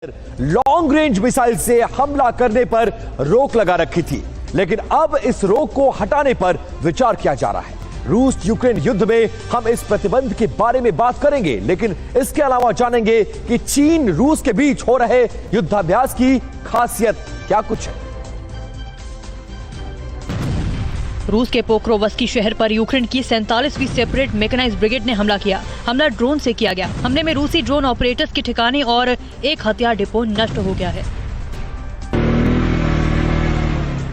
Long range missile से हमला करने पर रोक लगा रखी थी, लेकिन अब इस रोक को हटाने पर विचार किया जा रहा है। रूस यूक्रेन युद्ध में हम इस प्रतिबंध के बारे में बात करेंगे, लेकिन इसके अलावा जानेंगे कि चीन रूस के बीच हो रहे युद्धाभ्यास की खासियत क्या कुछ है। रूस के पोक्रोवस्की शहर पर यूक्रेन की 47वीं सेपरेट मैकेनाइज्ड ब्रिगेड ने हमला किया। हमला ड्रोन से किया गया। हमले में रूसी ड्रोन ऑपरेटर्स के ठिकाने और एक हथियार डिपो नष्ट हो गया है।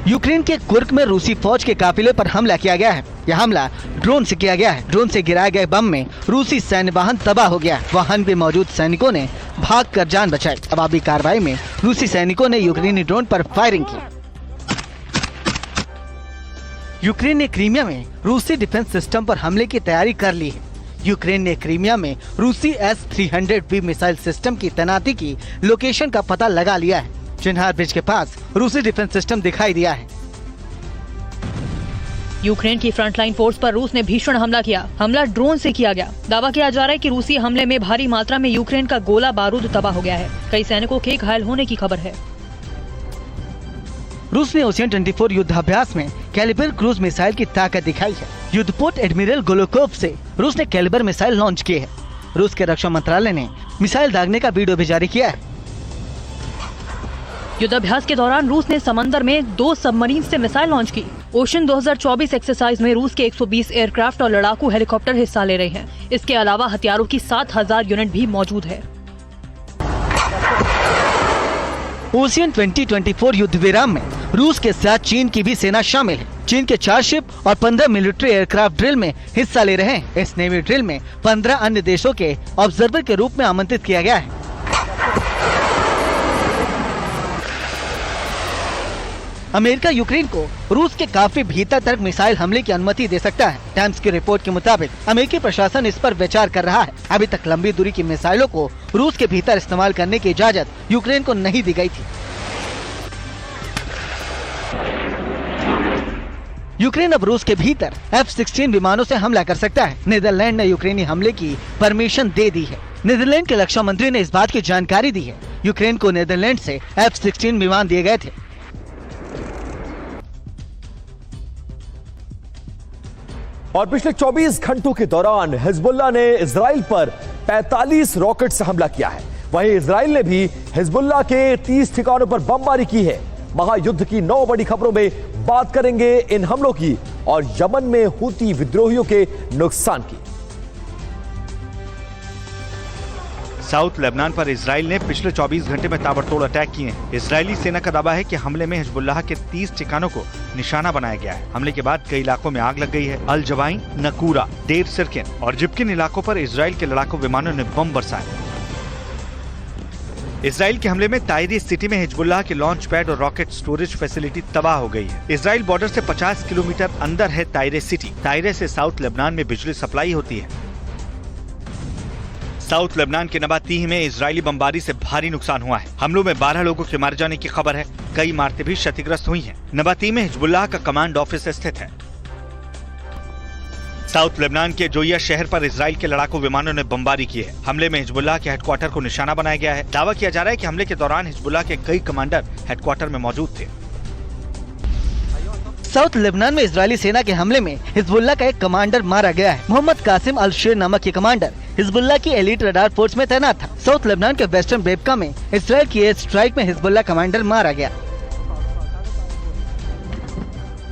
यूक्रेन के कुर्क में रूसी फौज के काफिले पर हमला किया गया है। यह हमला ड्रोन से किया गया है। ड्रोन से गिराए गए बम में रूसी सैन्य वाहन तबाह हो गया। वाहन में मौजूद सैनिकों ने भागकर जान बचाई। जवाबी कार्रवाई में रूसी सैनिकों ने यूक्रेनी ड्रोन पर फायरिंग की। यूक्रेन ने क्रीमिया में रूसी डिफेंस सिस्टम पर हमले की तैयारी कर ली है। यूक्रेन ने क्रीमिया में रूसी S-300V मिसाइल सिस्टम की तैनाती की लोकेशन का पता लगा लिया है। चिन्हार ब्रिज के पास रूसी डिफेंस सिस्टम दिखाई दिया है। यूक्रेन की फ्रंटलाइन फोर्स पर रूस ने भीषण हमला किया। हमला ड्रोन से किया गया। दावा किया जा रहा है कि रूसी हमले में भारी मात्रा में यूक्रेन का गोला बारूद तबाह हो गया है। कई सैनिकों के घायल होने की खबर है। रूस ने ओशियन 24 युद्धाभ्यास में कैलिबर क्रूज मिसाइल की ताकत दिखाई है। युद्धपोत एडमिरल गोलोकोव से रूस ने कैलिबर मिसाइल लॉन्च किए हैं। रूस के रक्षा मंत्रालय ने मिसाइल दागने का वीडियो भी जारी किया है। युद्धाभ्यास के दौरान रूस ने समंदर में 2 सबमरीन से मिसाइल लॉन्च की। ओशन 2024 एक्सरसाइज में रूस के 120 एयरक्राफ्ट और लड़ाकू हेलीकॉप्टर हिस्सा ले रहे हैं। इसके अलावा हथियारों की 7000 यूनिट भी मौजूद है। ओशियन 2024 युद्ध विराम में रूस के साथ चीन की भी सेना शामिल है। चीन के 4 शिप और 15 मिलिट्री एयरक्राफ्ट ड्रिल में हिस्सा ले रहे हैं। इस नेवी ड्रिल में 15 अन्य देशों के ऑब्जर्वर के रूप में आमंत्रित किया गया है। अमेरिका यूक्रेन को रूस के काफी भीतर तक मिसाइल हमले की अनुमति दे सकता है। टाइम्स की रिपोर्ट के मुताबिक अमेरिकी प्रशासन इस पर विचार कर रहा है। अभी तक लंबी दूरी की मिसाइलों को रूस के भीतर इस्तेमाल करने की इजाजत यूक्रेन को नहीं दी गई थी। यूक्रेन अब रूस के भीतर F-16 विमानों से हमला कर सकता है। नीदरलैंड ने यूक्रेनी हमले की परमिशन दे दी है। नीदरलैंड के रक्षा मंत्री ने इस बात की जानकारी दी है। यूक्रेन को नीदरलैंड से F-16 विमान दिए गए थे। और पिछले 24 घंटों के दौरान हिजबुल्लाह ने इजराइल पर 45 रॉकेट से हमला किया है। वहीं इजराइल ने भी हिजबुल्लाह के 30 ठिकानों पर बमबारी की है। महायुद्ध की 9 बड़ी खबरों में बात करेंगे इन हमलों की और यमन में हूती विद्रोहियों के नुकसान की। साउथ लेबनान पर इजराइल ने पिछले 24 घंटे में ताबड़तोड़ अटैक किए हैं। इजरायली सेना का दावा है कि हमले में हिजबुल्लाह के 30 ठिकानों को निशाना बनाया गया है। हमले के बाद कई इलाकों में आग लग गई है। अल जवाइन, नकूरा, डेर सिरकिन और जिब्किन इलाकों पर इजराइल के लड़ाकू विमानों ने बम बरसाए। इजराइल के हमले में ताइरी सिटी में हिजबुल्लाह के लॉन्च पैड और रॉकेट स्टोरेज फैसिलिटी तबाह हो गई है। इजराइल बॉर्डर से 50 किलोमीटर अंदर है ताइरे सिटी। ताइरे से साउथ लेबनान में बिजली सप्लाई होती है। साउथ लेबनान के नबातीह में इजरायली बमबारी से भारी नुकसान हुआ है। हमलों में 12 लोगों के मारे जाने की खबर है। कई इमारतें भी क्षतिग्रस्त हुई हैं। नबातीह में हिजबुल्लाह का कमांड ऑफिस स्थित है। साउथ लेबनान के जोया शहर पर इजराइल के लड़ाकू विमानों ने बमबारी की है। हमले में हिजबुल्लाह के हेडक्वार्टर को निशाना बनाया गया है। दावा किया जा रहा है कि हमले के दौरान हिजबुल्लाह के कई कमांडर हेडक्वार्टर में मौजूद थे। साउथ लेबनान में इजरायली सेना के हमले में हिजबुल्लाह का एक कमांडर मारा गया है। मोहम्मद कासिम अल शेर नामक ये कमांडर हिजबुल्लाह की एलीट रडार फोर्स में तैनात था। साउथ लेबनान के वेस्टर्न बेबका में इजरायल की एयर स्ट्राइक में हिजबुल्लाह कमांडर मारा गया।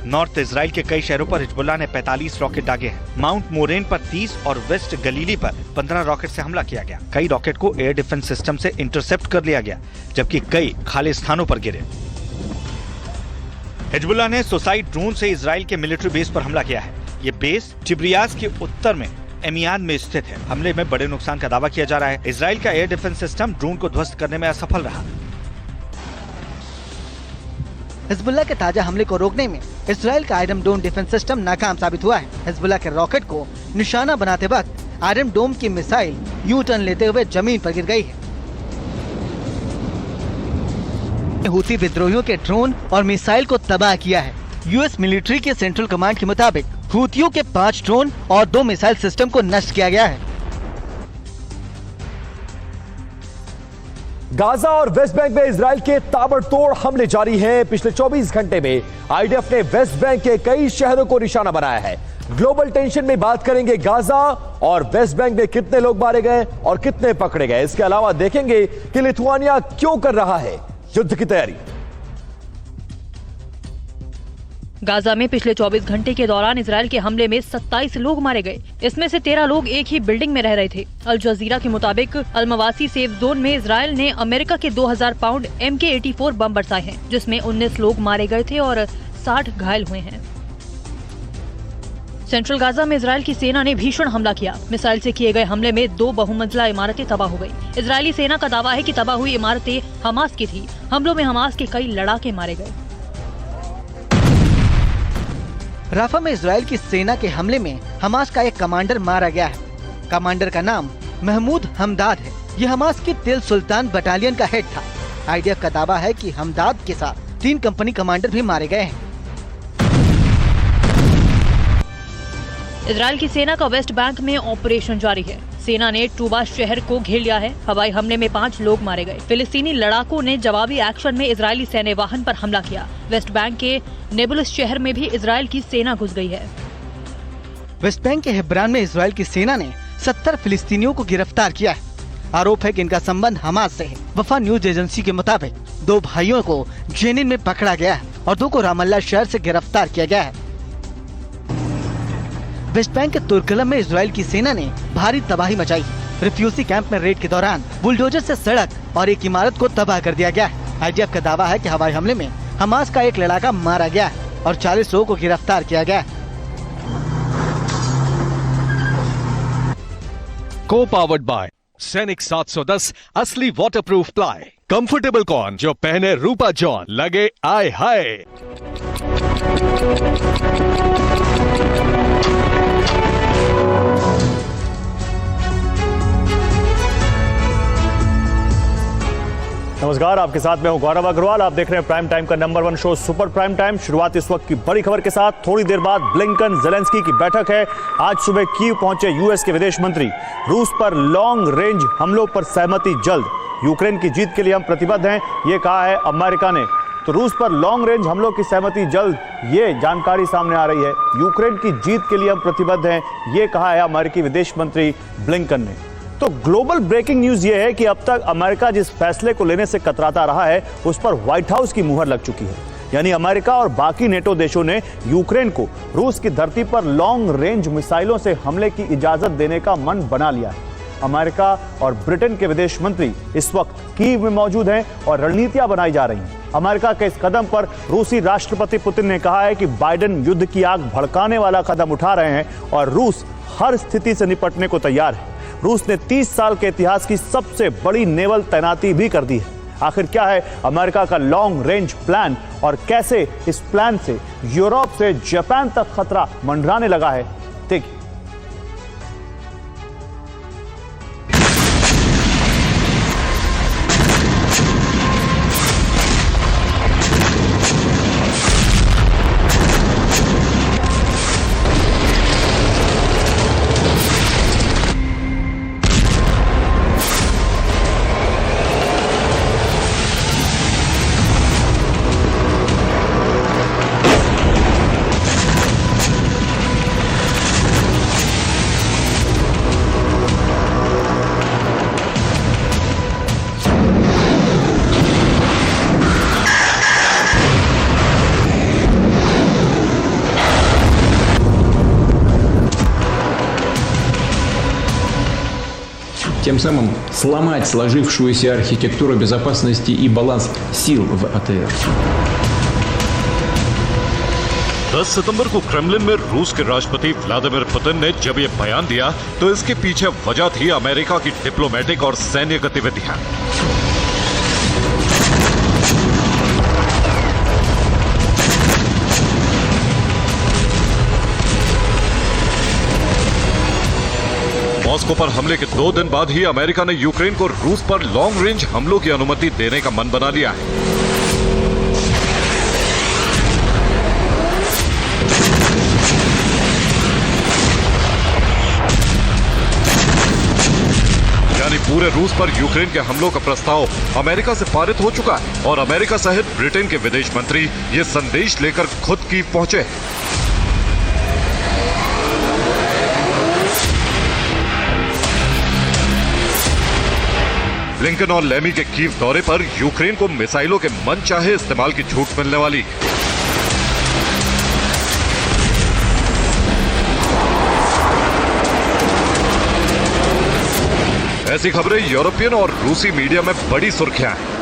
नॉर्थ इजराइल के कई शहरों पर हिजबुल्लाह ने 45 रॉकेट दागे हैं। माउंट मोरेन पर 30 और वेस्ट गलीली पर 15 रॉकेट से हमला किया गया। कई रॉकेट को एयर डिफेंस सिस्टम से इंटरसेप्ट कर लिया गया, जबकि कई खाली स्थानों पर गिरे। हिजबुल्लाह ने सुसाइड ड्रोन से इजराइल के मिलिट्री बेस पर हमला किया है। ये बेस टिब्रियास के उत्तर में एमियान में स्थित है। हमले में बड़े नुकसान का दावा किया जा रहा है। इजराइल का एयर डिफेंस सिस्टम ड्रोन को ध्वस्त करने में असफल रहा। हिजबुल्लाह के ताजा हमले को रोकने में इजराइल का आयरन डोम डिफेंस सिस्टम नाकाम साबित हुआ है। हिजबुल्लाह के रॉकेट को निशाना बनाते वक्त आयरन डोम की मिसाइल यू टर्न लेते हुए जमीन पर गिर गई है। हूती विद्रोहियों के ड्रोन और मिसाइल को तबाह किया है। यूएस मिलिट्री के सेंट्रल कमांड के मुताबिक हूतियों के 5 ड्रोन और 2 मिसाइल सिस्टम को नष्ट किया गया है। गाजा और वेस्ट बैंक में इजराइल के ताबड़तोड़ हमले जारी हैं। पिछले 24 घंटे में आईडीएफ ने वेस्ट बैंक के कई शहरों को निशाना बनाया है। ग्लोबल टेंशन में बात करेंगे गाजा और वेस्ट बैंक में कितने लोग मारे गए और कितने पकड़े गए। इसके अलावा देखेंगे कि लिथुआनिया क्यों कर रहा है युद्ध की तैयारी। गाजा में पिछले 24 घंटे के दौरान इजराइल के हमले में 27 लोग मारे गए। इसमें से 13 लोग एक ही बिल्डिंग में रह रहे थे। अल जजीरा के मुताबिक अलमवासी सेफ जोन में इजराइल ने अमेरिका के 2000 पाउंड MK-84 बम बरसाए हैं, जिसमें 19 लोग मारे गए थे और 60 घायल हुए हैं। सेंट्रल गाजा में इजराइल की सेना ने भीषण हमला किया। मिसाइल से किए गए हमले में 2 बहुमंजिला इमारतें तबाह हो गई। इजरायली सेना का दावा है कि तबाह हुई इमारतें हमास की थी। हमलों में हमास के कई लड़ाके मारे गए। राफा में इजराइल की सेना के हमले में हमास का एक कमांडर मारा गया है। कमांडर का नाम महमूद हमदाद है। ये हमास की तिल सुल्तान बटालियन का हेड था। आईडीएफ का दावा है कि हमदाद के साथ 3 कंपनी कमांडर भी मारे गए हैं। इजराइल की सेना का वेस्ट बैंक में ऑपरेशन जारी है। सेना ने टूबा शहर को घेर लिया है। हवाई हमले में 5 लोग मारे गए। फिलिस्तीनी लड़ाकों ने जवाबी एक्शन में इजरायली सैन्य वाहन पर हमला किया। वेस्ट बैंक के नेबुलस शहर में भी इजराइल की सेना घुस गई है। वेस्ट बैंक के हेब्रान में इजराइल की सेना ने 70 फिलिस्तीनियों को गिरफ्तार किया है। आरोप है कि इनका संबंध हमास से है। वफा न्यूज एजेंसी के मुताबिक 2 भाइयों को जेनिन में पकड़ा गया है और 2 को रामल्ला शहर से गिरफ्तार किया गया है। वेस्ट बैंक के तुर्कलम में इजराइल की सेना ने भारी तबाही मचाई। रिफ्यूजी कैंप में रेड के दौरान बुलडोजर से सड़क और एक इमारत को तबाह कर दिया गया है। आईडीएफ का दावा है कि हवाई हमले में हमास का एक लड़ाका मारा गया है और 40 लोगों को गिरफ्तार किया गया है। को पावर्ड बाय सैनिक 710 असली वाटरप्रूफ प्लाई। कंफर्टेबल कौन जो पहने रूपा जॉन लगे आए हाय। नमस्कार, आपके साथ मैं हूं गौरव अग्रवाल। आप देख रहे हैं प्राइम टाइम का number 1 show super prime time. शुरुआत इस वक्त की बड़ी खबर के साथ। थोड़ी देर बाद ब्लिंकन जेलेंस्की की बैठक है। आज सुबह कीव पहुंचे यूएस के विदेश मंत्री। रूस पर लॉन्ग रेंज हमलों पर सहमति जल्द। यूक्रेन की जीत के लिए हम प्रतिबद्ध हैं, ये कहा है अमेरिका ने। तो रूस पर लॉन्ग रेंज हमलों की सहमति जल्द, ये जानकारी सामने आ रही है। यूक्रेन की जीत के लिए हम प्रतिबद्ध हैं, ये कहा है अमेरिकी विदेश मंत्री ब्लिंकन ने। तो ग्लोबल ब्रेकिंग न्यूज ये है कि अब तक अमेरिका जिस फैसले को लेने से कतराता रहा है, उस पर व्हाइट हाउस की मुहर लग चुकी है। यानी अमेरिका और बाकी नेटो देशों ने यूक्रेन को रूस की धरती पर लॉन्ग रेंज मिसाइलों से हमले की इजाजत देने का मन बना लिया है। अमेरिका और ब्रिटेन के विदेश मंत्री इस वक्त कीव में मौजूद हैं और रणनीतियां बनाई जा रही हैं। अमेरिका के इस कदम पर रूसी राष्ट्रपति पुतिन ने कहा है कि बाइडेन युद्ध की आग भड़काने वाला कदम उठा रहे हैं और रूस हर स्थिति से निपटने को तैयार है। रूस ने 30 साल के इतिहास की सबसे बड़ी नेवल तैनाती भी कर दी है। आखिर क्या है अमेरिका का लॉन्ग रेंज प्लान और कैसे इस प्लान से यूरोप से जापान तक खतरा मंडराने लगा है, देखिए। тем самым сломать сложившуюся архитектуру безопасности и баланс сил в АТР. 10 सितंबर को क्रेमलिन में रूस के राष्ट्रपति व्लादिमीर पुतिन ने जब ये बयान दिया तो इसके पीछे वजह थी अमेरिका की डिप्लोमेटिक और सैन्य गतिविधियां। मॉस्को पर हमले के 2 दिन बाद ही अमेरिका ने यूक्रेन को रूस पर लॉन्ग रेंज हमलों की अनुमति देने का मन बना लिया है। पूरे रूस पर यूक्रेन के हमलों का प्रस्ताव अमेरिका से पारित हो चुका है और अमेरिका सहित ब्रिटेन के विदेश मंत्री ये संदेश लेकर खुद कीव पहुंचे हैं। ब्लिंकन और लेमी के कीव दौरे पर यूक्रेन को मिसाइलों के मनचाहे इस्तेमाल की छूट मिलने वाली है। ऐसी खबरें यूरोपियन और रूसी मीडिया में बड़ी सुर्खियां हैं।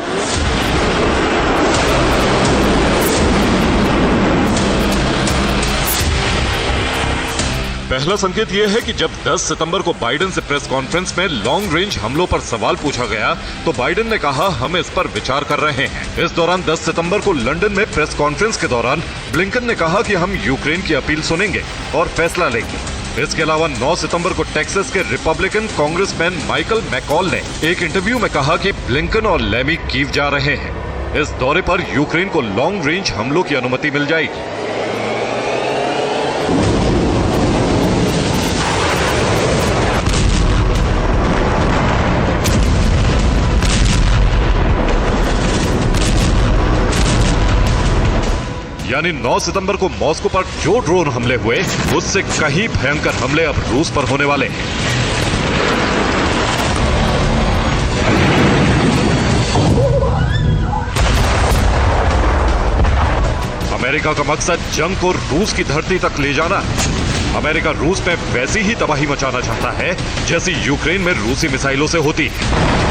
पहला संकेत यह है कि जब 10 सितंबर को बाइडेन से प्रेस कॉन्फ्रेंस में लॉन्ग रेंज हमलों पर सवाल पूछा गया तो बाइडेन ने कहा हम इस पर विचार कर रहे हैं। इस दौरान 10 सितंबर को लंदन में प्रेस कॉन्फ्रेंस के दौरान ब्लिंकन ने कहा कि हम यूक्रेन की अपील सुनेंगे और फैसला लेंगे। इसके अलावा 9 सितंबर को टेक्सास के रिपब्लिकन कांग्रेसमैन माइकल मैकॉल ने एक इंटरव्यू में कहा कि ब्लिंकन और लेमी कीव जा रहे हैं। इस दौरे पर यूक्रेन को लॉन्ग रेंज हमलों की अनुमति मिल जाएगी। यानी 9 सितंबर को मॉस्को पर जो ड्रोन हमले हुए उससे कहीं भयंकर हमले अब रूस पर होने वाले हैं। अमेरिका का मकसद जंग को रूस की धरती तक ले जाना है। अमेरिका रूस में वैसी ही तबाही मचाना चाहता है जैसी यूक्रेन में रूसी मिसाइलों से होती है।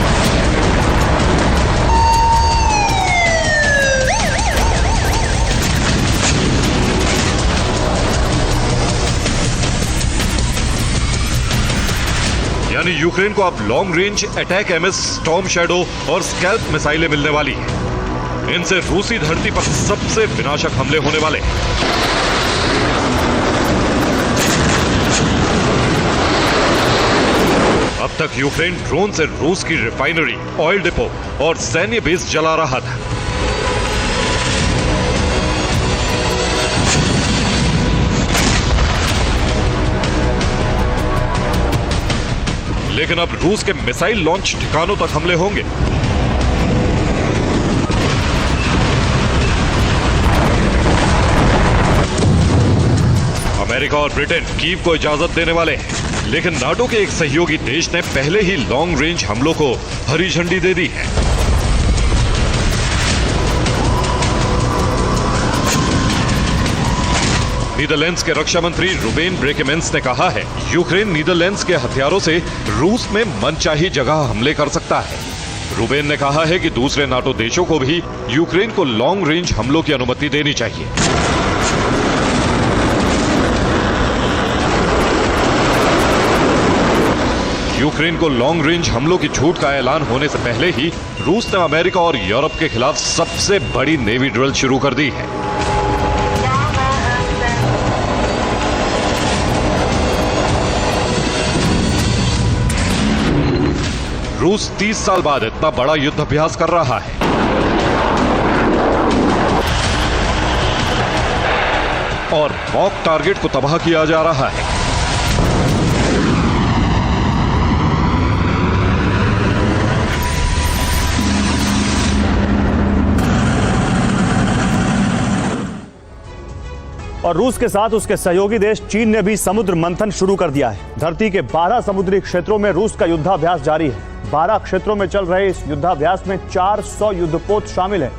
यानी यूक्रेन को अब long range attack MS storm shadow और स्कैल्प मिसाइलें मिलने वाली हैं। इनसे रूसी धरती पर सबसे विनाशक हमले होने वाले हैं। अब तक यूक्रेन ड्रोन से रूस की रिफाइनरी, ऑयल डिपो और सैन्य बेस जला रहा था। लेकिन अब रूस के मिसाइल लॉन्च ठिकानों तक हमले होंगे। अमेरिका और ब्रिटेन कीव को इजाजत देने वाले हैं, लेकिन नाटो के एक सहयोगी देश ने पहले ही लॉन्ग रेंज हमलों को हरी झंडी दे दी है। नीदरलैंड्स के रक्षा मंत्री रुबेन ब्रेकेमेंस ने कहा है यूक्रेन नीदरलैंड्स के हथियारों से रूस में मनचाही जगह हमले कर सकता है। रुबेन ने कहा है कि दूसरे नाटो देशों को भी यूक्रेन को लॉन्ग रेंज हमलों की अनुमति देनी चाहिए। यूक्रेन को लॉन्ग रेंज हमलों की छूट का ऐलान होने से पहले ही रूस ने अमेरिका और यूरोप के खिलाफ सबसे बड़ी नेवी ड्रिल शुरू कर दी है। रूस 30 साल बाद इतना बड़ा युद्ध अभ्यास कर रहा है। और मॉक टारगेट को तबाह किया जा रहा है। और रूस के साथ उसके सहयोगी देश चीन ने भी समुद्र मंथन शुरू कर दिया है। धरती के 12 समुद्री क्षेत्रों में रूस का युद्धाभ्यास जारी है। 12 क्षेत्रों में चल रहे इस युद्धाभ्यास में 400 युद्धपोत शामिल हैं।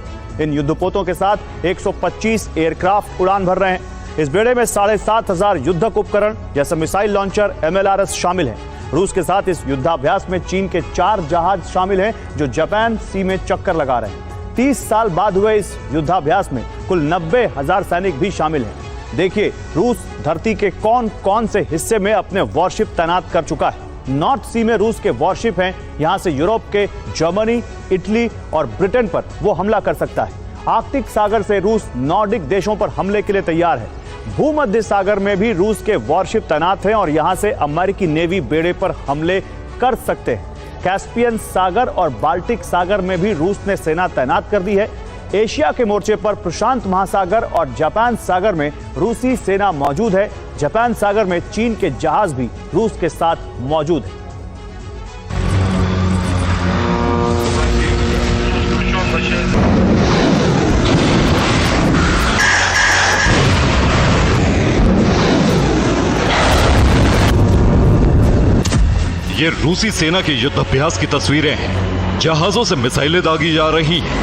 इन युद्धपोतों के साथ 125 एयरक्राफ्ट उड़ान भर रहे हैं। इस बेड़े में 7,500 युद्धक उपकरण जैसे मिसाइल लॉन्चर MLRS शामिल हैं। रूस के साथ इस युद्धाभ्यास में चीन के 4 जहाज शामिल हैं जो जापान सी में चक्कर लगा रहे हैं। 30 साल बाद हुए इस युद्धाभ्यास में कुल 90,000 सैनिक भी शामिल हैं। देखिए रूस धरती के कौन कौन से हिस्से में अपने वॉरशिप तैनात कर चुका है। नॉर्थ सी में रूस के वॉरशिप हैं। यहां से यूरोप के जर्मनी, इटली और ब्रिटेन पर वो हमला कर सकता है। आर्कटिक सागर से रूस नॉर्डिक देशों पर हमले के लिए तैयार है। भूमध्य सागर में भी रूस के वॉरशिप तैनात हैं और यहां से अमेरिकी नेवी बेड़े पर हमले कर सकते हैं। कैस्पियन सागर और बाल्टिक सागर में भी रूस ने सेना तैनात कर दी है। एशिया के मोर्चे पर प्रशांत महासागर और जापान सागर में रूसी सेना मौजूद है। जापान सागर में चीन के जहाज भी रूस के साथ मौजूद हैं। ये रूसी सेना के युद्धाभ्यास की तस्वीरें हैं। जहाजों से मिसाइलें दागी जा रही हैं।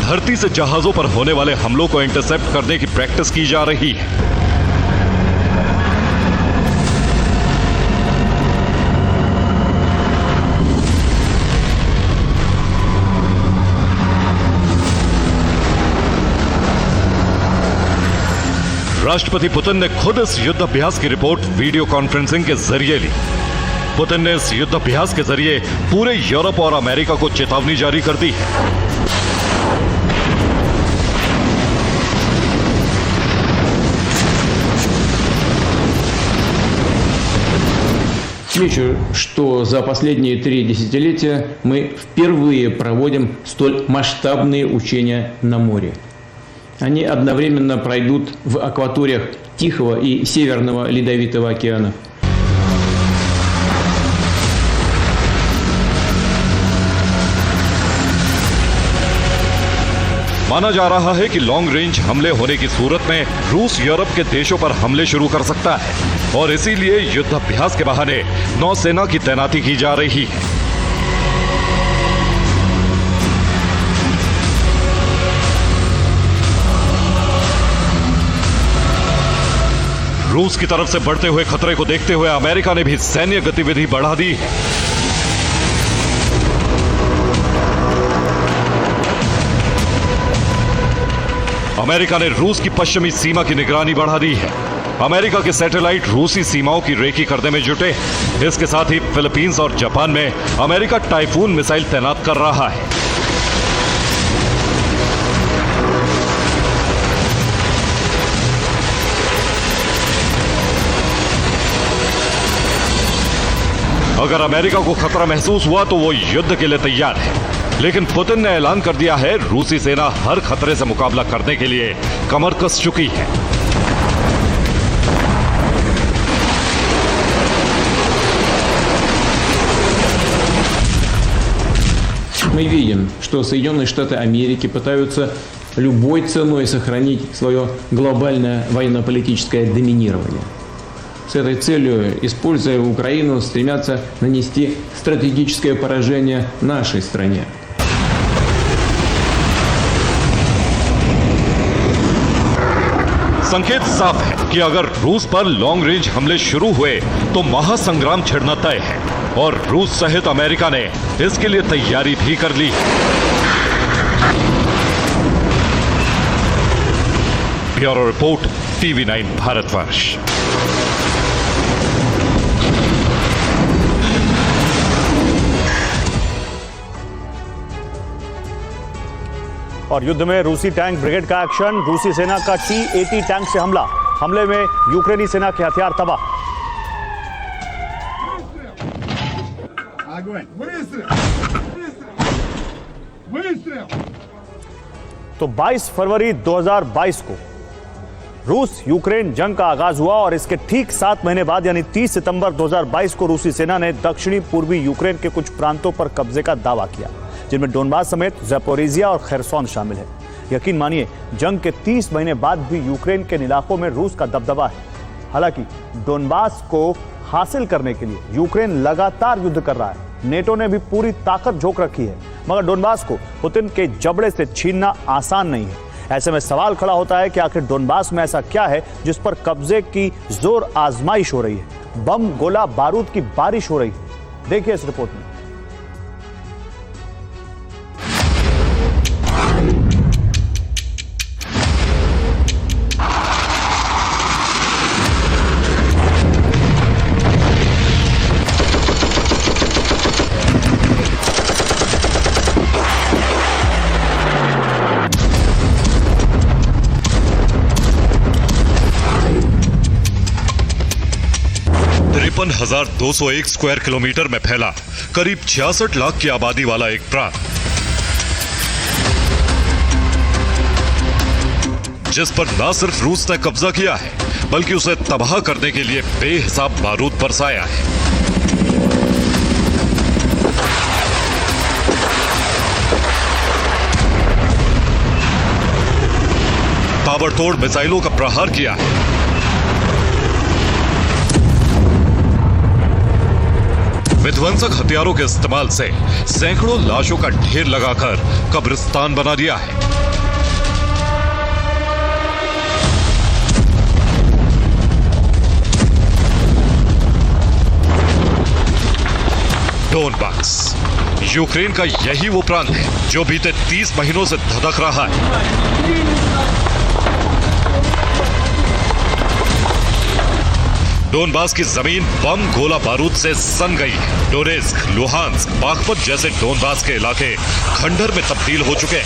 धरती से जहाजों पर होने वाले हमलों को इंटरसेप्ट करने की प्रैक्टिस की जा रही है। राष्ट्रपति पुतिन ने खुद इस युद्धाभ्यास की रिपोर्ट वीडियो कॉन्फ्रेंसिंग के जरिए ली। पुतिन ने इस युद्धाभ्यास के जरिए पूरे यूरोप और अमेरिका को चेतावनी जारी कर दी है। Отмечу, что за последние 3 десятилетия мы впервые проводим столь масштабные учения на море. Они одновременно пройдут в акваториях Тихого и Северного Ледовитого океанов. माना जा रहा है कि लॉन्ग रेंज हमले होने की सूरत में रूस यूरोप के देशों पर हमले शुरू कर सकता है और इसीलिए युद्धाभ्यास के बहाने नौसेना की तैनाती की जा रही है। रूस की तरफ से बढ़ते हुए खतरे को देखते हुए अमेरिका ने भी सैन्य गतिविधि बढ़ा दी है। अमेरिका ने रूस की पश्चिमी सीमा की निगरानी बढ़ा दी है। अमेरिका के सैटेलाइट रूसी सीमाओं की रेकी करने में जुटे। इसके साथ ही फिलीपींस और जापान में अमेरिका टाइफून मिसाइल तैनात कर रहा है। अगर अमेरिका को खतरा महसूस हुआ तो वो युद्ध के लिए तैयार है, लेकिन पुतिन ने ऐलान कर दिया है रूसी सेना हर खतरे से मुकाबला करने के लिए कमर कस चुकी है। Мы видим, что Соединенные Штаты Америки пытаются любой ценой сохранить свое глобальное военно-политическое доминирование. С этой целью, используя Украину, стремятся нанести стратегическое поражение нашей стране. संकेत साफ है कि अगर रूस पर लॉन्ग रेंज हमले शुरू हुए तो महासंग्राम छिड़ना तय है और रूस सहित अमेरिका ने इसके लिए तैयारी भी कर ली है। Bureau report, TV9 Bharatvarsh. और युद्ध में रूसी टैंक ब्रिगेड का एक्शन। रूसी सेना का T-80 टैंक से हमले में यूक्रेनी सेना के हथियार तबाह। तो 22 फरवरी 2022 को रूस यूक्रेन जंग का आगाज हुआ और इसके ठीक 7 महीने बाद यानी 30 सितंबर 2022 को रूसी सेना ने दक्षिणी पूर्वी यूक्रेन के कुछ प्रांतों पर कब्जे का दावा किया, जिनमें डोनबास समेत ज़ैपोरिजिया और खैरसोन शामिल है। यकीन मानिए, जंग के 30 महीने बाद भी यूक्रेन के इलाकों में रूस का दबदबा है। हालांकि डोनबास को हासिल करने के लिए यूक्रेन लगातार युद्ध कर रहा है। नेटो ने भी पूरी ताकत झोंक रखी है, मगर डोनबास को पुतिन के जबड़े से छीनना आसान नहीं है। ऐसे में सवाल खड़ा होता है कि आखिर डोनबास में ऐसा क्या है जिस पर कब्जे की जोर आजमाइश हो रही है। बम, गोला, बारूद की बारिश हो रही है। देखिए इस रिपोर्ट में। तिरपन 201 स्क्वायर किलोमीटर में फैला करीब 66 लाख की आबादी वाला एक प्रांत, जिस पर न सिर्फ रूस ने कब्जा किया है बल्कि उसे तबाह करने के लिए बेहिसाब बारूद बरसाया है। ताबड़तोड़ मिसाइलों का प्रहार किया है। विध्वंसक हथियारों के इस्तेमाल से सैकड़ों लाशों का ढेर लगाकर कब्रिस्तान बना दिया है। डोनबास, यूक्रेन का यही वो प्रांत है जो बीते 30 महीनों से धधक रहा है। डोनबास की जमीन बम गोला बारूद से सन गई है। डोनेस्क, लुहांस्क, बाखमत जैसे डोनबास के इलाके खंडहर में तब्दील हो चुके हैं।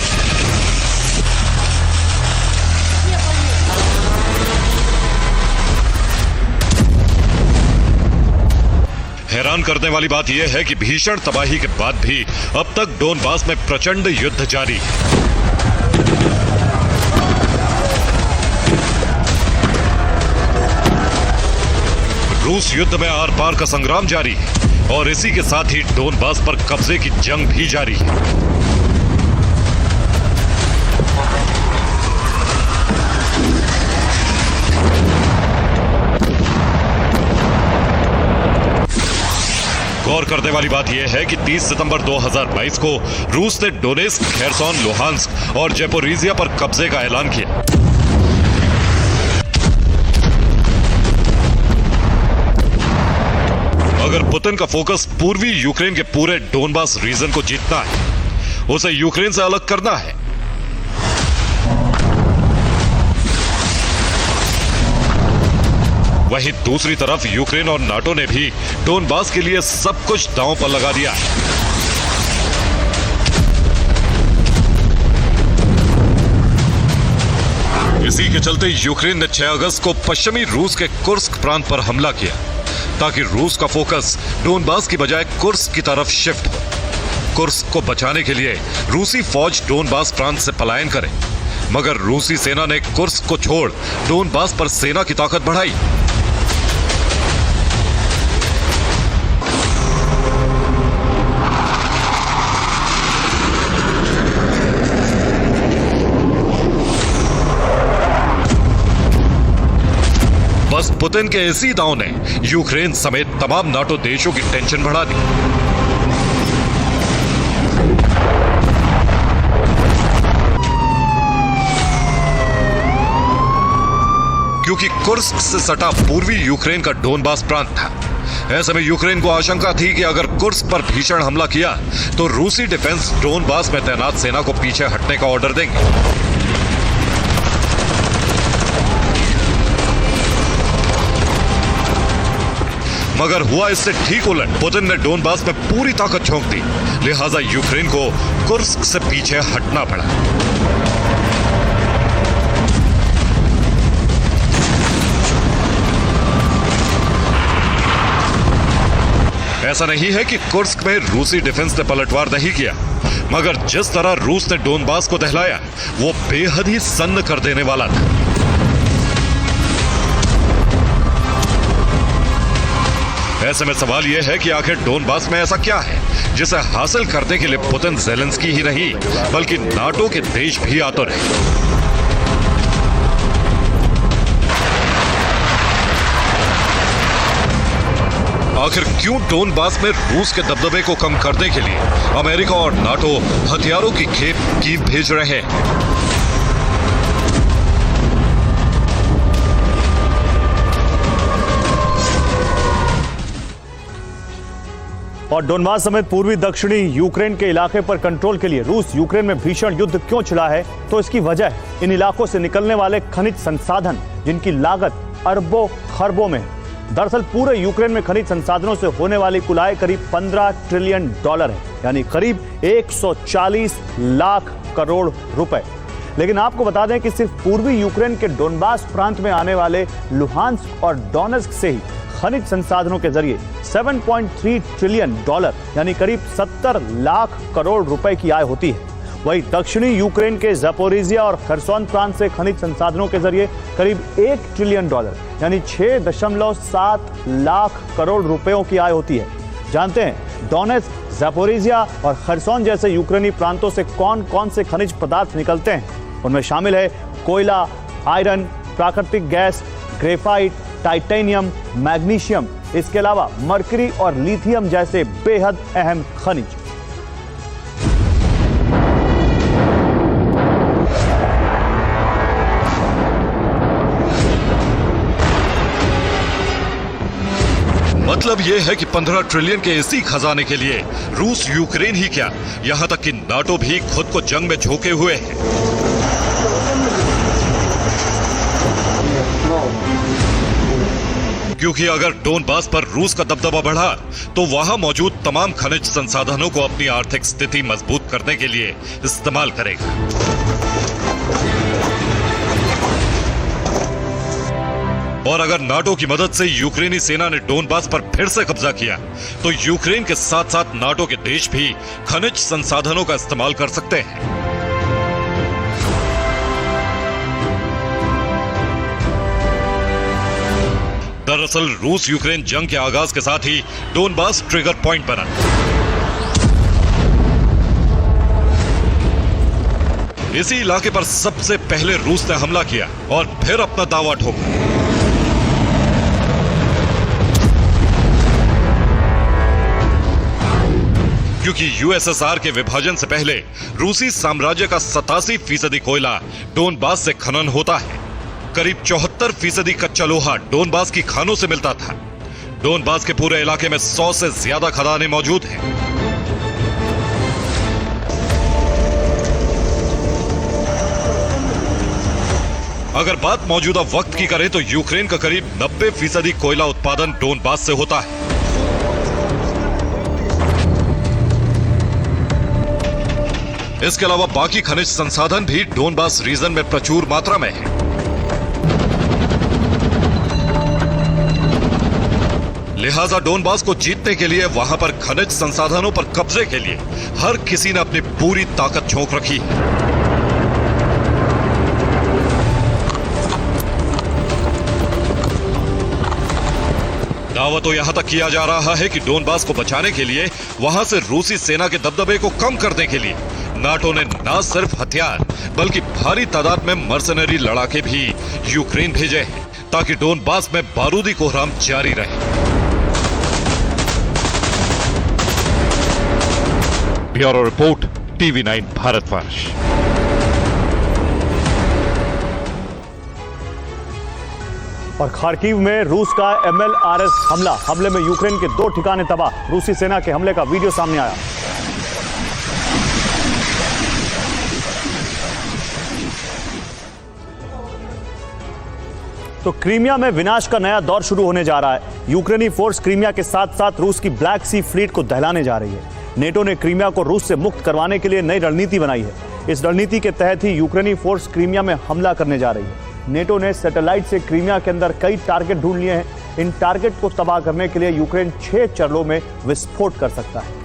हैरान करने वाली बात यह है कि भीषण तबाही के बाद भी अब तक डोनबास में प्रचंड युद्ध जारी है। रूस युद्ध में आर पार का संग्राम जारी है और इसी के साथ ही डोनबास पर कब्जे की जंग भी जारी है। गौर करने वाली बात यह है कि 30 सितंबर 2022 को रूस ने डोनेस्क, खेरसोन, लुहांस्क और ज़ैपोरिज़िया पर कब्जे का ऐलान किया। अगर पुतिन का फोकस पूर्वी यूक्रेन के पूरे डोनबास रीजन को जीतना है, उसे यूक्रेन से अलग करना है, वहीं दूसरी तरफ यूक्रेन और नाटो ने भी डोनबास के लिए सब कुछ दांव पर लगा दिया है। इसी के चलते यूक्रेन ने 6 अगस्त को पश्चिमी रूस के कुर्स्क प्रांत पर हमला किया ताकि रूस का फोकस डोनबास की बजाय कुर्स्क की तरफ शिफ्ट हो। कुर्स्क को बचाने के लिए रूसी फौज डोनबास प्रांत से पलायन करे, मगर रूसी सेना ने कुर्स्क को छोड़ डोनबास पर सेना की ताकत बढ़ाई। बस पुतिन के इसी दांव ने यूक्रेन समेत तमाम नाटो देशों की टेंशन बढ़ा दी। क्योंकि कुर्स्क से सटा पूर्वी यूक्रेन का डोनबास प्रांत था। ऐसे में यूक्रेन को आशंका थी कि अगर कुर्स्क पर भीषण हमला किया तो रूसी डिफेंस डोनबास में तैनात सेना को पीछे हटने का ऑर्डर देंगे। मगर हुआ इससे ठीक उलट। पुतिन ने डोनबास में पूरी ताकत झोंक दी, लिहाजा यूक्रेन को कुर्स्क से पीछे हटना पड़ा। ऐसा नहीं है कि कुर्स्क में रूसी डिफेंस ने पलटवार नहीं किया, मगर जिस तरह रूस ने डोनबास को दहलाया वो बेहद ही सन्न कर देने वाला था। ऐसे में सवाल यह है कि आखिर डोनबास में ऐसा क्या है जिसे हासिल करने के लिए पुतिन ज़ेलेंस्की ही नहीं बल्कि नाटो के देश भी आतुर हैं। आखिर क्यों डोनबास में रूस के दबदबे को कम करने के लिए अमेरिका और नाटो हथियारों की खेप कीव भेज रहे हैं? और डोनबास समेत पूर्वी दक्षिणी यूक्रेन के इलाके पर कंट्रोल के लिए रूस यूक्रेन में भीषण युद्ध क्यों छिड़ा है, तो इसकी वजह इन इलाकों से निकलने वाले खनिज संसाधन जिनकी लागत अरबों खरबों में है। दरअसल पूरे यूक्रेन में खनिज संसाधनों से होने वाली कुल आय करीब $15 ट्रिलियन है, यानी करीब 140 लाख करोड़ रुपए। लेकिन आपको बता दें कि सिर्फ पूर्वी यूक्रेन के डोनबास प्रांत में आने वाले लुहांस्क और डोनेस्क से ही खनिज संसाधनों के जरिए $7.3 ट्रिलियन यानी करीब 70 लाख करोड़ रुपए की आय होती है। वहीं दक्षिणी यूक्रेन के ज़ैपोरिज़िया और खरसोन प्रांत से खनिज संसाधनों के जरिए करीब $1 ट्रिलियन यानी 6.7 लाख करोड़ रुपयों की आय होती है। जानते हैं डोनेस्क, ज़ैपोरिज़िया और खरसोन जैसे यूक्रेनी प्रांतों से कौन कौन से खनिज पदार्थ निकलते हैं? उनमें शामिल है कोयला, आयरन, प्राकृतिक गैस, ग्रेफाइट, टाइटेनियम, मैग्नीशियम, इसके अलावा मरकरी और लिथियम जैसे बेहद अहम खनिज। मतलब ये है कि 15 ट्रिलियन के इसी खजाने के लिए रूस यूक्रेन ही क्या, यहां तक कि नाटो भी खुद को जंग में झोंके हुए है। क्योंकि अगर डोनबास पर रूस का दबदबा बढ़ा तो वहां मौजूद तमाम खनिज संसाधनों को अपनी आर्थिक स्थिति मजबूत करने के लिए इस्तेमाल करेगा। और अगर नाटो की मदद से यूक्रेनी सेना ने डोनबास पर फिर से कब्जा किया तो यूक्रेन के साथ साथ नाटो के देश भी खनिज संसाधनों का इस्तेमाल कर सकते हैं। दरअसल रूस यूक्रेन जंग के आगाज के साथ ही डोनबास ट्रिगर पॉइंट बना। इसी इलाके पर सबसे पहले रूस ने हमला किया और फिर अपना दावा ठोका। क्योंकि यूएसएसआर के विभाजन से पहले रूसी साम्राज्य का 87% कोयला डोनबास से खनन होता है। करीब 74% कच्चा लोहा डोनबास की खानों से मिलता था। डोनबास के पूरे इलाके में 100 से ज्यादा खदानें मौजूद हैं। अगर बात मौजूदा वक्त की करें तो यूक्रेन का करीब 90% कोयला उत्पादन डोनबास से होता है। इसके अलावा बाकी खनिज संसाधन भी डोनबास रीजन में प्रचुर मात्रा में है। लिहाजा डोनबास को जीतने के लिए वहां पर खनिज संसाधनों पर कब्जे के लिए हर किसी ने अपनी पूरी ताकत झोंक रखी है। दावा तो यहां तक किया जा रहा है कि डोनबास को बचाने के लिए वहां से रूसी सेना के दबदबे को कम करने के लिए नाटो ने न सिर्फ हथियार बल्कि भारी तादाद में मर्सनरी लड़ाके भी यूक्रेन भेजे हैं ताकि डोनबास में बारूदी कोहराम जारी रहे। Bureau report, TV9 Bharatvarsh. और खार्किव में रूस का MLRS हमले में यूक्रेन के 2 ठिकाने तबाह। रूसी सेना के हमले का वीडियो सामने आया। तो क्रीमिया में विनाश का नया दौर शुरू होने जा रहा है। यूक्रेनी फोर्स क्रीमिया के साथ साथ रूस की ब्लैक सी फ्लीट को दहलाने जा रही है। नेटो ने क्रीमिया को रूस से मुक्त करवाने के लिए नई रणनीति बनाई है। इस रणनीति के तहत ही यूक्रेनी फोर्स क्रीमिया में हमला करने जा रही है। नेटो ने सैटेलाइट से क्रीमिया के अंदर कई टारगेट ढूंढ लिए हैं। इन टारगेट को तबाह करने के लिए यूक्रेन 6 चरणों में विस्फोट कर सकता है।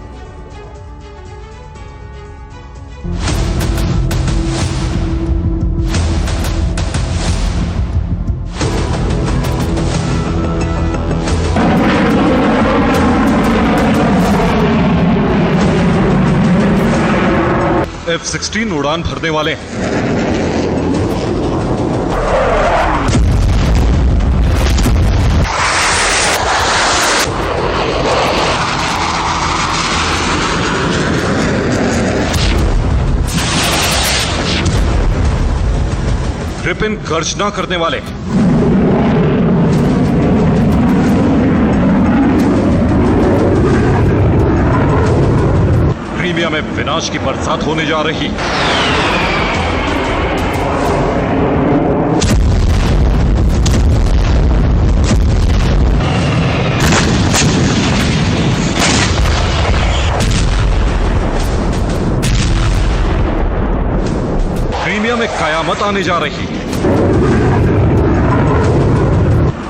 F-16 उड़ान भरने वाले हैं। ग्रिपिन गर्जना करने वाले हैं। क्रीमिया में विनाश की बरसात होने जा रही। क्रीमिया में कयामत आने जा रही है।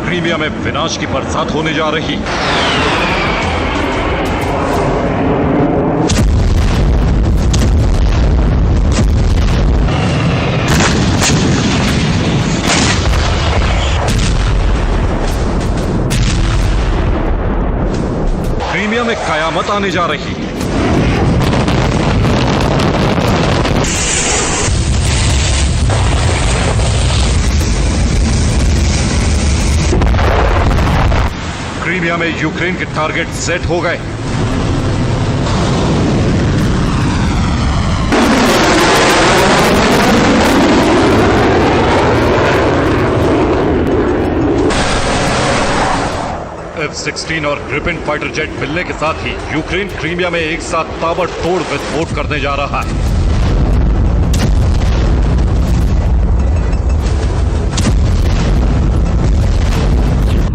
क्रीमिया में विनाश की बरसात होने जा रही। क्रीमिया में कयामत आने जा रही है। क्रीमिया में यूक्रेन के टारगेट सेट हो गए। F-16 और ग्रिपेन फाइटर जेट मिलने के साथ ही यूक्रेन क्रीमिया में एक साथ ताबड़तोड़ विस्फोट करने जा रहा है।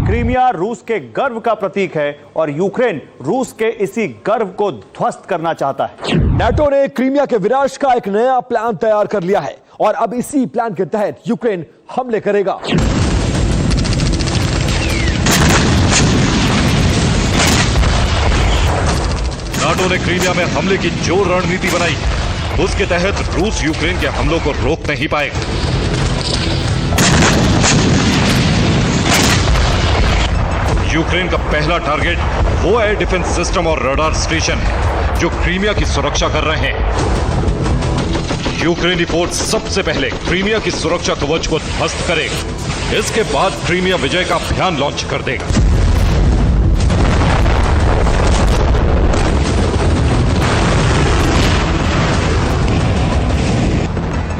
क्रीमिया रूस के गर्व का प्रतीक है और यूक्रेन रूस के इसी गर्व को ध्वस्त करना चाहता है। नाटो ने क्रीमिया के विनाश का एक नया प्लान तैयार कर लिया है और अब इसी प्लान के तहत यूक्रेन हमले करेगा। नाटो ने क्रीमिया में हमले की जो रणनीति बनाई, उसके तहत रूस यूक्रेन के हमलों को रोक नहीं पाएगा। यूक्रेन का पहला टारगेट वो एयर डिफेंस सिस्टम और रडार स्टेशन है जो क्रीमिया की सुरक्षा कर रहे हैं। यूक्रेनी फोर्स सबसे पहले क्रीमिया की सुरक्षा कवच को ध्वस्त करेगा। इसके बाद क्रीमिया विजय का अभियान लॉन्च कर देगा।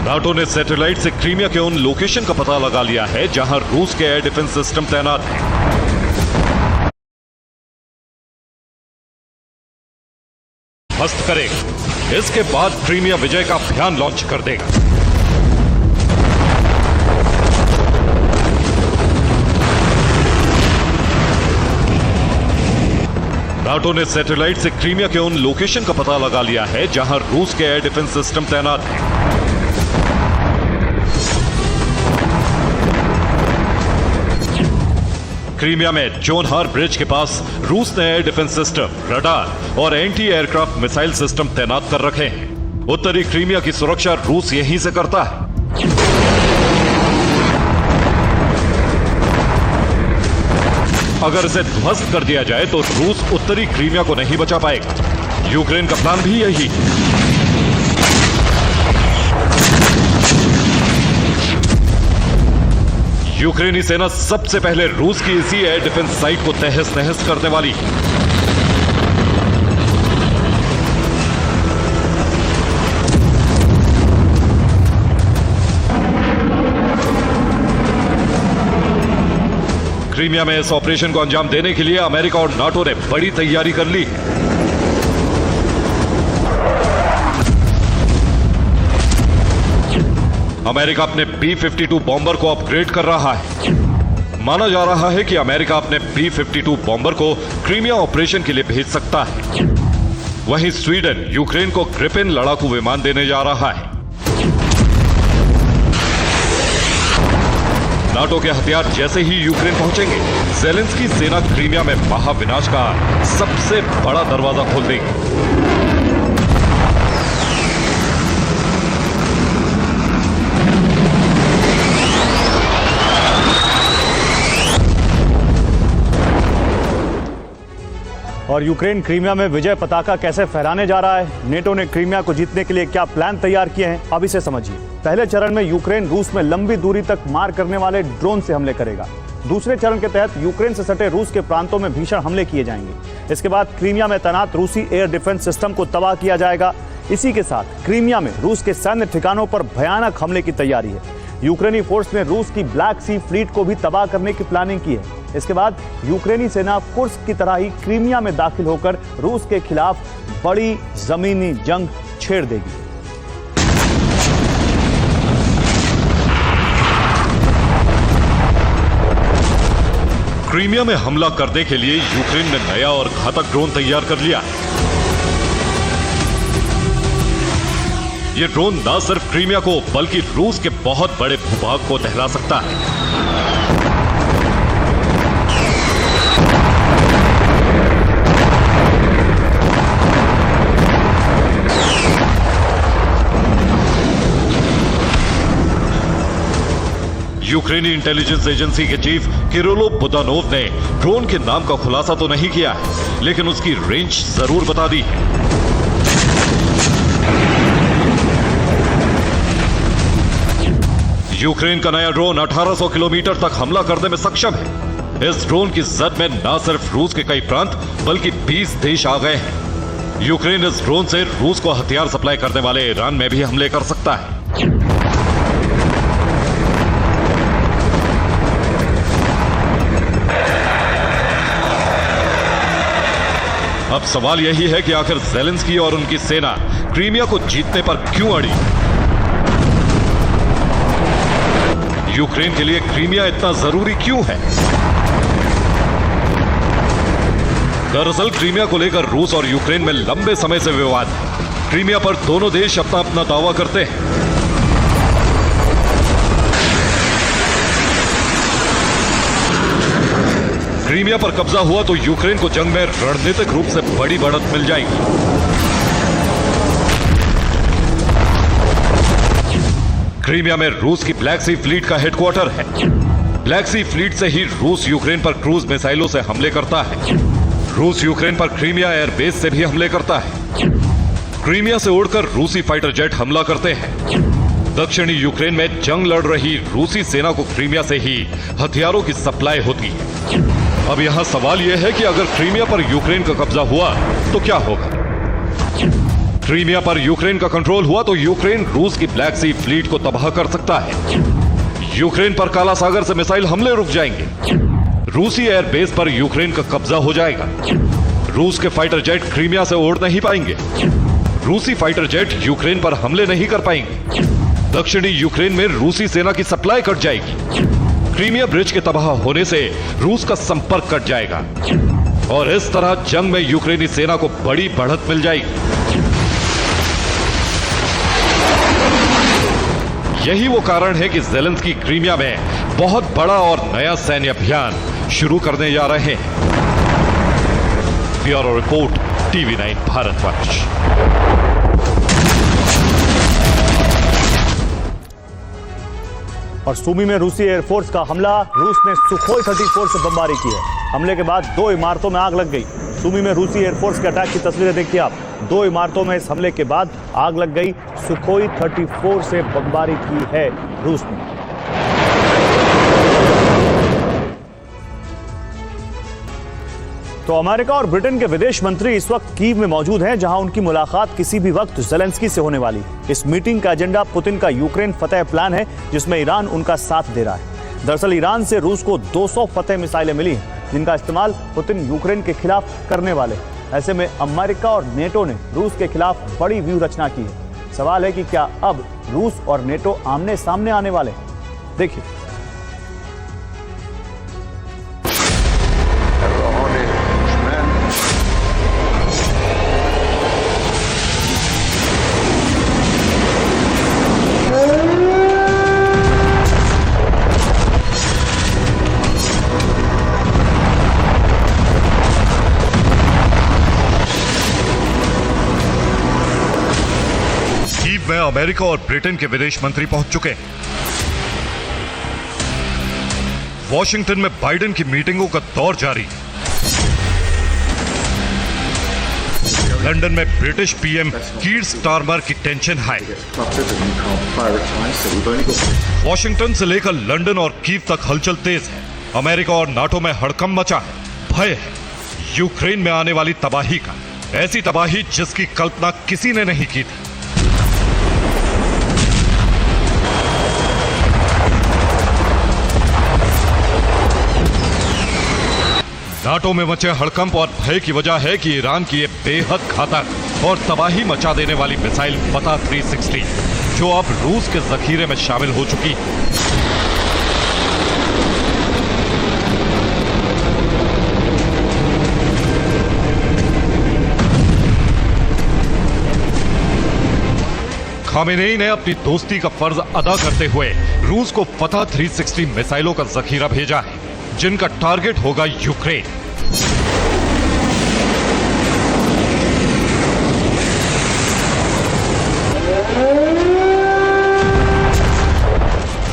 नाटो ने सैटेलाइट से क्रीमिया के उन लोकेशन का पता लगा लिया है जहां रूस के एयर डिफेंस सिस्टम तैनात हैं। ध्वस्त करेगा। इसके बाद क्रीमिया विजय का अभियान लॉन्च कर देगा। नाटो ने सैटेलाइट से क्रीमिया के उन लोकेशन का पता लगा लिया है जहां रूस के एयर डिफेंस सिस्टम तैनात हैं। क्रीमिया में जोनहार ब्रिज के पास रूस ने एयर डिफेंस सिस्टम, रडार और एंटी एयरक्राफ्ट मिसाइल सिस्टम तैनात कर रखे हैं। उत्तरी क्रीमिया की सुरक्षा रूस यहीं से करता है। अगर इसे ध्वस्त कर दिया जाए तो रूस उत्तरी क्रीमिया को नहीं बचा पाएगा। यूक्रेन का प्लान भी यही। यूक्रेनी सेना सबसे पहले रूस की इसी एयर डिफेंस साइट को तहस नहस करने वाली है। क्रीमिया में इस ऑपरेशन को अंजाम देने के लिए अमेरिका और नाटो ने बड़ी तैयारी कर ली है। अमेरिका अपने B-52 बॉम्बर को अपग्रेड कर रहा है। माना जा रहा है कि अमेरिका अपने B-52 बॉम्बर को क्रीमिया ऑपरेशन के लिए भेज सकता है। वहीं स्वीडन यूक्रेन को ग्रिपेन लड़ाकू विमान देने जा रहा है। नाटो के हथियार जैसे ही यूक्रेन पहुंचेंगे, ज़ेलेंस्की सेना क्रीमिया में महाविनाश का सबसे बड़ा दरवाजा खोल देगी। और यूक्रेन क्रीमिया में विजय पताका कैसे फहराने जा रहा है, नेटो ने क्रीमिया को जीतने के लिए क्या प्लान तैयार किए हैं, अब इसे समझिए। पहले चरण में यूक्रेन रूस में लंबी दूरी तक मार करने वाले ड्रोन से हमले करेगा। दूसरे चरण के तहत यूक्रेन से सटे रूस के प्रांतों में भीषण हमले किए जाएंगे। इसके बाद क्रीमिया में तैनात रूसी एयर डिफेंस सिस्टम को तबाह किया जाएगा। इसी के साथ क्रीमिया में रूस के सैन्य ठिकानों पर भयानक हमले की तैयारी है। यूक्रेनी फोर्स ने रूस की ब्लैक सी फ्लीट को भी तबाह करने की प्लानिंग की है। इसके बाद यूक्रेनी सेना कुर्स्क की तरह ही क्रीमिया में दाखिल होकर रूस के खिलाफ बड़ी जमीनी जंग छेड़ देगी। क्रीमिया में हमला करने के लिए यूक्रेन ने नया और घातक ड्रोन तैयार कर लिया। ये ड्रोन न सिर्फ क्रीमिया को बल्कि रूस के बहुत बड़े भूभाग को दहला सकता है। यूक्रेनी इंटेलिजेंस एजेंसी के चीफ किरिलो बुदानोव ने ड्रोन के नाम का खुलासा तो नहीं किया है, लेकिन उसकी रेंज जरूर बता दी। यूक्रेन का नया ड्रोन 1800 किलोमीटर तक हमला करने में सक्षम है। इस ड्रोन की जद में न सिर्फ रूस के कई प्रांत बल्कि 20 देश आ गए हैं। यूक्रेन इस ड्रोन से रूस को हथियार सप्लाई करने वाले ईरान में भी हमले कर सकता है। अब सवाल यही है कि आखिर ज़ेलेंस्की और उनकी सेना क्रीमिया को जीतने पर क्यों अड़ी? यूक्रेन के लिए क्रीमिया इतना जरूरी क्यों है? दरअसल क्रीमिया को लेकर रूस और यूक्रेन में लंबे समय से विवाद है। क्रीमिया पर दोनों देश अपना अपना दावा करते हैं। क्रीमिया पर कब्जा हुआ तो यूक्रेन को जंग में रणनीतिक रूप से बड़ी बढ़त मिल जाएगी। क्रीमिया में रूस की ब्लैक सी फ्लीट का हेडक्वार्टर है। ब्लैक सी फ्लीट से ही रूस यूक्रेन पर क्रूज मिसाइलों से हमले करता है। रूस यूक्रेन पर क्रीमिया एयरबेस से भी हमले करता है। क्रीमिया से उड़कर रूसी फाइटर जेट हमला करते हैं। दक्षिणी यूक्रेन में जंग लड़ रही रूसी सेना को क्रीमिया से ही हथियारों की सप्लाई होती है। अब यहां सवाल यह है कि अगर क्रीमिया पर यूक्रेन का कब्जा हुआ तो क्या होगा? क्रीमिया पर यूक्रेन का कंट्रोल हुआ तो यूक्रेन रूस की ब्लैक सी फ्लीट को तबाह कर सकता है। यूक्रेन पर काला सागर से मिसाइल हमले रुक जाएंगे। रूसी एयरबेस पर यूक्रेन का कब्जा हो जाएगा। रूस के फाइटर जेट क्रीमिया से उड़ नहीं पाएंगे। रूसी फाइटर जेट यूक्रेन पर हमले नहीं कर पाएंगे। दक्षिणी यूक्रेन में रूसी सेना की सप्लाई कट जाएगी। क्रीमिया ब्रिज के तबाह होने से रूस का संपर्क कट जाएगा और इस तरह जंग में यूक्रेनी सेना को बड़ी बढ़त मिल जाएगी। यही वो कारण है कि ज़ेलेंस्की क्रीमिया में बहुत बड़ा और नया सैन्य अभियान शुरू करने जा रहे हैं। Bureau report, TV9 Bharatvarsh. और सूमी में रूसी एयरफोर्स का हमला, रूस ने सुखोई 34 से बमबारी की है। हमले के बाद 2 इमारतों में आग लग गई। सूमी में रूसी एयरफोर्स के अटैक की तस्वीरें देखिए आप। 2 इमारतों में इस हमले के बाद आग लग गई। सुखोई 34 से बमबारी की है रूस ने। तो अमेरिका और ब्रिटेन के विदेश मंत्री इस वक्त कीव में मौजूद हैं, जहां उनकी मुलाकात किसी भी वक्त ज़ेलेंस्की से होने वाली। इस मीटिंग का एजेंडा पुतिन का यूक्रेन फतेह प्लान है, जिसमें ईरान उनका साथ दे रहा है। दरअसल ईरान से रूस को 200 फतेह मिसाइलें मिली हैं, जिनका इस्तेमाल पुतिन यूक्रेन के खिलाफ करने वाले। ऐसे में अमेरिका और नेटो ने रूस के खिलाफ बड़ी व्यूह रचना की है। सवाल है कि क्या अब रूस और नेटो आमने सामने आने वाले हैं? देखिए। में अमेरिका और ब्रिटेन के विदेश मंत्री पहुंच चुके हैं। वॉशिंगटन में बाइडेन की मीटिंगों का दौर जारी है। लंदन में ब्रिटिश पीएम कीर स्टारमर की टेंशन हाई। वॉशिंगटन से लेकर लंदन और कीव तक हलचल तेज है। अमेरिका और नाटो में हड़कंप मचा है। भय है यूक्रेन में आने वाली तबाही का, ऐसी तबाही जिसकी कल्पना किसी ने नहीं की थी। नाटो में मचे हड़कंप और भय की वजह है कि ईरान की ये बेहद घातक और तबाही मचा देने वाली मिसाइल फतह 360, जो अब रूस के जखीरे में शामिल हो चुकी है। खामेनेई ने अपनी दोस्ती का फर्ज अदा करते हुए रूस को फतह 360 मिसाइलों का जखीरा भेजा है, जिनका टारगेट होगा यूक्रेन।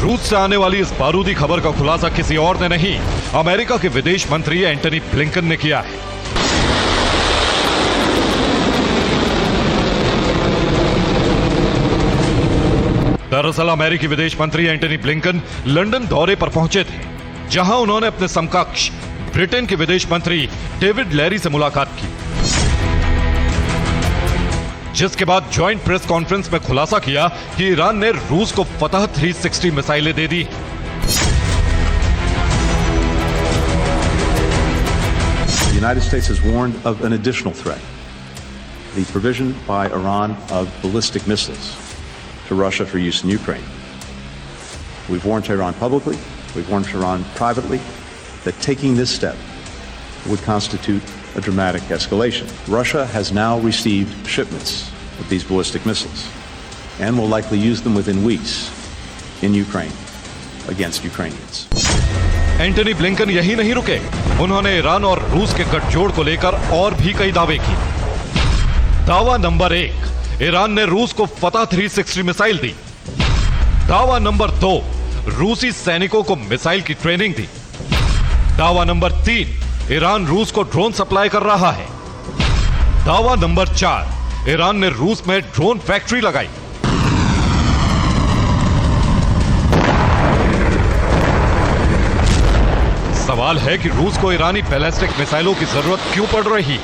रूस से आने वाली इस बारूदी खबर का खुलासा किसी और ने नहीं, अमेरिका के विदेश मंत्री एंटनी ब्लिंकन ने किया है। दरअसल अमेरिकी विदेश मंत्री एंटनी ब्लिंकन लंदन दौरे पर पहुंचे थे, जहां उन्होंने अपने समकक्ष ब्रिटेन के विदेश मंत्री डेविड लैरी से मुलाकात की, जिसके बाद ज्वाइंट प्रेस कॉन्फ्रेंस में खुलासा किया कि ईरान ने रूस को फतह 360 मिसाइलें दे दी। The United States has warned of an additional threat, the provision by Iran of ballistic missiles to Russia for use in Ukraine. We've warned Tehran publicly, we've warned Tehran privately that taking this step would constitute a dramatic escalation. Russia has now received shipments of these ballistic missiles and will likely use them within weeks in Ukraine against Ukrainians. Antony Blinken यही नहीं रुके, उन्होंने Iran और रूस के गठजोड़ को लेकर और भी कई दावे किए। दावा नंबर 1, ईरान ने रूस को फतह 360 मिसाइल दी। दावा नंबर 2, रूसी सैनिकों को मिसाइल की ट्रेनिंग दी। दावा नंबर 3, ईरान रूस को ड्रोन सप्लाई कर रहा है। दावा नंबर 4, ईरान ने रूस में ड्रोन फैक्ट्री लगाई। सवाल है कि रूस को ईरानी बैलिस्टिक मिसाइलों की जरूरत क्यों पड़ रही है?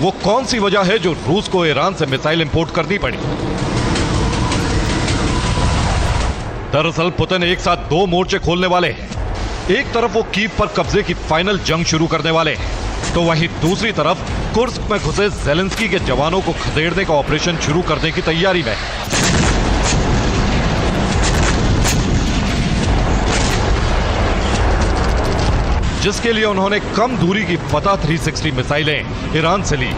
वो कौन सी वजह है जो रूस को ईरान से मिसाइल इंपोर्ट करनी पड़ी? दरअसल पुतिन एक साथ 2 मोर्चे खोलने वाले हैं। एक तरफ वो कीव पर कब्जे की फाइनल जंग शुरू करने वाले हैं, तो वहीं दूसरी तरफ कुर्स्क में घुसे ज़ेलेंस्की के जवानों को खदेड़ने का ऑपरेशन शुरू करने की तैयारी में है। जिसके लिए उन्होंने कम दूरी की फतह 360 मिसाइलें ईरान से ली।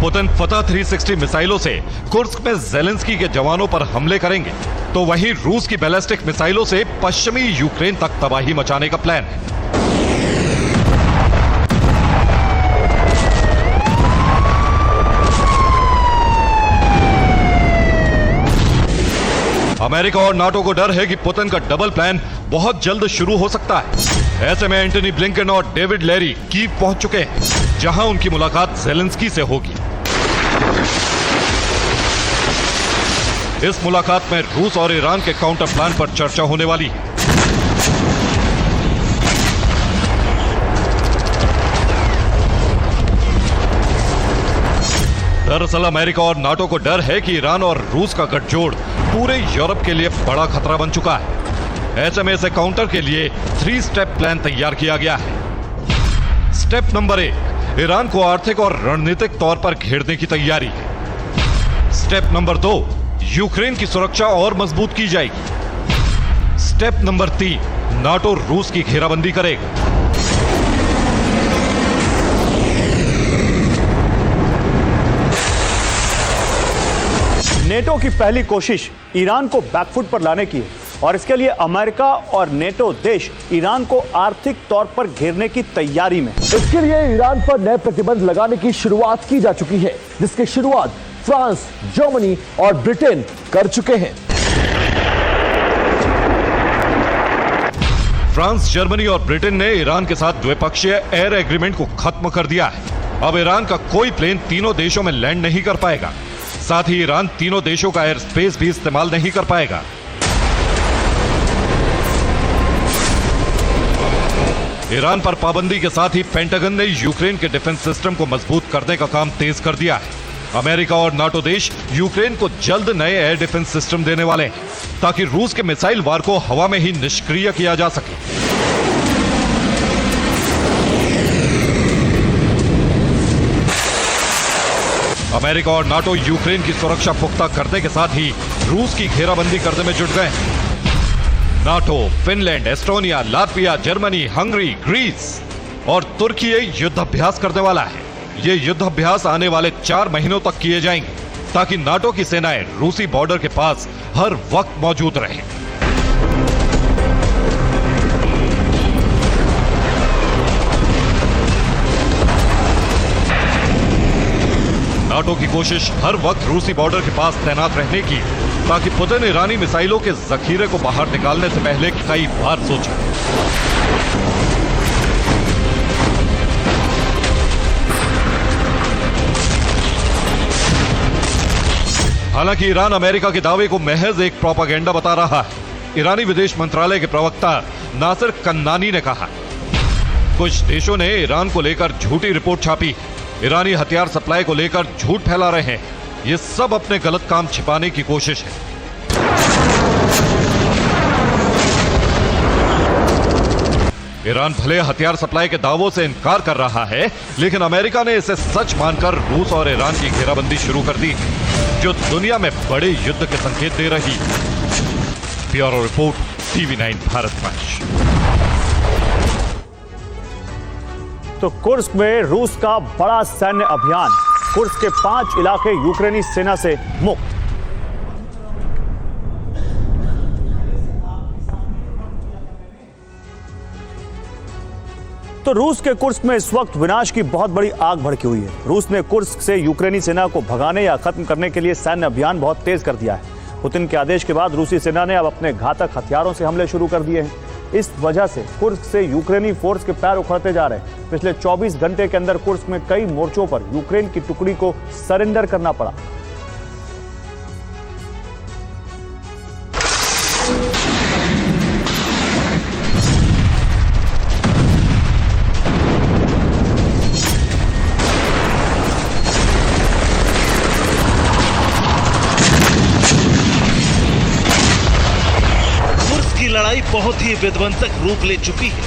पुतिन फतह 360 मिसाइलों से कुर्स्क में ज़ेलेंस्की के जवानों पर हमले करेंगे, तो वहीं रूस की बैलिस्टिक मिसाइलों से पश्चिमी यूक्रेन तक तबाही मचाने का प्लान है। अमेरिका और नाटो को डर है कि पुतिन का डबल प्लान बहुत जल्द शुरू हो सकता है। ऐसे में एंटनी ब्लिंकन और डेविड लैरी कीव पहुंच चुके हैं, जहां उनकी मुलाकात ज़ेलेंस्की से होगी। इस मुलाकात में रूस और ईरान के काउंटर प्लान पर चर्चा होने वाली है। दरअसल अमेरिका और नाटो को डर है कि ईरान और रूस का गठजोड़ पूरे यूरोप के लिए बड़ा खतरा बन चुका है। ऐसे में इसे काउंटर के लिए 3 स्टेप प्लान तैयार किया गया है। स्टेप नंबर 1, ईरान को आर्थिक और रणनीतिक तौर पर घेरने की तैयारी है। स्टेप नंबर 2, यूक्रेन की सुरक्षा और मजबूत की जाएगी। स्टेप नंबर 3, नाटो रूस की घेराबंदी करेगा। नेटो की पहली कोशिश ईरान को बैकफुट पर लाने की है और इसके लिए अमेरिका और नेटो देश ईरान को आर्थिक तौर पर घेरने की तैयारी में। इसके लिए ईरान पर नए प्रतिबंध लगाने की शुरुआत की जा चुकी है, जिसकी शुरुआत फ्रांस, जर्मनी और ब्रिटेन कर चुके हैं। फ्रांस, जर्मनी और ब्रिटेन ने ईरान के साथ द्विपक्षीय एयर एग्रीमेंट को खत्म कर दिया है। अब ईरान का कोई प्लेन तीनों देशों में लैंड नहीं कर पाएगा। साथ ही ईरान तीनों देशों का एयर स्पेस भी इस्तेमाल नहीं कर पाएगा। ईरान पर पाबंदी के साथ ही पेंटागन ने यूक्रेन के डिफेंस सिस्टम को मजबूत करने का काम तेज कर दिया है। अमेरिका और नाटो देश यूक्रेन को जल्द नए एयर डिफेंस सिस्टम देने वाले हैं, ताकि रूस के मिसाइल वार को हवा में ही निष्क्रिय किया जा सके। अमेरिका और नाटो यूक्रेन की सुरक्षा पुख्ता करने के साथ ही रूस की घेराबंदी करने में जुट गए हैं। NATO, Finland, Estonia, Latvia, Germany, Hungary, Greece और तुर्की युद्धाभ्यास करने वाला है। ये युद्धाभ्यास आने वाले 4 महीनों तक किए जाएंगे, ताकि नाटो की सेनाएं रूसी बॉर्डर के पास हर वक्त मौजूद रहें। नाटो की कोशिश हर वक्त रूसी बॉर्डर के पास तैनात रहने की, ताकि पुतिन ईरानी मिसाइलों के जखीरे को बाहर निकालने से पहले कई बार सोचे। हालांकि ईरान अमेरिका के दावे को महज एक प्रोपेगेंडा बता रहा है। ईरानी विदेश मंत्रालय के प्रवक्ता नासिर कन्नानी ने कहा, कुछ देशों ने ईरान को लेकर झूठी रिपोर्ट छापी, ईरानी हथियार सप्लाई को लेकर झूठ फैला रहे हैं। ये सब अपने गलत काम छिपाने की कोशिश है। ईरान भले हथियार सप्लाई के दावों से इनकार कर रहा है, लेकिन अमेरिका ने इसे सच मानकर रूस और ईरान की घेराबंदी शुरू कर दी, जो दुनिया में बड़े युद्ध के संकेत दे रही। Bureau report, TV9 भारतवंश। तो कुर्स्क में रूस का बड़ा सैन्य अभियान, कुर्स्क के 5 इलाके यूक्रेनी सेना से मुक्त। तो रूस के कुर्स्क में इस वक्त विनाश की बहुत बड़ी आग भड़की हुई है। रूस ने कुर्स्क से यूक्रेनी सेना को भगाने या खत्म करने के लिए सैन्य अभियान बहुत तेज कर दिया है। पुतिन के आदेश के बाद रूसी सेना ने अब अपने घातक हथियारों से हमले शुरू कर दिए हैं। इस वजह से कुर्स्क से यूक्रेनी फोर्स के पैर उखड़ते जा रहे हैं। पिछले 24 घंटे के अंदर कुर्स्क में कई मोर्चों पर यूक्रेन की टुकड़ी को सरेंडर करना पड़ा। लड़ाई बहुत ही विध्वंसक रूप ले चुकी है।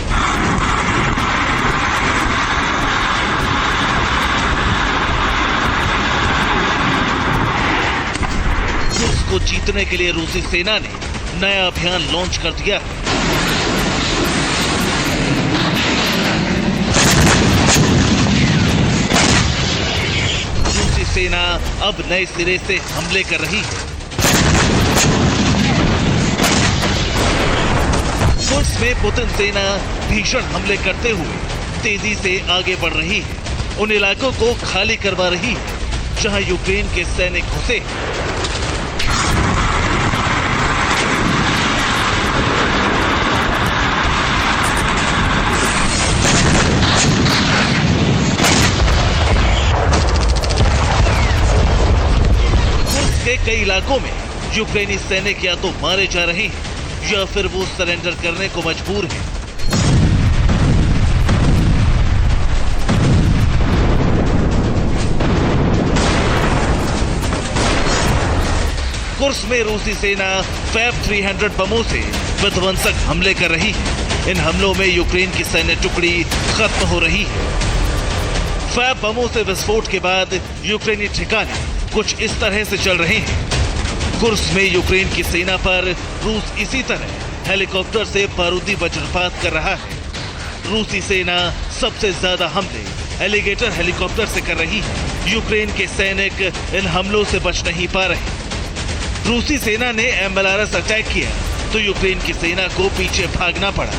रूस को जीतने के लिए रूसी सेना ने नया अभियान लॉन्च कर दिया है। रूसी सेना अब नए सिरे से हमले कर रही है। कुर्स्क में पुतिन सेना भीषण हमले करते हुए तेजी से आगे बढ़ रही है। उन इलाकों को खाली करवा रही है जहां यूक्रेन के सैनिक घुसे। कुर्स्क के कई इलाकों में यूक्रेनी सैनिक या तो मारे जा रहे हैं या फिर वो सरेंडर करने को मजबूर है। कुर्स्क में रूसी सेना फैब 300 बमों से विध्वंसक हमले कर रही है। इन हमलों में यूक्रेन की सैन्य टुकड़ी खत्म हो रही है। फैब बमों से विस्फोट के बाद यूक्रेनी ठिकाने कुछ इस तरह से चल रहे हैं। कुर्स्क में यूक्रेन की सेना पर रूस इसी तरह हेलीकॉप्टर से बारूदी वज्रपात कर रहा है। रूसी सेना सबसे ज्यादा हमले एलिगेटर हेलीकॉप्टर से कर रही है। यूक्रेन के सैनिक इन हमलों से बच नहीं पा रहे। रूसी सेना ने MLRS अटैक किया तो यूक्रेन की सेना को पीछे भागना पड़ा।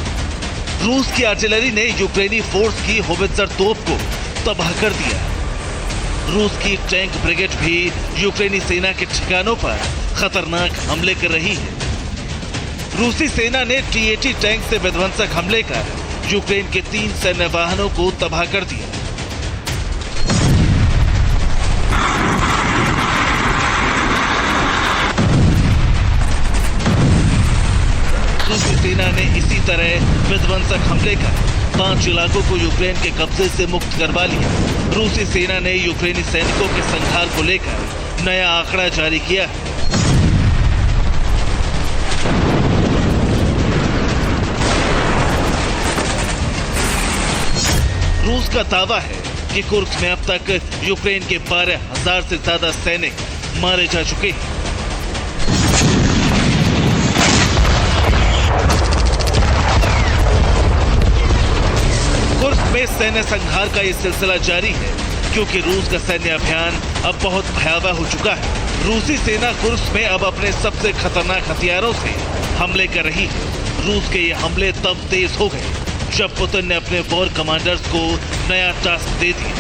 रूस की आर्टिलरी ने यूक्रेनी फोर्स की होवित्जर तोप को तबाह कर दिया। रूस की टैंक ब्रिगेड भी यूक्रेनी सेना के ठिकानों पर खतरनाक हमले कर रही है। रूसी सेना ने T-80 टैंक से विध्वंसक हमले कर यूक्रेन के 3 सैन्य वाहनों को तबाह कर दिया। रूसी सेना ने इसी तरह विध्वंसक हमले कर 5 इलाकों को यूक्रेन के कब्जे से मुक्त करवा लिया। रूसी सेना ने यूक्रेनी सैनिकों के संहार को लेकर नया आंकड़ा जारी किया है। रूस का दावा है कि कुर्स्क में अब तक यूक्रेन के 12,000 से ज्यादा सैनिक मारे जा चुके हैं। कुर्स्क में सैन्य संहार का ये सिलसिला जारी है क्योंकि रूस का सैन्य अभियान अब बहुत भयावह हो चुका है। रूसी सेना कुर्स्क में अब अपने सबसे खतरनाक हथियारों से हमले कर रही है। रूस के ये हमले तब तेज हो गए जब पुतिन ने अपने वॉर कमांडर्स को नया टास्क दे दिया।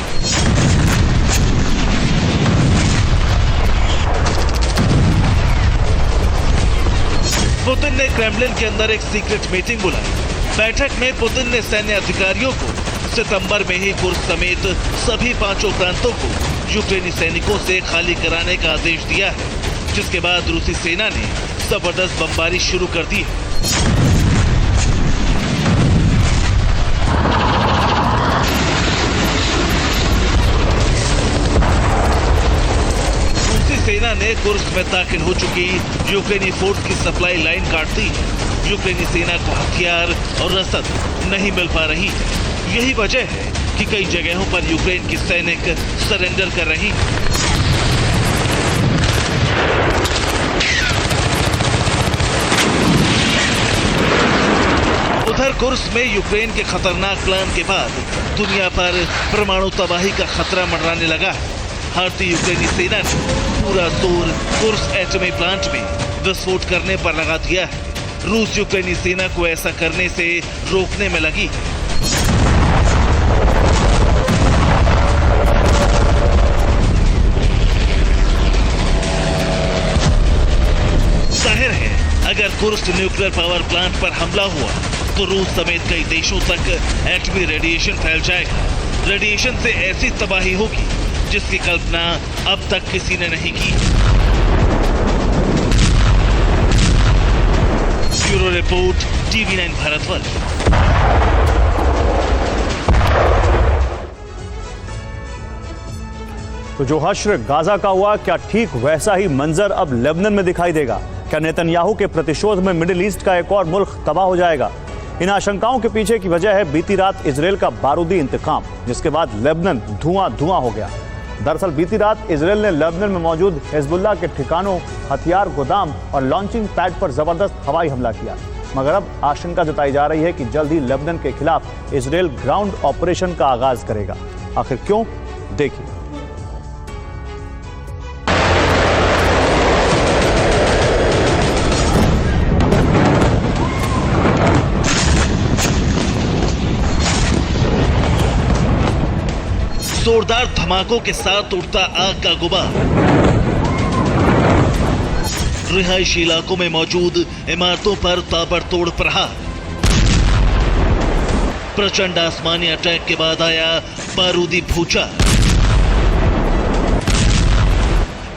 पुतिन ने क्रेमलिन के अंदर एक सीक्रेट मीटिंग बुलाई। बैठक में पुतिन ने सैन्य अधिकारियों को सितंबर में ही कुर्स्क समेत सभी 5 प्रांतों को यूक्रेनी सैनिकों से खाली कराने का आदेश दिया है। जिसके बाद रूसी सेना ने जबरदस्त बमबारी शुरू कर दी है। सेना ने कुर्स्क में दाखिल हो चुकी यूक्रेनी फोर्स की सप्लाई लाइन काट दी है। यूक्रेनी सेना को हथियार और रसद नहीं मिल पा रही है। यही वजह है कि कई जगहों पर यूक्रेन की सैनिक सरेंडर कर रही है। उधर कुर्स्क में यूक्रेन के खतरनाक प्लान के बाद दुनिया पर परमाणु तबाही का खतरा मंडराने लगा है। भारतीय यूक्रेनी सेना ने पूरा जोर कुर्स्क एटमी प्लांट में विस्फोट करने पर लगा दिया है। रूस यूक्रेनी सेना को ऐसा करने से रोकने में लगी है। जाहिर है अगर कुर्स्क न्यूक्लियर पावर प्लांट पर हमला हुआ तो रूस समेत कई देशों तक एटमी रेडिएशन फैल जाएगा। रेडिएशन से ऐसी तबाही होगी जिसकी कल्पना अब तक किसी ने नहीं की। Bureau report TV9 Bharatvarsh. तो जो हश्र गाजा का हुआ, क्या ठीक वैसा ही मंजर अब लेबनान में दिखाई देगा? क्या नेतन्याहू के प्रतिशोध में मिडिल ईस्ट का एक और मुल्क तबाह हो जाएगा? इन आशंकाओं के पीछे की वजह है बीती रात इजरायल का बारूदी इंतकाम, जिसके बाद लेबनान धुआं धुआं हो गया। दरअसल बीती रात इजरायल ने लेबनान में मौजूद हिजबुल्लाह के ठिकानों, हथियार गोदाम और लॉन्चिंग पैड पर जबरदस्त हवाई हमला किया। मगर अब आशंका जताई जा रही है कि जल्द ही लेबनान के खिलाफ इजरायल ग्राउंड ऑपरेशन का आगाज करेगा। आखिर क्यों, देखिए। जोरदार धमाकों के साथ उठता आग का गुबार। रिहायशी इलाकों में मौजूद इमारतों पर ताबड़तोड़ प्रहार। प्रचंड आसमानी अटैक के बाद आया बारूदी भूचाल।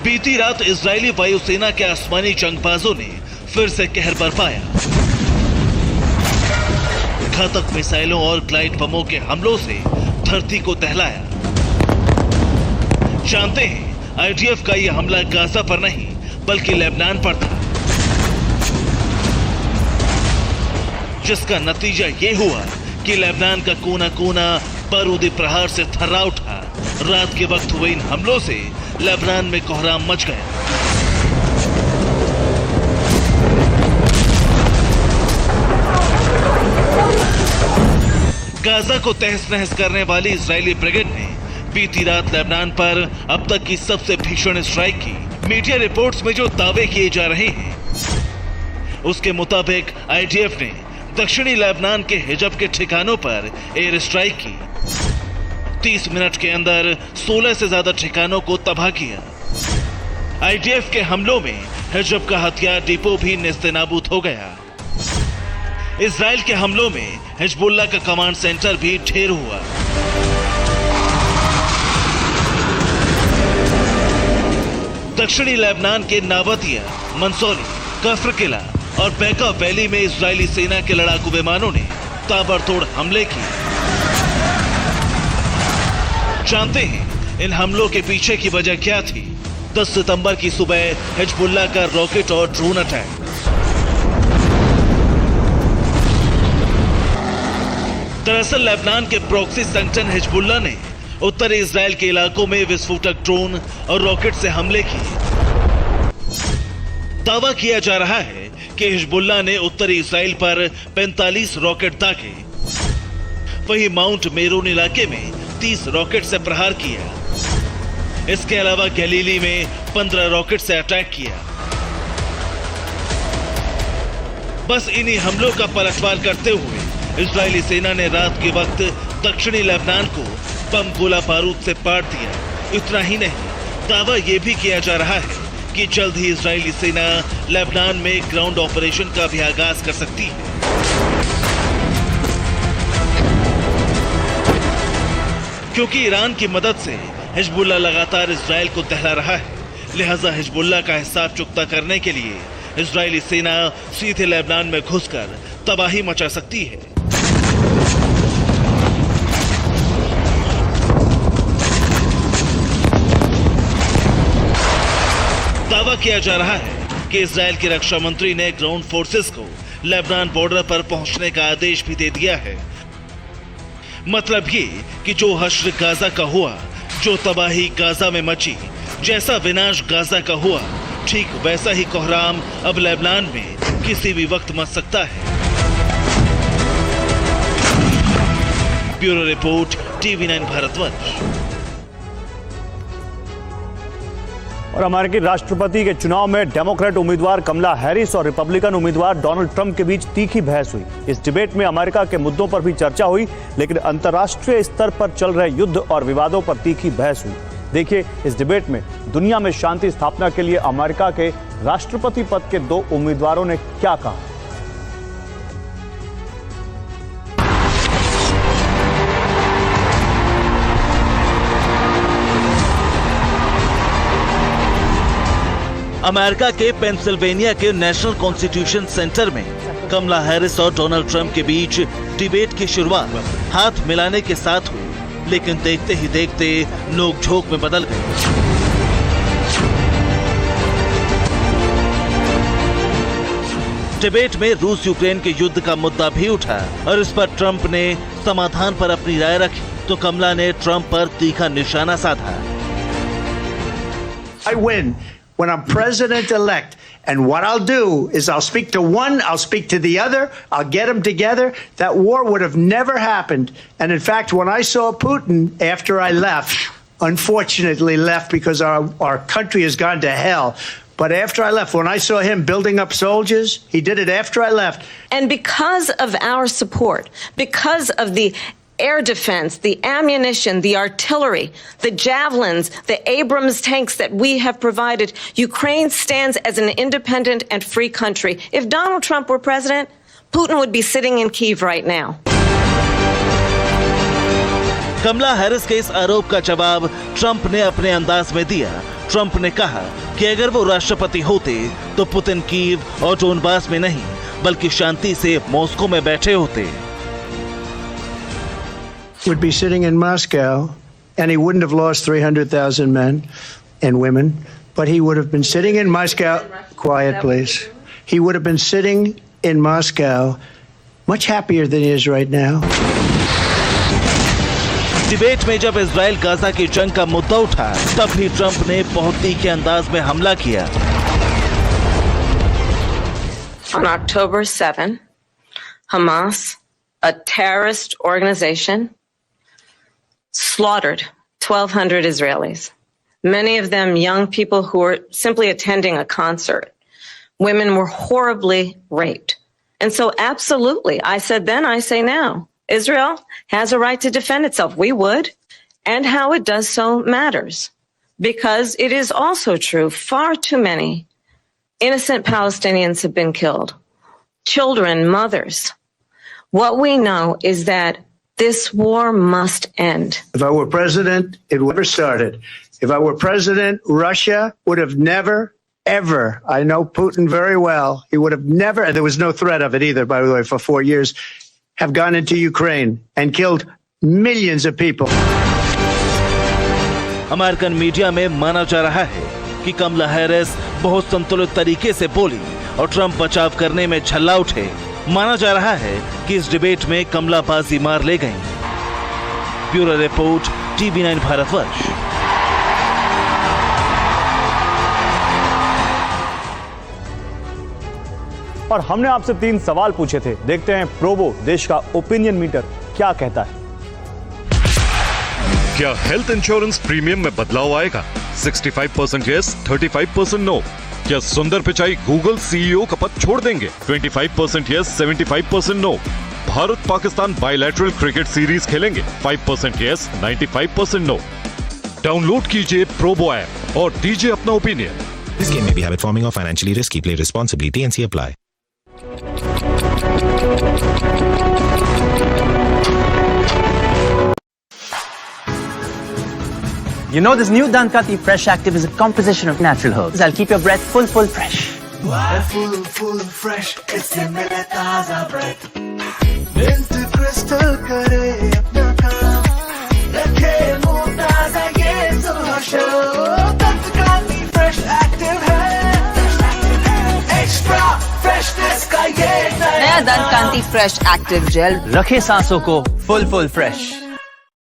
बीती रात इजरायली वायुसेना के आसमानी जंगबाजों ने फिर से कहर बरपाया। घातक मिसाइलों और ग्लाइड बमों के हमलों से धरती को दहलाया। जानते हैं आईडीएफ का यह हमला गाजा पर नहीं बल्कि लेबनान पर था, जिसका नतीजा ये हुआ कि लेबनान का कोना कोना बारूदी प्रहार से थर्रा उठा। रात के वक्त हुए इन हमलों से लेबनान में कोहराम मच गया। गाजा को तहस नहस करने वाली इजरायली ब्रिगेड ने बीती रात लेबनान पर अब तक की सबसे भीषण स्ट्राइक की। मीडिया रिपोर्ट्स में जो दावे किए जा रहे हैं उसके मुताबिक आईडीएफ ने दक्षिणी लेबनान के हिजब के ठिकानों पर एयर स्ट्राइक की। 30 मिनट के अंदर 16 से ज्यादा ठिकानों को तबाह किया। आईडीएफ के हमलों में हिजब का हथियार डिपो भी नेस्तनाबूद हो गया। इजराइल के हमलों में हिजबुल्लाह का कमांड सेंटर भी ढेर हुआ। दक्षिणी लेबनान के नाबतिया, मंसूरी, कफ्र किला और बेका वैली में इजरायली सेना के लड़ाकू विमानों ने ताबड़तोड़ हमले किए। जानते हैं इन हमलों के पीछे की वजह क्या थी? 10 सितंबर की सुबह हिजबुल्लाह का रॉकेट और ड्रोन अटैक। दरअसल लेबनान के प्रॉक्सी संगठन हिजबुल्लाह ने उत्तरी इजराइल के इलाकों में विस्फोटक ड्रोन और रॉकेट से हमले किए। दावा किया जा रहा है कि हिजबुल्लाह ने उत्तरी इजराइल पर 45 रॉकेट दागे। वहीं माउंट मेरोन इलाके में 30 रॉकेट से प्रहार किया। इसके अलावा गलीली में 15 रॉकेट से अटैक किया। बस इन्हीं हमलों का पलटवार करते हुए इजरायली सेना ने रात के वक्त दक्षिणी लेबनान को बम गोला बारूद से पाट दिया। इतना ही नहीं, दावा यह भी किया जा रहा है कि जल्द ही इजरायली सेना लेबनान में ग्राउंड ऑपरेशन का भी आगाज कर सकती है। क्योंकि ईरान की मदद से हिजबुल्लाह लगातार इजराइल को दहला रहा है, लिहाजा हिजबुल्लाह का हिसाब चुकता करने के लिए इजरायली सेना सीधे लेबनान में घुसकर तबाही मचा सकती है। दावा किया जा रहा है कि इजरायल के रक्षा मंत्री ने ग्राउंड फोर्सेस को लेबनान बॉर्डर पर पहुंचने का आदेश भी दे दिया है। मतलब ये कि जो हश्र गाजा का हुआ, जो तबाही गाजा में मची, जैसा विनाश गाजा का हुआ, ठीक वैसा ही कोहराम अब लेबनान में किसी भी वक्त मच सकता है। Bureau report, TV9 Bharatvarsh. और अमेरिकी राष्ट्रपति के चुनाव में डेमोक्रेट उम्मीदवार कमला हैरिस और रिपब्लिकन उम्मीदवार डोनाल्ड ट्रंप के बीच तीखी बहस हुई। इस डिबेट में अमेरिका के मुद्दों पर भी चर्चा हुई, लेकिन अंतर्राष्ट्रीय स्तर पर चल रहे युद्ध और विवादों पर तीखी बहस हुई। देखिए इस डिबेट में दुनिया में शांति स्थापना के लिए अमेरिका के राष्ट्रपति पद के दो उम्मीदवारों ने क्या कहा। अमेरिका के पेंसिल्वेनिया के नेशनल कॉन्स्टिट्यूशन सेंटर में कमला हैरिस और डोनाल्ड ट्रंप के बीच डिबेट की शुरुआत हाथ मिलाने के साथ हुई, लेकिन देखते ही देखते नोकझोंक में बदल गई। डिबेट में रूस यूक्रेन के युद्ध का मुद्दा भी उठा और इस पर ट्रंप ने समाधान पर अपनी राय रखी, तो कमला ने ट्रंप पर तीखा निशाना साधा। I win when I'm president-elect. And what I'll do is I'll speak to one, I'll speak to the other, I'll get them together. That war would have never happened. And in fact, when I saw Putin after I left, unfortunately left because our country has gone to hell. But after I left, when I saw him building up soldiers, he did it after I left. And because of our support, because of the air defense, the ammunition, the artillery, the javelins, the Abrams tanks that we have provided, Ukraine stands as an independent and free country. If Donald Trump were president, Putin would be sitting in Kyiv right now. Kamala Harris के इस आरोप का जवाब Trump ने अपने अंदाज में दिया। ट्रंप ने कहा कि अगर वो राष्ट्रपति होते तो पुतिन कीव और डोनबास में नहीं, बल्कि शांति से मॉस्को में बैठे होते। Would be sitting in Moscow, and he wouldn't have lost 300,000 men and women, but he would have been sitting in Moscow. Quiet, please. He would have been sitting in Moscow, much happier than he is right now. Debate में जब Israel Gaza की जंग का मुद्दा उठा, तब भी Trump ने बहुत तीखे अंदाज में हमला किया। On October 7, Hamas, a terrorist organization, slaughtered 1,200 Israelis. Many of them young people who were simply attending a concert. Women were horribly raped. And so absolutely, I said then, I say now, Israel has a right to defend itself. We would. And how it does so matters. Because it is also true, far too many innocent Palestinians have been killed. Children, mothers. What we know is that this war must end. If I were president, it would have started. If I were president, Russia would have never, ever, I know Putin very well, he would have never, and there was no threat of it either, by the way, for 4 years, have gone into Ukraine and killed millions of people. American media में माना जा रहा है कि कमला Harris बहुत संतुलित तरीके से बोली और ट्रंप बचाव करने में झल्ला उठे। माना जा रहा है कि इस डिबेट में कमला बाजी मार ले गईं। Bureau report, TV9 Bharatvarsh. और हमने आपसे 3 सवाल पूछे थे। देखते हैं प्रोबो देश का ओपिनियन मीटर क्या कहता है। क्या हेल्थ इंश्योरेंस प्रीमियम में बदलाव आएगा? 65% यस, 35% नो। क्या सुंदर पिचाई गूगल CEO का पद छोड़ देंगे? 25% yes, 75% no. Bharat Pakistan bilateral cricket series खेलेंगे? 5% यस, 95% नो। डाउनलोड कीजिए प्रोबो ऐप और दीजिए अपना opinion. This game may be habit forming or financially risky. Play responsibly. TNC apply. You know, this new Dankati Fresh Active is a composition of natural herbs. I'll keep your breath full fresh. Full fresh, इससे मिले ताजा breath. Mint crystal करे अपना काम, रखे मुंह ताजा ये सुहाशो. Dankati Fresh Active है, extra freshness का ये नया Dankati Fresh Active Gel रखे सांसों को full fresh.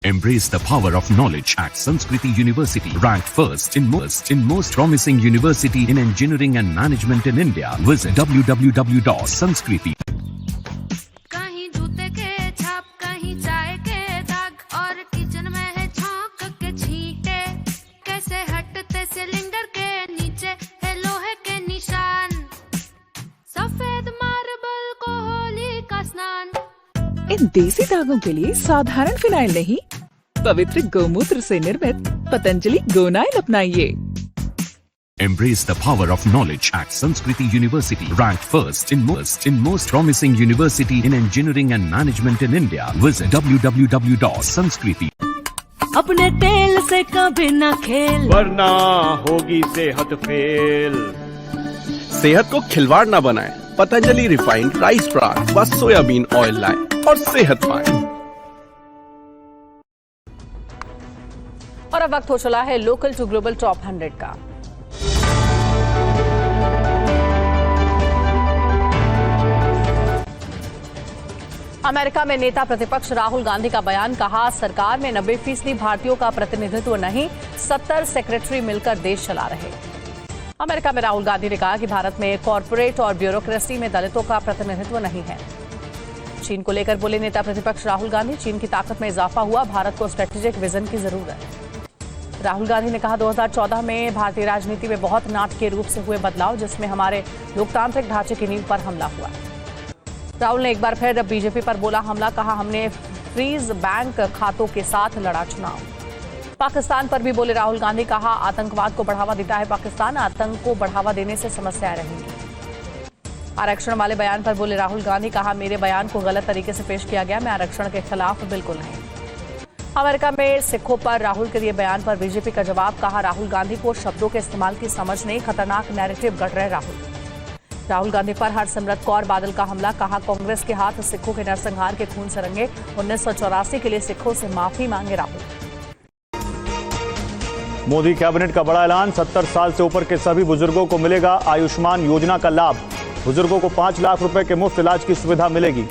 Embrace the power of knowledge at Sanskriti University, ranked first in most promising university in engineering and management in India. Visit www.sanskriti. कहीं जूते के छाप, कहीं चाय के दाग, और किचन में है छौंक के छींटे. कैसे हटते सिलेंडर के नीचे है लोहे के निशान. सफेद मार्बल को होली का स्नान. इन देसी दागों के लिए साधारण फिनाइल नहीं, पवित्र गोमूत्र से निर्मित Patanjali Gonyle अपनाइए. Embrace the power of knowledge at Sanskriti University, ranked first in most promising university in engineering and management in India. Visit www.sanskriti. अपने तेल से कभी न खेल, वरना होगी सेहत फेल. सेहत को खिलवाड़ ना बनाएं। पतंजलि रिफाइंड राइस ब्रान व सोयाबीन ऑयल लाएं और सेहत पाएं। और अब वक्त हो चला है लोकल टू ग्लोबल टॉप 100 का। अमेरिका में नेता प्रतिपक्ष राहुल गांधी का बयान, कहा सरकार में 90% भारतीयों का प्रतिनिधित्व नहीं, 70 सेक्रेटरी मिलकर देश चला रहे। अमेरिका में राहुल गांधी ने कहा कि भारत में कॉरपोरेट और ब्यूरोक्रेसी में दलितों का प्रतिनिधित्व नहीं है। चीन को लेकर बोले नेता प्रतिपक्ष राहुल गांधी, चीन की ताकत में इजाफा हुआ, भारत को स्ट्रेटेजिक विजन की जरूरत। राहुल गांधी ने कहा 2014 में भारतीय राजनीति में बहुत नाटकीय रूप से हुए बदलाव, जिसमें हमारे लोकतांत्रिक ढांचे की नींव पर हमला हुआ। राहुल ने एक बार फिर बीजेपी पर बोला हमला, कहा हमने फ्रीज बैंक खातों के साथ लड़ा चुनाव। पाकिस्तान पर भी बोले राहुल गांधी, कहा आतंकवाद को बढ़ावा देता है पाकिस्तान, आतंक को बढ़ावा देने से समस्याएं रहेंगी। आरक्षण वाले बयान पर बोले राहुल गांधी, कहा मेरे बयान को गलत तरीके से पेश किया गया, मैं आरक्षण के खिलाफ बिल्कुल नहीं। अमेरिका में सिखों पर राहुल के दिए बयान पर बीजेपी का जवाब, कहा राहुल गांधी को शब्दों के इस्तेमाल की समझ नहीं, खतरनाक नैरेटिव गढ़ रहे राहुल गांधी पर हरसिमरत कौर बादल का हमला, कहा कांग्रेस के हाथ सिखों के नरसंहार के खून से रंगे, 1984 के लिए सिखों से माफी मांगे राहुल। मोदी कैबिनेट का बड़ा ऐलान, 70 साल से ऊपर के सभी बुजुर्गों को मिलेगा आयुष्मान योजना का लाभ। बुजुर्गों को 5 लाख रुपए के मुफ्त इलाज की सुविधा मिलेगी।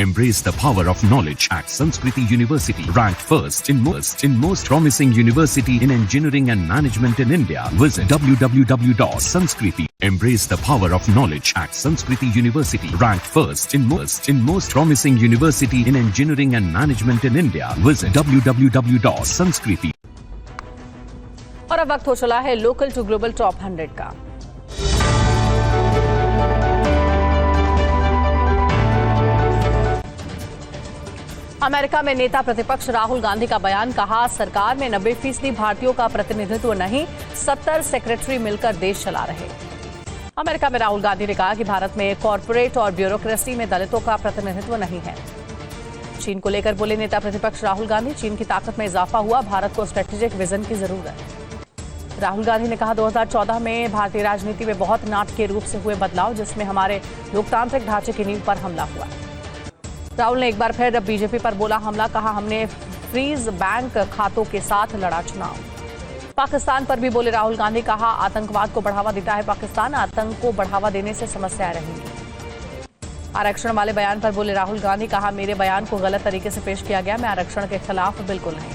Embrace the power of knowledge at Sanskriti University, ranked first in most promising university in engineering and management in India. Visit www.sanskriti. Embrace the power of knowledge at Sanskriti University, ranked first in most promising university in engineering and management in India. Visit www.sanskriti. और अब वक्त हो चला है local to global top 100 का। America में नेता प्रतिपक्ष राहुल गांधी का बयान, कहा सरकार में 90% भारतीयों का प्रतिनिधित्व नहीं, 70 सेक्रेटरी मिलकर देश चला रहे। अमेरिका में राहुल गांधी ने कहा कि भारत में कॉरपोरेट और ब्यूरोक्रेसी में दलितों का प्रतिनिधित्व नहीं है। चीन को लेकर बोले नेता प्रतिपक्ष राहुल गांधी, चीन की ताकत में इजाफा हुआ, भारत को स्ट्रेटेजिक विजन की जरूरत। राहुल गांधी ने कहा 2014 में भारतीय राजनीति में बहुत नाटकीय रूप से हुए बदलाव, जिसमें हमारे लोकतांत्रिक ढांचे की नींव पर हमला हुआ। राहुल ने एक बार फिर बीजेपी पर बोला हमला, कहा हमने फ्रीज बैंक खातों के साथ लड़ा चुनाव। पाकिस्तान पर भी बोले राहुल गांधी, कहा आतंकवाद को बढ़ावा देता है पाकिस्तान, आतंक को बढ़ावा देने से समस्याएं रहेंगी। आरक्षण वाले बयान पर बोले राहुल गांधी, कहा मेरे बयान को गलत तरीके से पेश किया गया, मैं आरक्षण के खिलाफ बिल्कुल नहीं।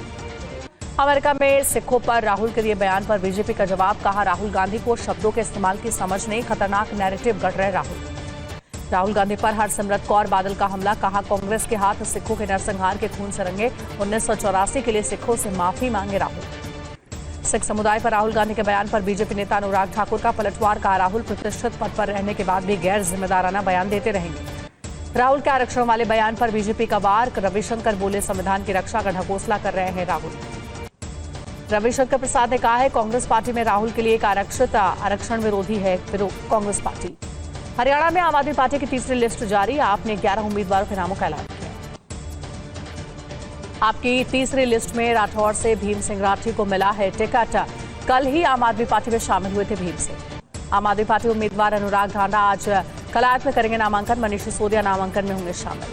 अमेरिका में सिखों पर राहुल के दिए बयान पर बीजेपी का जवाब, कहा राहुल गांधी को शब्दों के इस्तेमाल की समझ नहीं, खतरनाक नैरेटिव गढ़ रहे राहुल गांधी पर हरसिमरत कौर बादल का हमला, कहा कांग्रेस के हाथ सिखों के नरसंहार के खून से रंगे, 1984 के लिए सिखों से माफी मांगे राहुल। सिख समुदाय पर राहुल गांधी के बयान पर बीजेपी नेता अनुराग ठाकुर का पलटवार, कहा राहुल प्रतिष्ठित पद पर रहने के बाद भी गैर जिम्मेदाराना बयान देते रहेंगे। राहुल के आरक्षण वाले बयान पर बीजेपी का वार, रविशंकर बोले संविधान की रक्षा का ढकोसला कर रहे हैं राहुल। रविशंकर प्रसाद ने कहा है कांग्रेस पार्टी में राहुल के लिए एक आरक्षण विरोधी है कांग्रेस पार्टी। हरियाणा में आम आदमी पार्टी की तीसरी लिस्ट जारी, आपने 11 उम्मीदवारों के नामों का ऐलान किया। आपकी तीसरी लिस्ट में राठौर से भीम सिंह राठी को मिला है टिकट। कल ही आम आदमी पार्टी में शामिल हुए थे भीम सिंह। आम आदमी पार्टी उम्मीदवार अनुराग ढांडा आज कलायत में करेंगे नामांकन। मनीष सिसोदिया नामांकन में होंगे शामिल।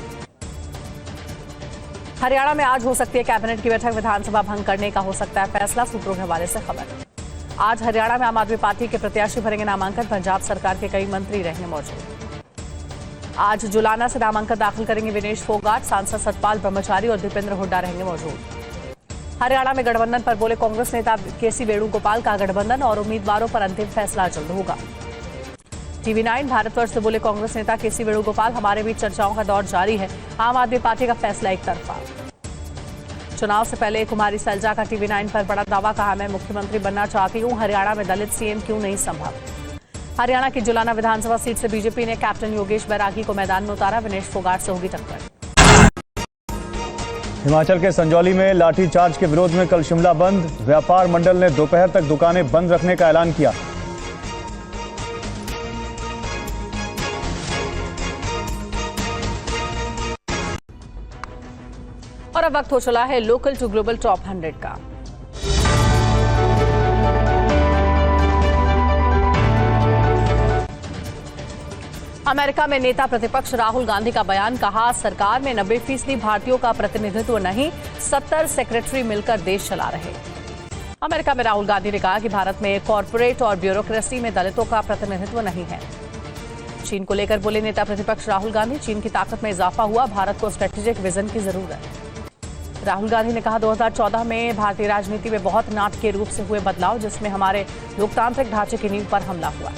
हरियाणा में आज हो सकती है कैबिनेट की बैठक। विधानसभा भंग करने का हो सकता है फैसला। सूत्रों के हवाले से खबर। आज हरियाणा में आम आदमी पार्टी के प्रत्याशी भरेंगे नामांकन। पंजाब सरकार के कई मंत्री रहेंगे मौजूद। आज जुलाना से नामांकन दाखिल करेंगे विनेश फोगाट। सांसद सतपाल ब्रह्मचारी और दीपेंद्र हुड्डा रहेंगे मौजूद। हरियाणा में गठबंधन पर बोले कांग्रेस नेता केसी वेणुगोपाल का गठबंधन और उम्मीदवारों पर अंतिम फैसला जल्द होगा। TV9 भारतवर्ष से बोले कांग्रेस नेता केसी वेणुगोपाल, हमारे बीच चर्चाओं का दौर जारी है। आम आदमी पार्टी का फैसला एक तरफा। चुनाव से पहले कुमारी सैलजा का TV9 पर बड़ा दावा, कहा मैं मुख्यमंत्री बनना चाहती हूं। हरियाणा में दलित सीएम क्यों नहीं संभव। हरियाणा की जुलाना विधानसभा सीट से बीजेपी ने कैप्टन योगेश बैरागी को मैदान में उतारा। विनेश फोगाट से होगी टक्कर। हिमाचल के संजौली में लाठीचार्ज के विरोध में कल शिमला बंद। व्यापार मंडल ने दोपहर तक दुकानें बंद रखने का ऐलान किया। और अब वक्त हो चला है लोकल टू ग्लोबल टॉप 100 का। अमेरिका में नेता प्रतिपक्ष राहुल गांधी का बयान, कहा सरकार में 90% भारतीयों का प्रतिनिधित्व नहीं, 70 सेक्रेटरी मिलकर देश चला रहे। अमेरिका में राहुल गांधी ने कहा कि भारत में कॉर्पोरेट और ब्यूरोक्रेसी में दलितों का प्रतिनिधित्व नहीं है। चीन को लेकर बोले नेता प्रतिपक्ष राहुल गांधी, चीन की ताकत में इजाफा हुआ, भारत को स्ट्रेटेजिक विजन की जरूरत। राहुल गांधी ने कहा 2014 में भारतीय राजनीति में बहुत नाटकीय रूप से हुए बदलाव, जिसमें हमारे लोकतांत्रिक ढांचे की नींव पर हमला हुआ।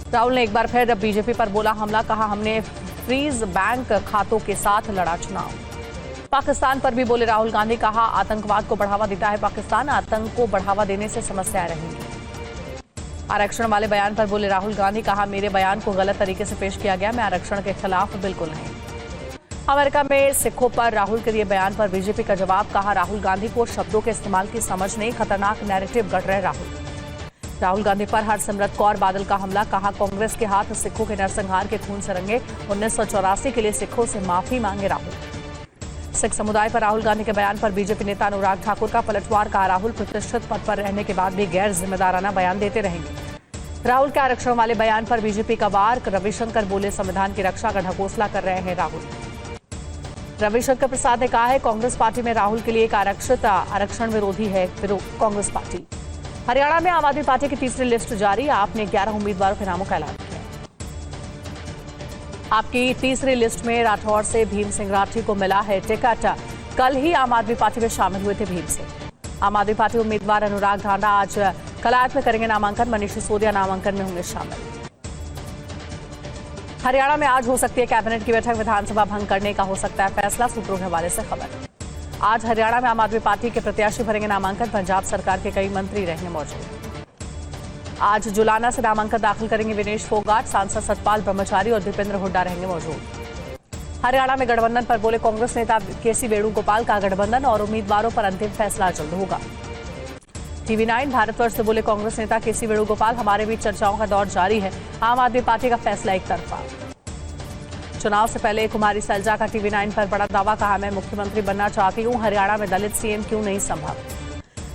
राहुल ने एक बार फिर बीजेपी पर बोला हमला, कहा हमने फ्रीज बैंक खातों के साथ लड़ा चुनाव। पाकिस्तान पर भी बोले राहुल गांधी, कहा आतंकवाद को बढ़ावा देता है पाकिस्तान, आतंक को बढ़ावा देने से समस्याएं रहेंगी। आरक्षण वाले बयान पर बोले राहुल गांधी, कहा मेरे बयान को गलत तरीके से पेश किया गया, मैं आरक्षण के खिलाफ बिल्कुल नहीं। अमेरिका में सिखों पर राहुल के दिए बयान पर बीजेपी का जवाब, कहा राहुल गांधी को शब्दों के इस्तेमाल की समझ नहीं, खतरनाक नैरेटिव गढ़ रहे राहुल गांधी पर हरसिमरत कौर बादल का हमला, कहा कांग्रेस के हाथ सिखों के नरसंहार के खून से रंगे, 1984 के लिए सिखों से माफी मांगे राहुल। सिख समुदाय पर राहुल गांधी के बयान पर बीजेपी नेता अनुराग ठाकुर का पलटवार, कहा राहुल प्रतिष्ठित पद पर रहने के बाद भी गैर जिम्मेदाराना बयान देते रहेंगे। राहुल के आरक्षण वाले बयान पर बीजेपी का वार, रविशंकर बोले संविधान की रक्षा का ढकोसला कर रहे हैं राहुल। रविशंकर प्रसाद ने कहा है कांग्रेस पार्टी में राहुल के लिए एक आरक्षण विरोधी है कांग्रेस पार्टी। हरियाणा में आम आदमी पार्टी की तीसरी लिस्ट जारी, आपने 11 उम्मीदवारों के नामों का ऐलान किया। आपकी तीसरी लिस्ट में राठौर से भीम सिंह राठी को मिला है टिकट। कल ही आम आदमी पार्टी में शामिल हुए थे भीम सिंह। आम आदमी पार्टी उम्मीदवार अनुराग ढांडा आज कलायत में करेंगे नामांकन। मनीष सिसोदिया नामांकन में होंगे शामिल। हरियाणा में आज हो सकती है कैबिनेट की बैठक। विधानसभा भंग करने का हो सकता है फैसला। सूत्रों के हवाले से खबर। आज हरियाणा में आम आदमी पार्टी के प्रत्याशी भरेंगे नामांकन। पंजाब सरकार के कई मंत्री रहेंगे मौजूद। आज जुलाना से नामांकन दाखिल करेंगे विनेश फोगाट। सांसद सतपाल ब्रह्मचारी और दीपेंद्र हुड्डा रहेंगे मौजूद। हरियाणा में गठबंधन पर बोले कांग्रेस नेता केसी वेणुगोपाल का गठबंधन और उम्मीदवारों पर अंतिम फैसला जल्द होगा। TV9 भारतवर्ष से बोले कांग्रेस नेता केसी वेणुगोपाल, हमारे बीच चर्चाओं का दौर जारी है। आम आदमी पार्टी का फैसला एक तरफा। चुनाव से पहले कुमारी सैलजा का TV9 पर बड़ा दावा, कहा मैं मुख्यमंत्री बनना चाहती हूं। हरियाणा में दलित सीएम क्यों नहीं संभव।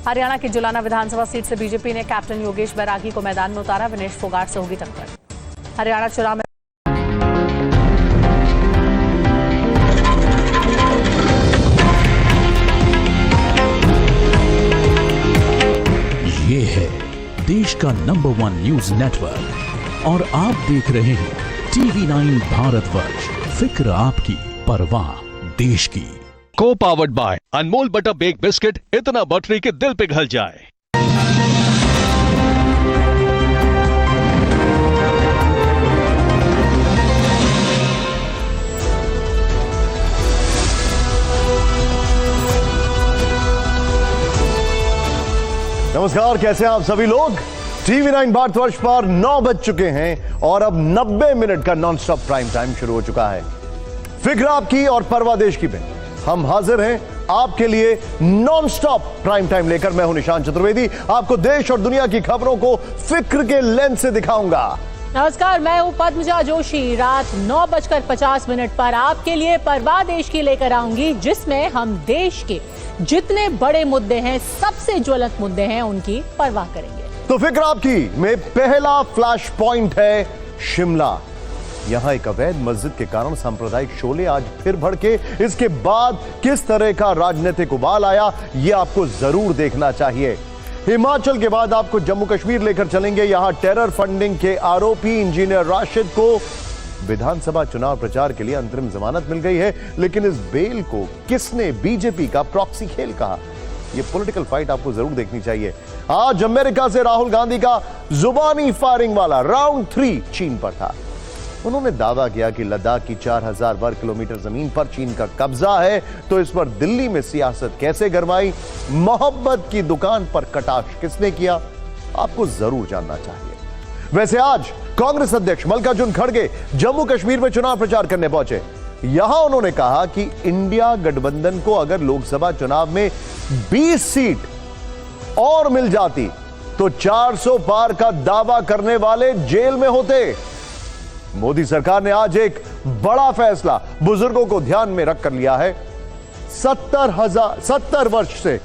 हरियाणा की जुलाना विधानसभा सीट से बीजेपी ने कैप्टन योगेश बैरागी को मैदान में उतारा। विनेश फोगाट से होगी टक्कर। हरियाणा चुनाव में ये है देश का नंबर 1 न्यूज नेटवर्क और आप देख रहे हैं TV9 भारतवर्ष। फिक्र आपकी, परवाह देश की। को powered by Anmol butter bake biscuit, इतना बटरी के दिल पिघल जाए। नमस्कार, कैसे हैं आप सभी लोग। TV9 भारतवर्ष पर 9 बज चुके हैं और अब 90 मिनट का नॉन स्टॉप प्राइम टाइम शुरू हो चुका है। फिक्र आपकी और परवाह देश की पे हम हाजिर हैं आपके लिए नॉन स्टॉप प्राइम टाइम लेकर। मैं हूं निशांत चतुर्वेदी, आपको देश और दुनिया की खबरों को फिक्र के लेंस से दिखाऊंगा। नमस्कार, मैं हूं पद्मजा जोशी। रात 9:50 पर आपके लिए परवाह देश की लेकर आऊंगी, जिसमें हम देश के जितने बड़े मुद्दे हैं, सबसे ज्वलंत मुद्दे हैं, उनकी परवाह करेंगे। तो फिक्र आपकी में पहला फ्लैश पॉइंट है शिमला। यहां एक अवैध मस्जिद के कारण सांप्रदायिक शोले आज फिर भड़के। इसके बाद किस तरह का राजनीतिक उबाल आया, यह आपको जरूर देखना चाहिए। हिमाचल के बाद आपको जम्मू कश्मीर लेकर चलेंगे। यहां टेरर फंडिंग के आरोपी इंजीनियर राशिद को विधानसभा चुनाव प्रचार के लिए अंतरिम जमानत मिल गई है, लेकिन इस बेल को किसने बीजेपी का प्रॉक्सी खेल कहा, यह पॉलिटिकल फाइट आपको जरूर देखनी चाहिए। आज अमेरिका से राहुल गांधी का जुबानी फायरिंग वाला राउंड 3 चीन पर था। उन्होंने दावा किया कि लद्दाख की 4000 वर्ग किलोमीटर जमीन पर चीन का कब्जा है, तो इस पर दिल्ली में सियासत कैसे गरमाई, मोहब्बत की दुकान पर कटाक्ष किसने किया, आपको जरूर जानना चाहिए। वैसे आज कांग्रेस अध्यक्ष मल्लिकार्जुन खड़गे जम्मू कश्मीर में चुनाव प्रचार करने पहुंचे। यहां उन्होंने कहा कि इंडिया गठबंधन को अगर लोकसभा चुनाव में 20 सीट और मिल जाती तो 400 पार का दावा करने वाले जेल में होते। मोदी सरकार ने आज एक बड़ा फैसला बुजुर्गों को ध्यान में रखकर लिया है। 70 वर्ष से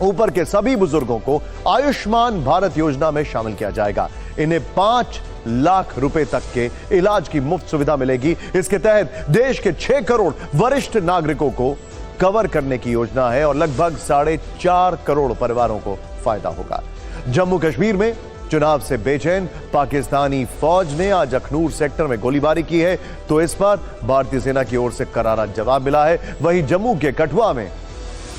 ऊपर के सभी बुजुर्गों को आयुष्मान भारत योजना में शामिल किया जाएगा। इन्हें 5 लाख रुपए तक के इलाज की मुफ्त सुविधा मिलेगी। इसके तहत देश के 6 करोड़ वरिष्ठ नागरिकों को कवर करने की योजना है और लगभग 4.5 करोड़ परिवारों को फायदा होगा। जम्मू कश्मीर में चुनाव से बेचैन पाकिस्तानी फौज ने आज अखनूर सेक्टर में गोलीबारी की है, तो इस पर भारतीय सेना की ओर से करारा जवाब मिला है। वहीं जम्मू के कठुआ में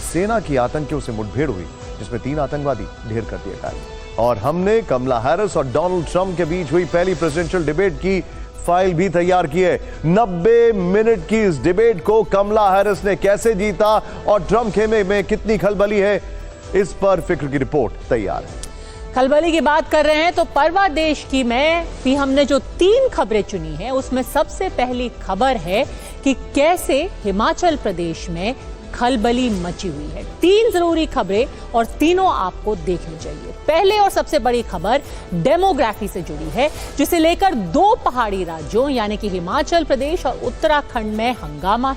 सेना की आतंकियों से मुठभेड़ हुई, जिसमें 3 आतंकवादी ढेर कर दिए गए। और हमने कमला हैरिस और डोनाल्ड ट्रंप के बीच हुई पहली प्रेसिडेंशियल डिबेट की फाइल भी तैयार की है। 90 मिनट की इस डिबेट को कमला हैरिस ने कैसे जीता और ट्रंप खेमे में कितनी खलबली है, इस पर फिक्र की रिपोर्ट तैयार है। खलबली की बात कर रहे हैं तो परवाह देश की में भी हमने जो 3 खबरें चुनी हैं, उसमें सबसे पहली खबर है कि कैसे हिमाचल प्रदेश में खलबली मची हुई है। 3 जरूरी खबरें और तीनों आपको देखनी चाहिए। पहले और सबसे बड़ी खबर डेमोग्राफी से जुड़ी है, जिसे लेकर 2 पहाड़ी राज्यों यानी कि हिमाचल प्रदेश और उत्तराखंड में हंगामा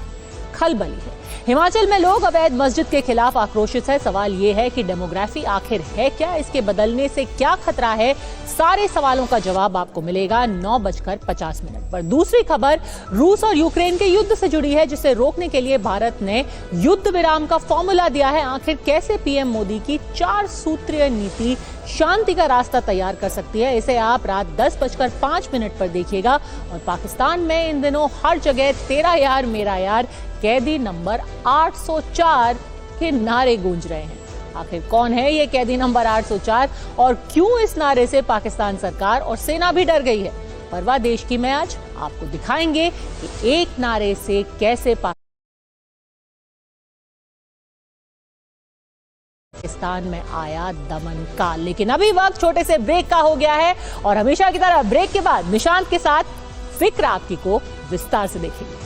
खलबली है। हिमाचल में लोग अवैध मस्जिद के खिलाफ आक्रोशित है। सवाल यह है कि डेमोग्राफी आखिर है क्या, इसके बदलने से क्या खतरा है, सारे सवालों का जवाब आपको मिलेगा 9:50 पर। दूसरी खबर रूस और यूक्रेन के युद्ध से जुड़ी है, जिसे रोकने के लिए भारत ने युद्ध विराम का फॉर्मूला दिया है। आखिर कैसे पीएम मोदी की 4 सूत्रीय नीति शांति का रास्ता तैयार कर सकती है, इसे आप रात 10:05 पर देखिएगा। और पाकिस्तान में इन दिनों हर जगह तेरा यार मेरा यार, कैदी नंबर 804 के नारे गूंज रहे हैं। आखिर कौन है ये कैदी नंबर 804 और क्यों इस नारे से पाकिस्तान सरकार और सेना भी डर गई है? परवाह देश की में आज आपको दिखाएंगे कि एक नारे से कैसे पाकिस्तान में आया दमन काल। लेकिन अभी वक्त छोटे से ब्रेक का हो गया है और हमेशा की तरह ब्रेक के बाद निशांत के साथ फिक्र आपकी को विस्तार से देखेंगे।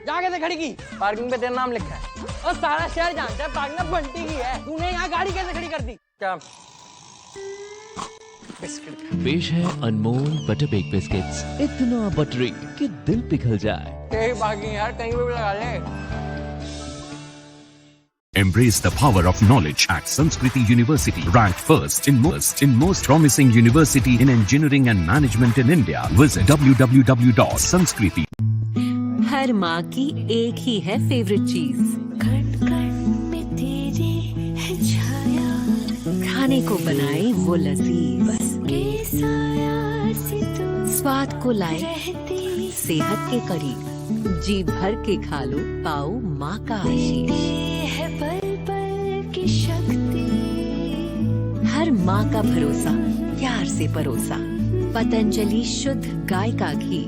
जहाँ कैसे खड़ी की? पार्किंग पे तेरा नाम लिखा है और सारा शहर जानता है पार्किंग बंटी की है। तूने यहाँ गाड़ी कैसे खड़ी कर दी? क्या पेश है अनमोल बटर बेक बिस्किट्स, इतना बटरी कि दिल पिघल जाए। तेरी पार्किंग यार कहीं भी लगा ले। Embrace the power of knowledge at Sanskriti University, ranked first in most promising university in engineering and management in India. Visit www.sanskriti. हर माँ की एक ही है फेवरेट चीज, खाने को बनाए वो लजीज, स्वाद को लाए सेहत के करीब, जी भर के खा लो पाओ माँ का आशीष। हर माँ का भरोसा प्यार से परोसा, पतंजलि शुद्ध गाय का घी।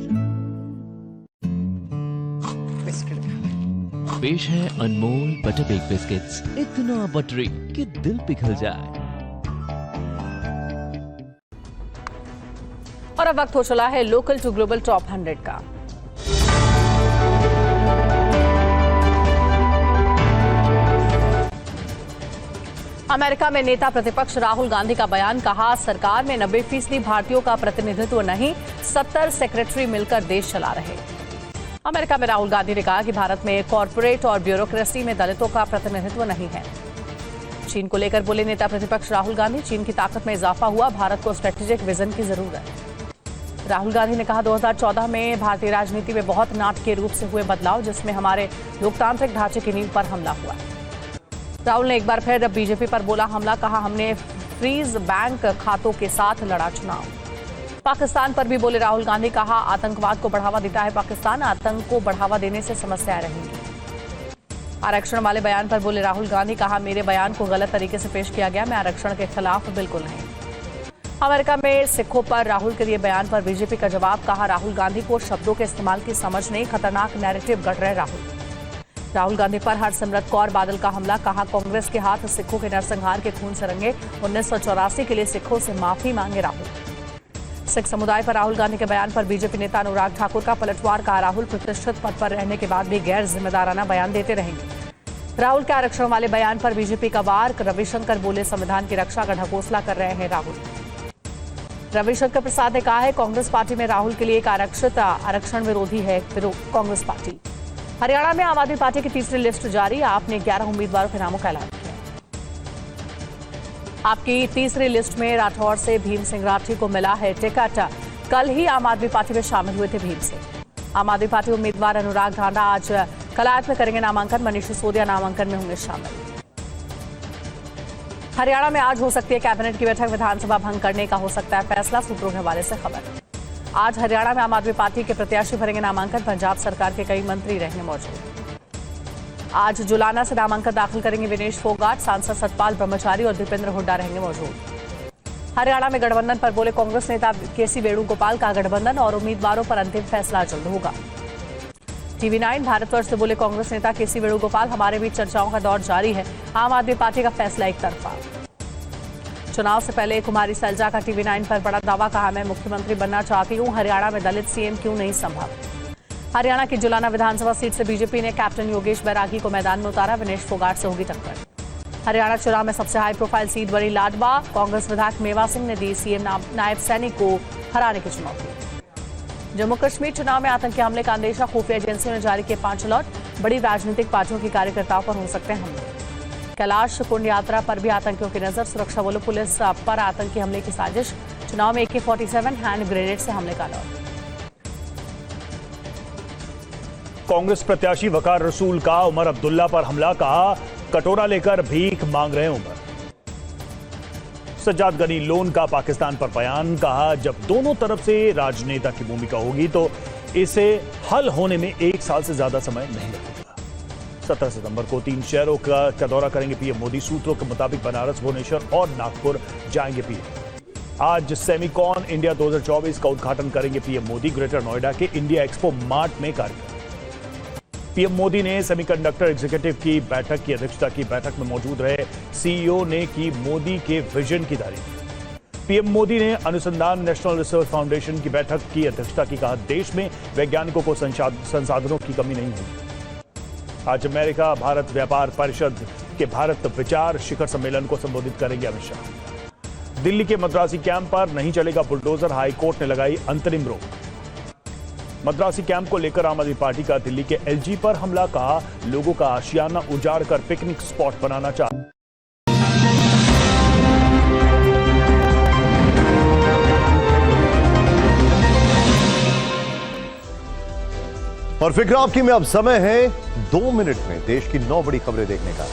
पेश है अनमोल बटर बेक बिस्किट्स, इतना बटरी कि दिल पिघल जाए। और अब वक्त हो चला है लोकल टू ग्लोबल टॉप 100 का। अमेरिका में नेता प्रतिपक्ष राहुल गांधी का बयान, कहा सरकार में 90% भारतीयों का प्रतिनिधित्व नहीं, 70 सेक्रेटरी मिलकर देश चला रहे। अमेरिका में राहुल गांधी ने कहा कि भारत में कॉरपोरेट और ब्यूरोक्रेसी में दलितों का प्रतिनिधित्व नहीं है। चीन को लेकर बोले नेता प्रतिपक्ष राहुल गांधी, चीन की ताकत में इजाफा हुआ, भारत को स्ट्रेटेजिक विजन की जरूरत। राहुल गांधी ने कहा 2014 में भारतीय राजनीति में बहुत नाटकीय रूप से हुए बदलाव, जिसमें हमारे लोकतांत्रिक ढांचे की नींव पर हमला हुआ। राहुल ने एक बार फिर बीजेपी पर बोला हमला, कहा हमने फ्रीज बैंक खातों के साथ लड़ा चुनाव। पाकिस्तान पर भी बोले राहुल गांधी, कहा आतंकवाद को बढ़ावा देता है पाकिस्तान, आतंक को बढ़ावा देने से समस्याएं रहेंगी। आरक्षण वाले बयान पर बोले राहुल गांधी, कहा मेरे बयान को गलत तरीके से पेश किया गया, मैं आरक्षण के खिलाफ बिल्कुल नहीं। अमेरिका में सिखों पर राहुल के दिए बयान पर बीजेपी का जवाब, कहा राहुल गांधी को शब्दों के इस्तेमाल की समझ नहीं, खतरनाक नैरेटिव गढ़ रहे राहुल गांधी पर हरसिमरत कौर बादल का हमला, कहा कांग्रेस के हाथ सिखों के नरसंहार के खून से रंगे, 1984 के लिए सिखों से माफी मांगे राहुल। सिख समुदाय पर राहुल गांधी के बयान पर बीजेपी नेता अनुराग ठाकुर का पलटवार, कहा राहुल प्रतिष्ठित पद पर रहने के बाद भी गैर जिम्मेदाराना बयान देते रहेंगे। राहुल के आरक्षण वाले बयान पर बीजेपी का वार, रविशंकर बोले संविधान की रक्षा का ढकोसला कर रहे हैं राहुल। रविशंकर प्रसाद ने कहा है कांग्रेस पार्टी में राहुल के लिए एक आरक्षण विरोधी है कांग्रेस पार्टी। हरियाणा में आम आदमी पार्टी की तीसरी लिस्ट जारी, आपने 11 उम्मीदवारों के नामों का ऐलान किया। आपकी तीसरी लिस्ट में राठौर से भीम सिंह राठी को मिला है टिकट। कल ही आम आदमी पार्टी में शामिल हुए थे भीम सिंह। आम आदमी पार्टी उम्मीदवार अनुराग ढांडा आज कलायत में करेंगे नामांकन, मनीष सिसोदिया नामांकन में होंगे शामिल। हरियाणा में आज हो सकती है कैबिनेट की बैठक, विधानसभा भंग करने का हो सकता है फैसला, सूत्रों के हवाले से खबर। आज हरियाणा में आम आदमी पार्टी के प्रत्याशी भरेंगे नामांकन, पंजाब सरकार के कई मंत्री रहेंगे मौजूद। आज जुलाना से नामांकन दाखिल करेंगे विनेश फोगाट, सांसद सतपाल ब्रह्मचारी और दीपेंद्र हुड्डा रहेंगे मौजूद। हरियाणा में गठबंधन पर बोले कांग्रेस नेता केसी वेणुगोपाल, का गठबंधन और उम्मीदवारों पर अंतिम फैसला जल्द होगा। TV9 भारतवर्ष से बोले कांग्रेस नेता केसी वेणुगोपाल, हमारे बीच चर्चाओं का दौर जारी है, आम आदमी पार्टी का फैसला एक तरफा। चुनाव से पहले कुमारी सैलजा का TV9 पर बड़ा दावा, कहा मैं मुख्यमंत्री बनना चाहती हूं, हरियाणा में दलित सीएम क्यों नहीं संभव। हरियाणा की जुलाना विधानसभा सीट से बीजेपी ने कैप्टन योगेश बैरागी को मैदान में उतारा, विनेश फोगाट से होगी टक्कर। हरियाणा चुनाव में सबसे हाई प्रोफाइल सीट बनी लाडवा, कांग्रेस विधायक मेवा सिंह ने दी सीएम नायब सैनी को हराने की चुनौती। जम्मू कश्मीर चुनाव में आतंकी हमले का अंदेशा, खुफिया एजेंसियों ने जारी किए 5 अलर्ट, बड़ी राजनीतिक पार्टियों के कार्यकर्ताओं पर हो सकते हैं हमले। कैलाश कुंड यात्रा पर भी आतंकियों की नजर, सुरक्षा बलों पुलिस पर आतंकी हमले की साजिश, चुनाव में AK-47 हैंड ग्रेनेड से हमले का अलर्ट। कांग्रेस प्रत्याशी वकार रसूल का उमर अब्दुल्ला पर हमला, कहा कटोरा लेकर भीख मांग रहे उमर। सज्जाद गनी लोन का पाकिस्तान पर बयान, कहा जब दोनों तरफ से राजनेता की भूमिका होगी तो इसे हल होने में 1 साल से ज्यादा समय नहीं लगेगा। 17 सितंबर को 3 शहरों का दौरा करेंगे पीएम मोदी, सूत्रों के मुताबिक बनारस, भुवनेश्वर और नागपुर जाएंगे पीएम। आज सेमिकॉन इंडिया 2024 का उद्घाटन करेंगे पीएम मोदी, ग्रेटर नोएडा के इंडिया एक्सपो मार्ट में कार्यक्रम। पीएम मोदी ने सेमीकंडक्टर एग्जीक्यूटिव की बैठक की अध्यक्षता की, बैठक में मौजूद रहे सीईओ ने की मोदी के विजन की तारीफ। पीएम मोदी ने अनुसंधान नेशनल रिसर्च फाउंडेशन की बैठक की अध्यक्षता की, कहा देश में वैज्ञानिकों को संसाधनों की कमी नहीं होगी। आज अमेरिका भारत व्यापार परिषद के भारत विचार शिखर सम्मेलन को संबोधित करेंगे अमित शाह। दिल्ली के मद्रासी कैंप पर नहीं चलेगा बुलडोजर, हाईकोर्ट ने लगाई अंतरिम रोक। मद्रासी कैंप को लेकर आम आदमी पार्टी का दिल्ली के LG पर हमला, कहा लोगों का आशियाना उजाड़ कर पिकनिक स्पॉट बनाना चाहता। और फिक्र आपकी में अब समय है 2 मिनट में देश की 9 बड़ी खबरें देखने का।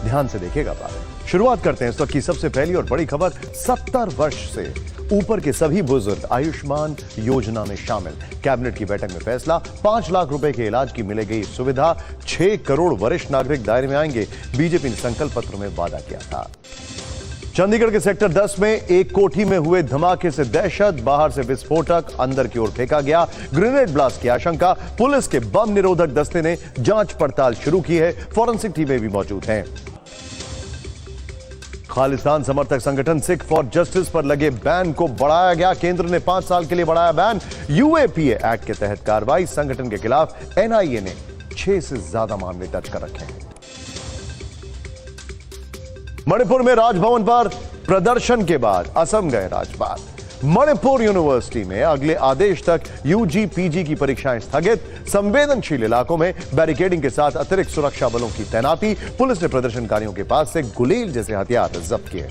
ध्यान से देखिएगा बात। शुरुआत करते हैं इस वक्त की सबसे पहली और बड़ी खबर। 70 वर्ष से ऊपर के सभी बुजुर्ग आयुष्मान योजना में शामिल। कैबिनेट की बैठक में फैसला, 5 लाख रुपए के इलाज की मिलेगी सुविधा, 6 करोड़ वरिष्ठ नागरिक दायरे में आएंगे, बीजेपी ने संकल्प पत्र में वादा किया था। चंडीगढ़ के सेक्टर 10 में एक कोठी में हुए धमाके से दहशत, बाहर से विस्फोटक अंदर की ओर फेंका गया, ग्रेनेड ब्लास्ट की आशंका। पुलिस के बम निरोधक दस्ते ने जांच पड़ताल शुरू की है, फॉरेंसिक टीमें भी मौजूद हैं। खालिस्तान समर्थक संगठन सिख फॉर जस्टिस पर लगे बैन को बढ़ाया गया, केंद्र ने 5 साल के लिए बढ़ाया बैन। UAPA एक्ट के तहत कार्रवाई, संगठन के खिलाफ NIA ने 6 से ज्यादा मामले दर्ज कर रखे हैं। मणिपुर में राजभवन पर प्रदर्शन के बाद असम गए राज्यपाल। मणिपुर यूनिवर्सिटी में अगले आदेश तक यूजी पीजी की परीक्षाएं स्थगित। संवेदनशील इलाकों में बैरिकेडिंग के साथ अतिरिक्त सुरक्षा बलों की तैनाती। पुलिस ने प्रदर्शनकारियों के पास से गुलेल जैसे हथियार जब्त किए।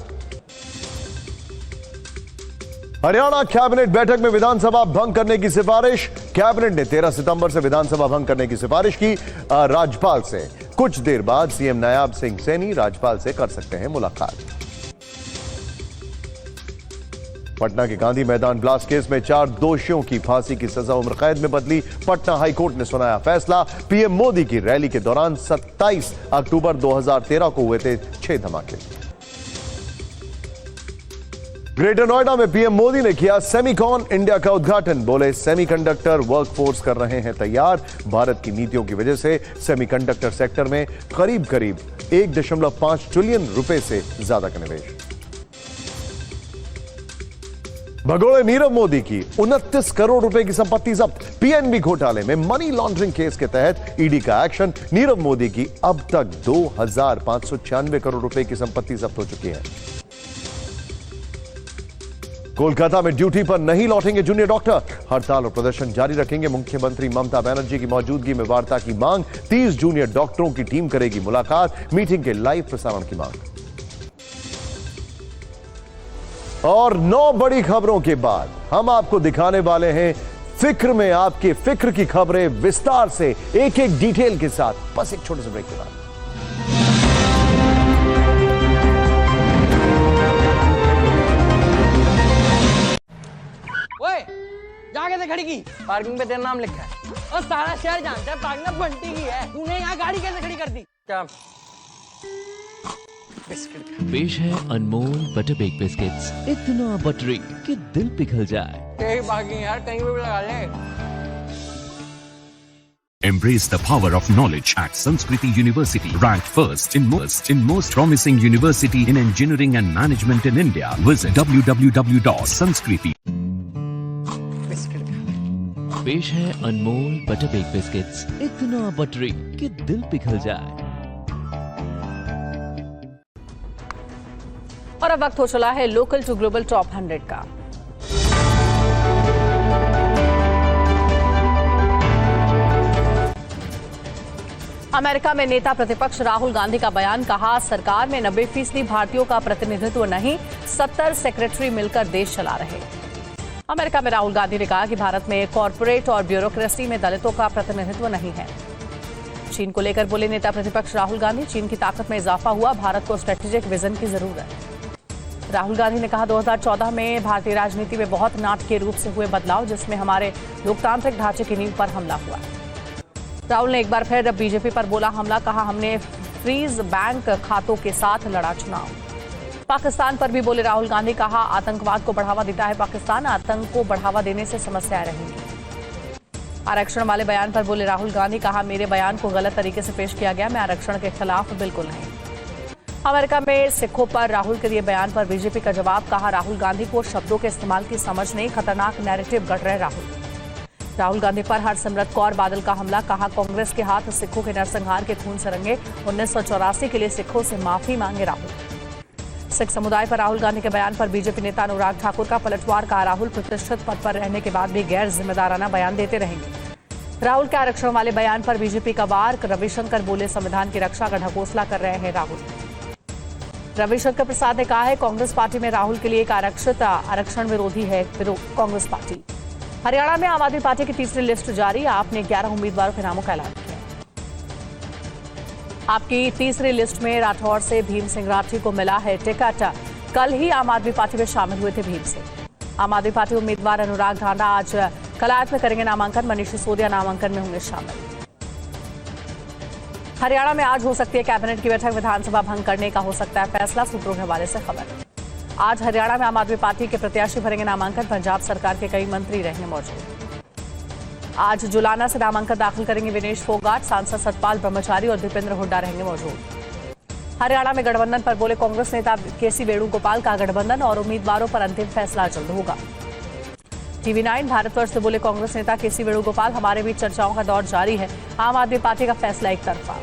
हरियाणा कैबिनेट बैठक में विधानसभा भंग करने की सिफारिश। कैबिनेट ने 13 सितंबर से विधानसभा भंग करने की सिफारिश की राज्यपाल से। कुछ देर बाद सीएम नायाब सिंह सैनी राज्यपाल से कर सकते हैं मुलाकात। पटना के गांधी मैदान ब्लास्ट केस में 4 दोषियों की फांसी की सजा उम्र कैद में बदली। पटना हाईकोर्ट ने सुनाया फैसला। पीएम मोदी की रैली के दौरान 27 अक्टूबर 2013 को हुए थे 6 धमाके। ग्रेटर नोएडा में पीएम मोदी ने किया सेमीकॉन इंडिया का उद्घाटन। बोले सेमीकंडक्टर वर्कफोर्स कर रहे हैं तैयार। भारत की नीतियों की वजह से सेमीकंडक्टर सेक्टर में करीब 1.5 ट्रिलियन रुपए से ज्यादा का निवेश। भगोड़े नीरव मोदी की 29 करोड़ रुपए की संपत्ति जब्त। पीएनबी घोटाले में मनी लॉन्ड्रिंग केस के तहत ईडी का एक्शन। नीरव मोदी की अब तक 2,596 करोड़ रुपए की संपत्ति जब्त हो चुकी है। कोलकाता में ड्यूटी पर नहीं लौटेंगे जूनियर डॉक्टर। हड़ताल और प्रदर्शन जारी रखेंगे। मुख्यमंत्री ममता बनर्जी की मौजूदगी में वार्ता की मांग। 30 जूनियर डॉक्टरों की टीम करेगी मुलाकात। मीटिंग के लाइव प्रसारण की मांग। और 9 बड़ी खबरों के बाद हम आपको दिखाने वाले हैं फिक्र में आपके फिक्र की खबरें विस्तार से, एक एक डिटेल के साथ, बस एक छोटे से ब्रेक के बाद। ओए, जा कैसे खड़ी की? पार्किंग पे तेरा नाम लिखा है। और सारा शहर जानता है पार्किंग ना बंटी की है। तूने यहाँ गाड़ी कैसे खड़ी कर दी? क्या? पेश है अनमोल बटर बेक बिस्किट्स, इतना बटरी कि दिल पिघल जाए। कहीं पार्किंग यार, कहीं भी लगा ले। Embrace the power of knowledge at Sanskriti University, ranked first in most promising university in engineering and management in India. Visit www.sanskriti. पेश है अनमोल बटर बेक बिस्किट्स, इतना बटरी कि दिल पिघल जाए। और अब वक्त हो चला है लोकल टू ग्लोबल टॉप 100 का। अमेरिका में नेता प्रतिपक्ष राहुल गांधी का बयान, कहा सरकार में 90% भारतीयों का प्रतिनिधित्व नहीं, 70 सेक्रेटरी मिलकर देश चला रहे। अमेरिका में राहुल गांधी ने कहा कि भारत में कॉरपोरेट और ब्यूरोक्रेसी में दलितों का प्रतिनिधित्व नहीं है। चीन को लेकर बोले नेता प्रतिपक्ष राहुल गांधी, चीन की ताकत में इजाफा हुआ, भारत को स्ट्रेटेजिक विजन की जरूरत है। राहुल गांधी ने कहा 2014 में भारतीय राजनीति में बहुत नाटकीय रूप से हुए बदलाव, जिसमें हमारे लोकतांत्रिक ढांचे की नींव पर हमला हुआ। राहुल ने एक बार फिर बीजेपी पर बोला हमला, कहा हमने फ्रीज बैंक खातों के साथ लड़ा चुनाव। पाकिस्तान पर भी बोले राहुल गांधी, कहा आतंकवाद को बढ़ावा देता है पाकिस्तान, आतंक को बढ़ावा देने से समस्याएं रहेंगी। आरक्षण वाले बयान पर बोले राहुल गांधी, कहा मेरे बयान को गलत तरीके से पेश किया गया, मैं आरक्षण के खिलाफ बिल्कुल नहीं। अमेरिका में सिखों पर राहुल के दिए बयान पर बीजेपी का जवाब, कहा राहुल गांधी को शब्दों के इस्तेमाल की समझ नहीं, खतरनाक नैरेटिव गढ़ रहे राहुल गांधी पर हरसिमरत कौर बादल का हमला, कहा कांग्रेस के हाथ सिखों के नरसंहार के खून से रंगे, 1984 के लिए सिखों से माफी मांगे राहुल। सिख समुदाय पर राहुल गांधी के बयान पर बीजेपी नेता अनुराग ठाकुर का पलटवार, कहा राहुल प्रतिष्ठित पद पर रहने के बाद भी गैर जिम्मेदाराना बयान देते रहेंगे। राहुल के आरक्षण वाले बयान पर बीजेपी का वार, रविशंकर बोले संविधान की रक्षा का ढकोसला कर रहे हैं राहुल। रविशंकर प्रसाद ने कहा है कांग्रेस पार्टी में राहुल के लिए एक आरक्षण विरोधी है कांग्रेस पार्टी। हरियाणा में आम आदमी पार्टी की तीसरी लिस्ट जारी, आपने 11 उम्मीदवारों के नामों का ऐलान किया। आपकी तीसरी लिस्ट में राठौर से भीम सिंह राठी को मिला है टिकट। कल ही आम आदमी पार्टी में शामिल हुए थे भीम सिंह। आम आदमी पार्टी उम्मीदवार अनुराग ढांडा आज कलायत में करेंगे नामांकन, मनीष सिसोदिया नामांकन में होंगे शामिल। हरियाणा में आज हो सकती है कैबिनेट की बैठक, विधानसभा भंग करने का हो सकता है फैसला, सूत्रों के हवाले से खबर। आज हरियाणा में आम आदमी पार्टी के प्रत्याशी भरेंगे नामांकन, पंजाब सरकार के कई मंत्री रहेंगे मौजूद। आज जुलाना से नामांकन दाखिल करेंगे विनेश फोगाट, सांसद सतपाल ब्रह्मचारी और दीपेंद्र हुड्डा रहेंगे मौजूद। हरियाणा में गठबंधन पर बोले कांग्रेस नेता केसी वेणुगोपाल, का गठबंधन और उम्मीदवारों पर अंतिम फैसला जल्द होगा। TV9 भारतवर्ष से बोले कांग्रेस नेता केसी वेणुगोपाल, हमारे बीच चर्चाओं का दौर जारी है, आम आदमी पार्टी का फैसला एक तरफा।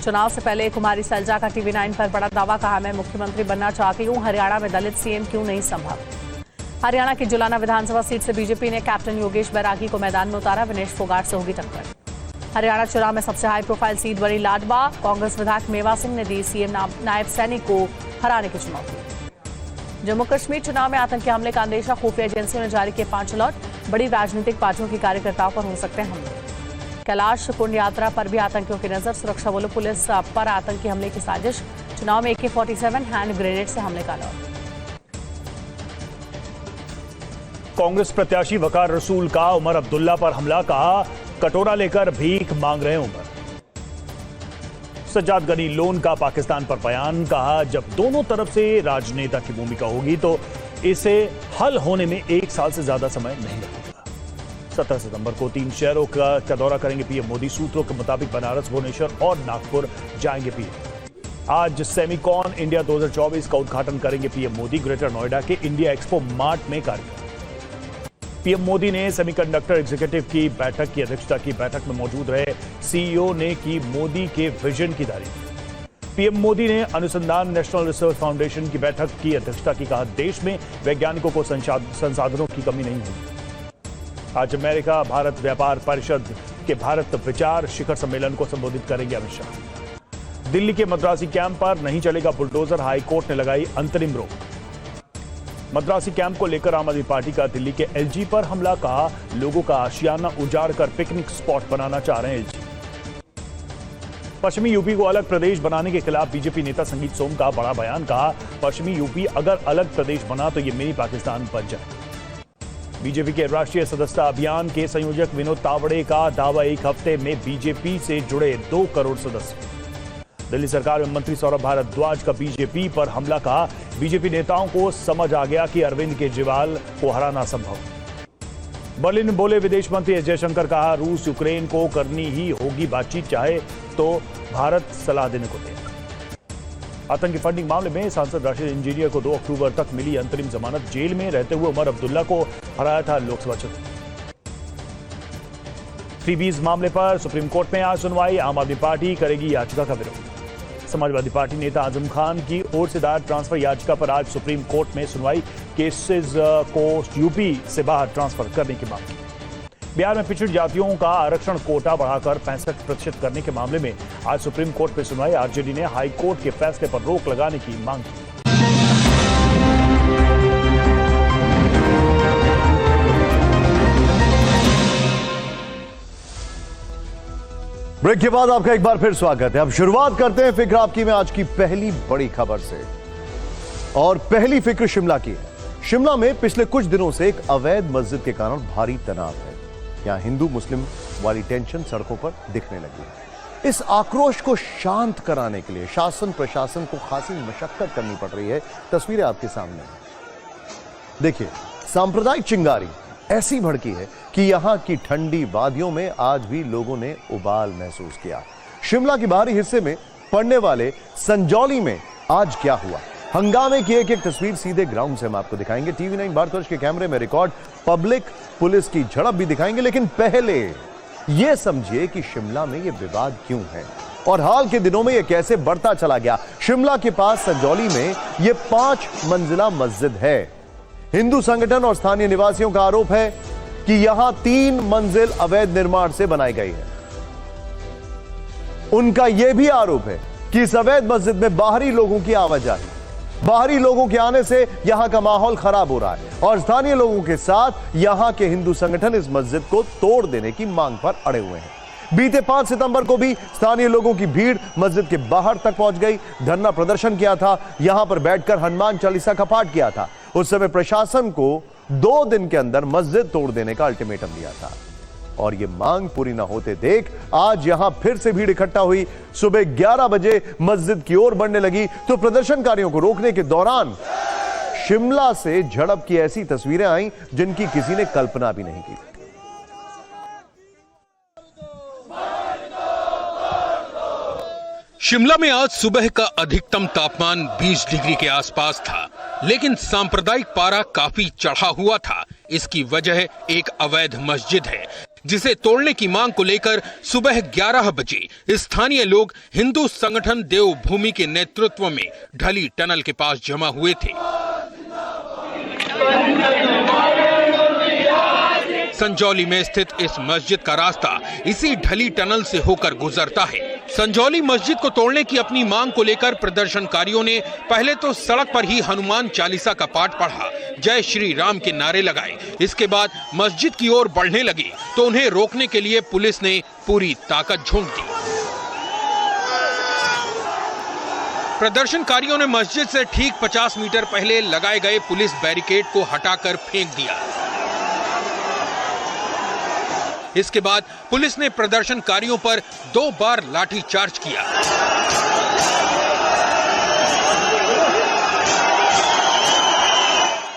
चुनाव से पहले कुमारी सैलजा का TV9 पर बड़ा दावा, कहा मैं मुख्यमंत्री बनना चाहती हूं, हरियाणा में दलित सीएम क्यों नहीं संभव। हरियाणा की जुलाना विधानसभा सीट से बीजेपी ने कैप्टन योगेश बैरागी को मैदान में उतारा, विनेश फोगाट से होगी टक्कर। हरियाणा चुनाव में सबसे हाई प्रोफाइल सीट बनी लाडवा, कांग्रेस विधायक मेवा सिंह ने दी सीएम नायब सैनिक को हराने की चुनौती। जम्मू कश्मीर चुनाव में आतंकी हमले का अंदेशा, खुफिया एजेंसियों ने जारी किए 5 अलर्ट, बड़ी राजनीतिक पार्टियों के कार्यकर्ताओं पर हो सकते हैं हमले। कैलाश कुंड यात्रा पर भी आतंकियों की नजर, सुरक्षा बलों पुलिस पर आतंकी हमले की साजिश। चुनाव में AK-47 हैंड ग्रेनेड से हमले का अलर्ट। कांग्रेस प्रत्याशी वकार रसूल का उमर अब्दुल्ला पर हमला, कहा कटोरा लेकर भीख मांग रहे उमर। सज्जाद गनी लोन का पाकिस्तान पर बयान, कहा जब दोनों तरफ से राजनेता की भूमिका होगी तो इसे हल होने में 1 साल से ज्यादा समय नहीं लगेगा। 17 सितंबर को 3 शहरों का दौरा करेंगे पीएम मोदी। सूत्रों के मुताबिक बनारस, भुवनेश्वर और नागपुर जाएंगे पीएम। आज सेमिकॉन इंडिया 2024 का उद्घाटन करेंगे पीएम मोदी। ग्रेटर नोएडा के इंडिया एक्सपो मार्ट में कार्यक्रम। पीएम मोदी ने सेमीकंडक्टर एग्जीक्यूटिव की बैठक की अध्यक्षता की। बैठक में मौजूद रहे सीईओ ने की मोदी के विजन की तारीफ। पीएम मोदी ने अनुसंधान नेशनल रिसर्च फाउंडेशन की बैठक की अध्यक्षता की। कहा देश में वैज्ञानिकों को संसाधनों की कमी नहीं हुई। आज अमेरिका भारत व्यापार परिषद के भारत विचार शिखर सम्मेलन को संबोधित करेंगे अमित शाह। दिल्ली के मद्रासी कैंप पर नहीं चलेगा बुलडोजर, हाईकोर्ट ने लगाई अंतरिम रोक। मद्रासी कैंप को लेकर आम आदमी पार्टी का दिल्ली के एलजी पर हमला, कहा लोगों का आशियाना उजाड़ कर पिकनिक स्पॉट बनाना चाह रहे हैं एलजी। पश्चिमी यूपी को अलग प्रदेश बनाने के खिलाफ बीजेपी नेता संगीत सोम का बड़ा बयान, कहा पश्चिमी यूपी अगर अलग प्रदेश बना तो ये मिनी पाकिस्तान बन जाए। बीजेपी के राष्ट्रीय सदस्यता अभियान के संयोजक विनोद तावड़े का दावा, 1 हफ्ते में बीजेपी से जुड़े 2 करोड़ सदस्य। दिल्ली सरकार में मंत्री सौरभ भारद्वाज का बीजेपी पर हमला, कहा बीजेपी नेताओं को समझ आ गया कि अरविंद केजरीवाल को हराना संभव। बर्लिन में बोले विदेश मंत्री एस जयशंकर, कहा रूस यूक्रेन को करनी ही होगी बातचीत, चाहे तो भारत सलाह देने को तैयार। आतंकी फंडिंग मामले में सांसद राशिद इंजीनियर को 2 अक्टूबर तक मिली अंतरिम जमानत। जेल में रहते हुए उमर अब्दुल्ला को हराया था लोकसभा चुनाव। फ्रीबीज मामले पर सुप्रीम कोर्ट में आज सुनवाई। आम आदमी पार्टी करेगी याचिका का विरोध। समाजवादी पार्टी नेता आजम खान की ओर से दायर ट्रांसफर याचिका पर आज सुप्रीम कोर्ट में सुनवाई। केसेस को यूपी से बाहर ट्रांसफर करने की मांग की। बिहार में पिछड़ी जातियों का आरक्षण कोटा बढ़ाकर 65% करने के मामले में आज सुप्रीम कोर्ट में सुनवाई। आरजेडी ने हाई कोर्ट के फैसले पर रोक लगाने की मांग की। ब्रेक के बाद आपका एक बार फिर स्वागत है। अब शुरुआत करते हैं फिक्र आपकी में आज की पहली बड़ी खबर से। और पहली फिक्र शिमला की है। शिमला में पिछले कुछ दिनों से एक अवैध मस्जिद के कारण भारी तनाव है। यहां हिंदू मुस्लिम वाली टेंशन सड़कों पर दिखने लगी है। इस आक्रोश को शांत कराने के लिए शासन प्रशासन को खासी मशक्कत करनी पड़ रही है। तस्वीरें आपके सामने हैं। देखिए, सांप्रदायिक चिंगारी ऐसी भड़की है कि यहां की ठंडी वादियों में आज भी लोगों ने उबाल महसूस किया। शिमला के बाहरी हिस्से में पड़ने वाले संजौली में आज क्या हुआ, हंगामे की एक एक तस्वीर सीधे ग्राउंड से हम आपको दिखाएंगे। TV9 भारतवर्ष के कैमरे में रिकॉर्ड पब्लिक पुलिस की झड़प भी दिखाएंगे। लेकिन पहले यह समझिए कि शिमला में यह विवाद क्यों है और हाल के दिनों में यह कैसे बढ़ता चला गया। शिमला के पास संजौली में यह 5 मंजिला मस्जिद है। हिंदू संगठन और स्थानीय निवासियों का आरोप है कि यहां 3 मंजिल अवैध निर्माण से बनाई गई है। उनका यह भी आरोप है कि इस अवैध मस्जिद में बाहरी लोगों की आवाजाही, बाहरी लोगों के आने से यहां का माहौल खराब हो रहा है और स्थानीय लोगों के साथ यहां के हिंदू संगठन इस मस्जिद को तोड़ देने की मांग पर अड़े हुए हैं। बीते 5 सितंबर को भी स्थानीय लोगों की भीड़ मस्जिद के बाहर तक पहुंच गई, धरना प्रदर्शन किया था, यहां पर बैठकर हनुमान चालीसा का पाठ किया था। उस समय प्रशासन को 2 दिन के अंदर मस्जिद तोड़ देने का अल्टीमेटम दिया था और यह मांग पूरी ना होते देख आज यहां फिर से भीड़ इकट्ठा हुई। सुबह 11 बजे मस्जिद की ओर बढ़ने लगी तो प्रदर्शनकारियों को रोकने के दौरान शिमला से झड़प की ऐसी तस्वीरें आई जिनकी किसी ने कल्पना भी नहीं की। शिमला में आज सुबह का अधिकतम तापमान 20 डिग्री के आसपास था, लेकिन सांप्रदायिक पारा काफी चढ़ा हुआ था। इसकी वजह एक अवैध मस्जिद है। जिसे तोड़ने की मांग को लेकर सुबह 11 बजे स्थानीय लोग हिंदू संगठन देवभूमि के नेतृत्व में ढली टनल के पास जमा हुए थे। संजौली में स्थित इस मस्जिद का रास्ता इसी ढली टनल से होकर गुजरता है। संजौली मस्जिद को तोड़ने की अपनी मांग को लेकर प्रदर्शनकारियों ने पहले तो सड़क पर ही हनुमान चालीसा का पाठ पढ़ा, जय श्री राम के नारे लगाए। इसके बाद मस्जिद की ओर बढ़ने लगे तो उन्हें रोकने के लिए पुलिस ने पूरी ताकत झोंक दी। प्रदर्शनकारियों ने मस्जिद से ठीक 50 मीटर पहले लगाए गए पुलिस बैरिकेड को हटाकर फेंक दिया। इसके बाद पुलिस ने प्रदर्शनकारियों पर 2 बार लाठीचार्ज किया।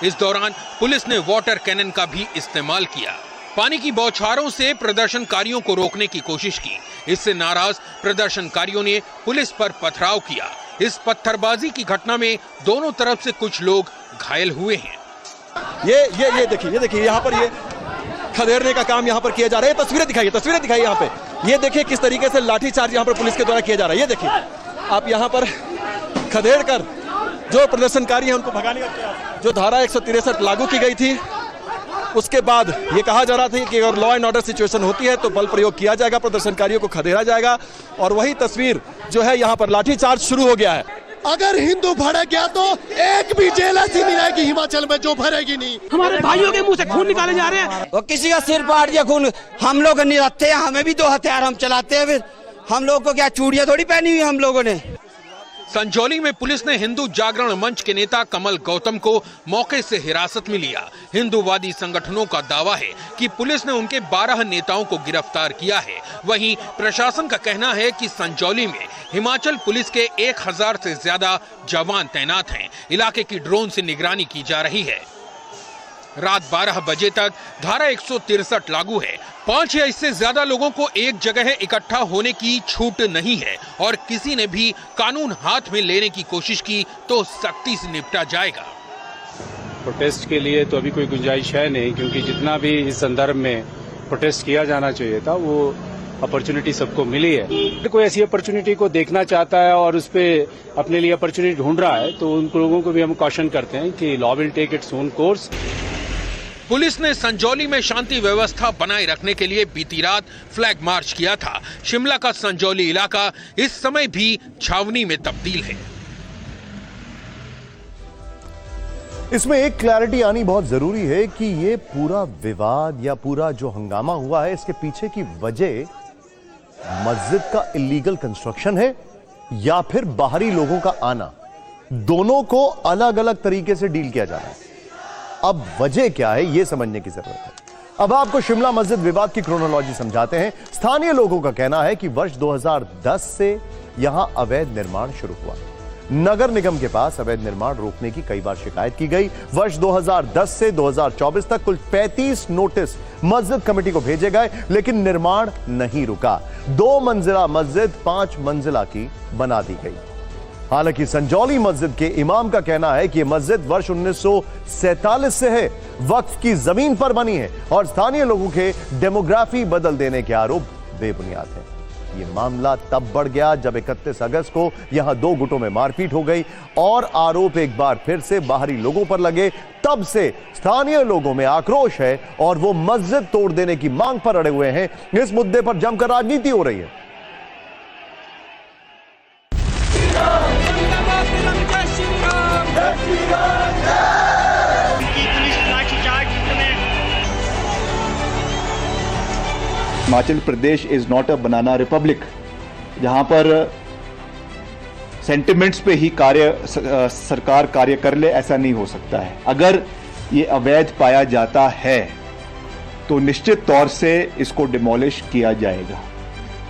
इस दौरान पुलिस ने वाटर कैनन का भी इस्तेमाल किया। पानी की बौछारों से प्रदर्शनकारियों को रोकने की कोशिश की। इससे नाराज प्रदर्शनकारियों ने पुलिस पर पथराव किया। इस पत्थरबाजी की घटना में दोनों तरफ से कुछ लोग घायल हुए हैं। ये देखिए यहाँ पर ये खदेड़ने का काम यहाँ पर किया जा रहा है। तस्वीरें दिखाइए यहाँ पे। ये देखिए किस तरीके से लाठीचार्ज यहाँ पर पुलिस के द्वारा किया जा रहा है। ये देखिए आप यहाँ पर खदेड़ कर जो प्रदर्शनकारी हैं उनको भगाने का प्रयास। जो धारा 163 लागू की गई थी उसके बाद ये कहा जा रहा था कि अगर लॉ एंड ऑर्डर सिचुएशन होती है तो बल प्रयोग किया जाएगा, प्रदर्शनकारियों को खदेड़ा जाएगा। और वही तस्वीर जो है यहाँ पर लाठीचार्ज शुरू हो गया है। अगर हिंदू भड़क गया तो एक भी जेल ऐसी नहीं रहेगी हिमाचल में जो भरेगी नहीं। हमारे भाइयों के मुंह से खून निकाले जा रहे हैं। और किसी का सिर फाड़ दिया खून, हम लोग नहीं रखते हैं, हमें भी 2 हथियार हम चलाते हैं। फिर हम लोग को क्या चूड़ियां थोड़ी पहनी हुई हम लोगों ने। संजौली में पुलिस ने हिंदू जागरण मंच के नेता कमल गौतम को मौके से हिरासत में लिया। हिंदूवादी संगठनों का दावा है कि पुलिस ने उनके 12 नेताओं को गिरफ्तार किया है। वहीं प्रशासन का कहना है कि संजौली में हिमाचल पुलिस के 1000 से ज्यादा जवान तैनात हैं। इलाके की ड्रोन से निगरानी की जा रही है। रात 12 बजे तक धारा 163 लागू है। 5 या इससे ज्यादा लोगों को एक जगह इकट्ठा होने की छूट नहीं है और किसी ने भी कानून हाथ में लेने की कोशिश की तो सख्ती से निपटा जाएगा। प्रोटेस्ट के लिए तो अभी कोई गुंजाइश है नहीं, क्योंकि जितना भी इस संदर्भ में प्रोटेस्ट किया जाना चाहिए था वो अपॉर्चुनिटी सबको मिली है। कोई ऐसी अपॉर्चुनिटी को देखना चाहता है और उस पर अपने लिए अपॉर्चुनिटी ढूंढ रहा है तो उन लोगों को भी हम कॉशन करते हैं कि law will take its own course. Police ने संजौली में शांति व्यवस्था बनाए रखने के लिए बीती रात फ्लैग मार्च किया था। शिमला का संजौली इलाका इस समय भी छावनी में तब्दील है। इसमें एक क्लैरिटी आनी बहुत जरूरी है कि ये पूरा विवाद या पूरा जो हंगामा हुआ है इसके पीछे की वजह मस्जिद का इलीगल कंस्ट्रक्शन है या फिर बाहरी लोगों का आना। दोनों को अलग अलग तरीके से डील किया जा रहा है। अब वजह क्या है यह समझने की जरूरत है। अब आपको शिमला मस्जिद विवाद की क्रोनोलॉजी समझाते हैं। स्थानीय लोगों का कहना है कि वर्ष 2010 से यहां अवैध निर्माण शुरू हुआ। नगर निगम के पास अवैध निर्माण रोकने की कई बार शिकायत की गई। वर्ष 2010 से 2024 तक कुल 35 नोटिस मस्जिद कमेटी को भेजे गए, लेकिन निर्माण नहीं रुका। 2 मंजिला मस्जिद 5 मंजिला की बना दी गई। हालांकि संजौली मस्जिद के इमाम का कहना है कि यह मस्जिद वर्ष 1947 से है, वक्फ की जमीन पर बनी है और स्थानीय लोगों के डेमोग्राफी बदल देने के आरोप बेबुनियाद हैं। यह मामला तब बढ़ गया जब 31 अगस्त को यहां 2 गुटों में मारपीट हो गई और आरोप एक बार फिर से बाहरी लोगों पर लगे। तब से स्थानीय लोगों में आक्रोश है और वो मस्जिद तोड़ देने की मांग पर अड़े हुए हैं। इस मुद्दे पर जमकर राजनीति हो रही है। Himachal Pradesh is not a banana republic, जहां पर सेंटिमेंट्स पे ही सरकार कार्य कर ले, ऐसा नहीं हो सकता है। अगर ये अवैध पाया जाता है तो निश्चित तौर से इसको डिमोलिश किया जाएगा,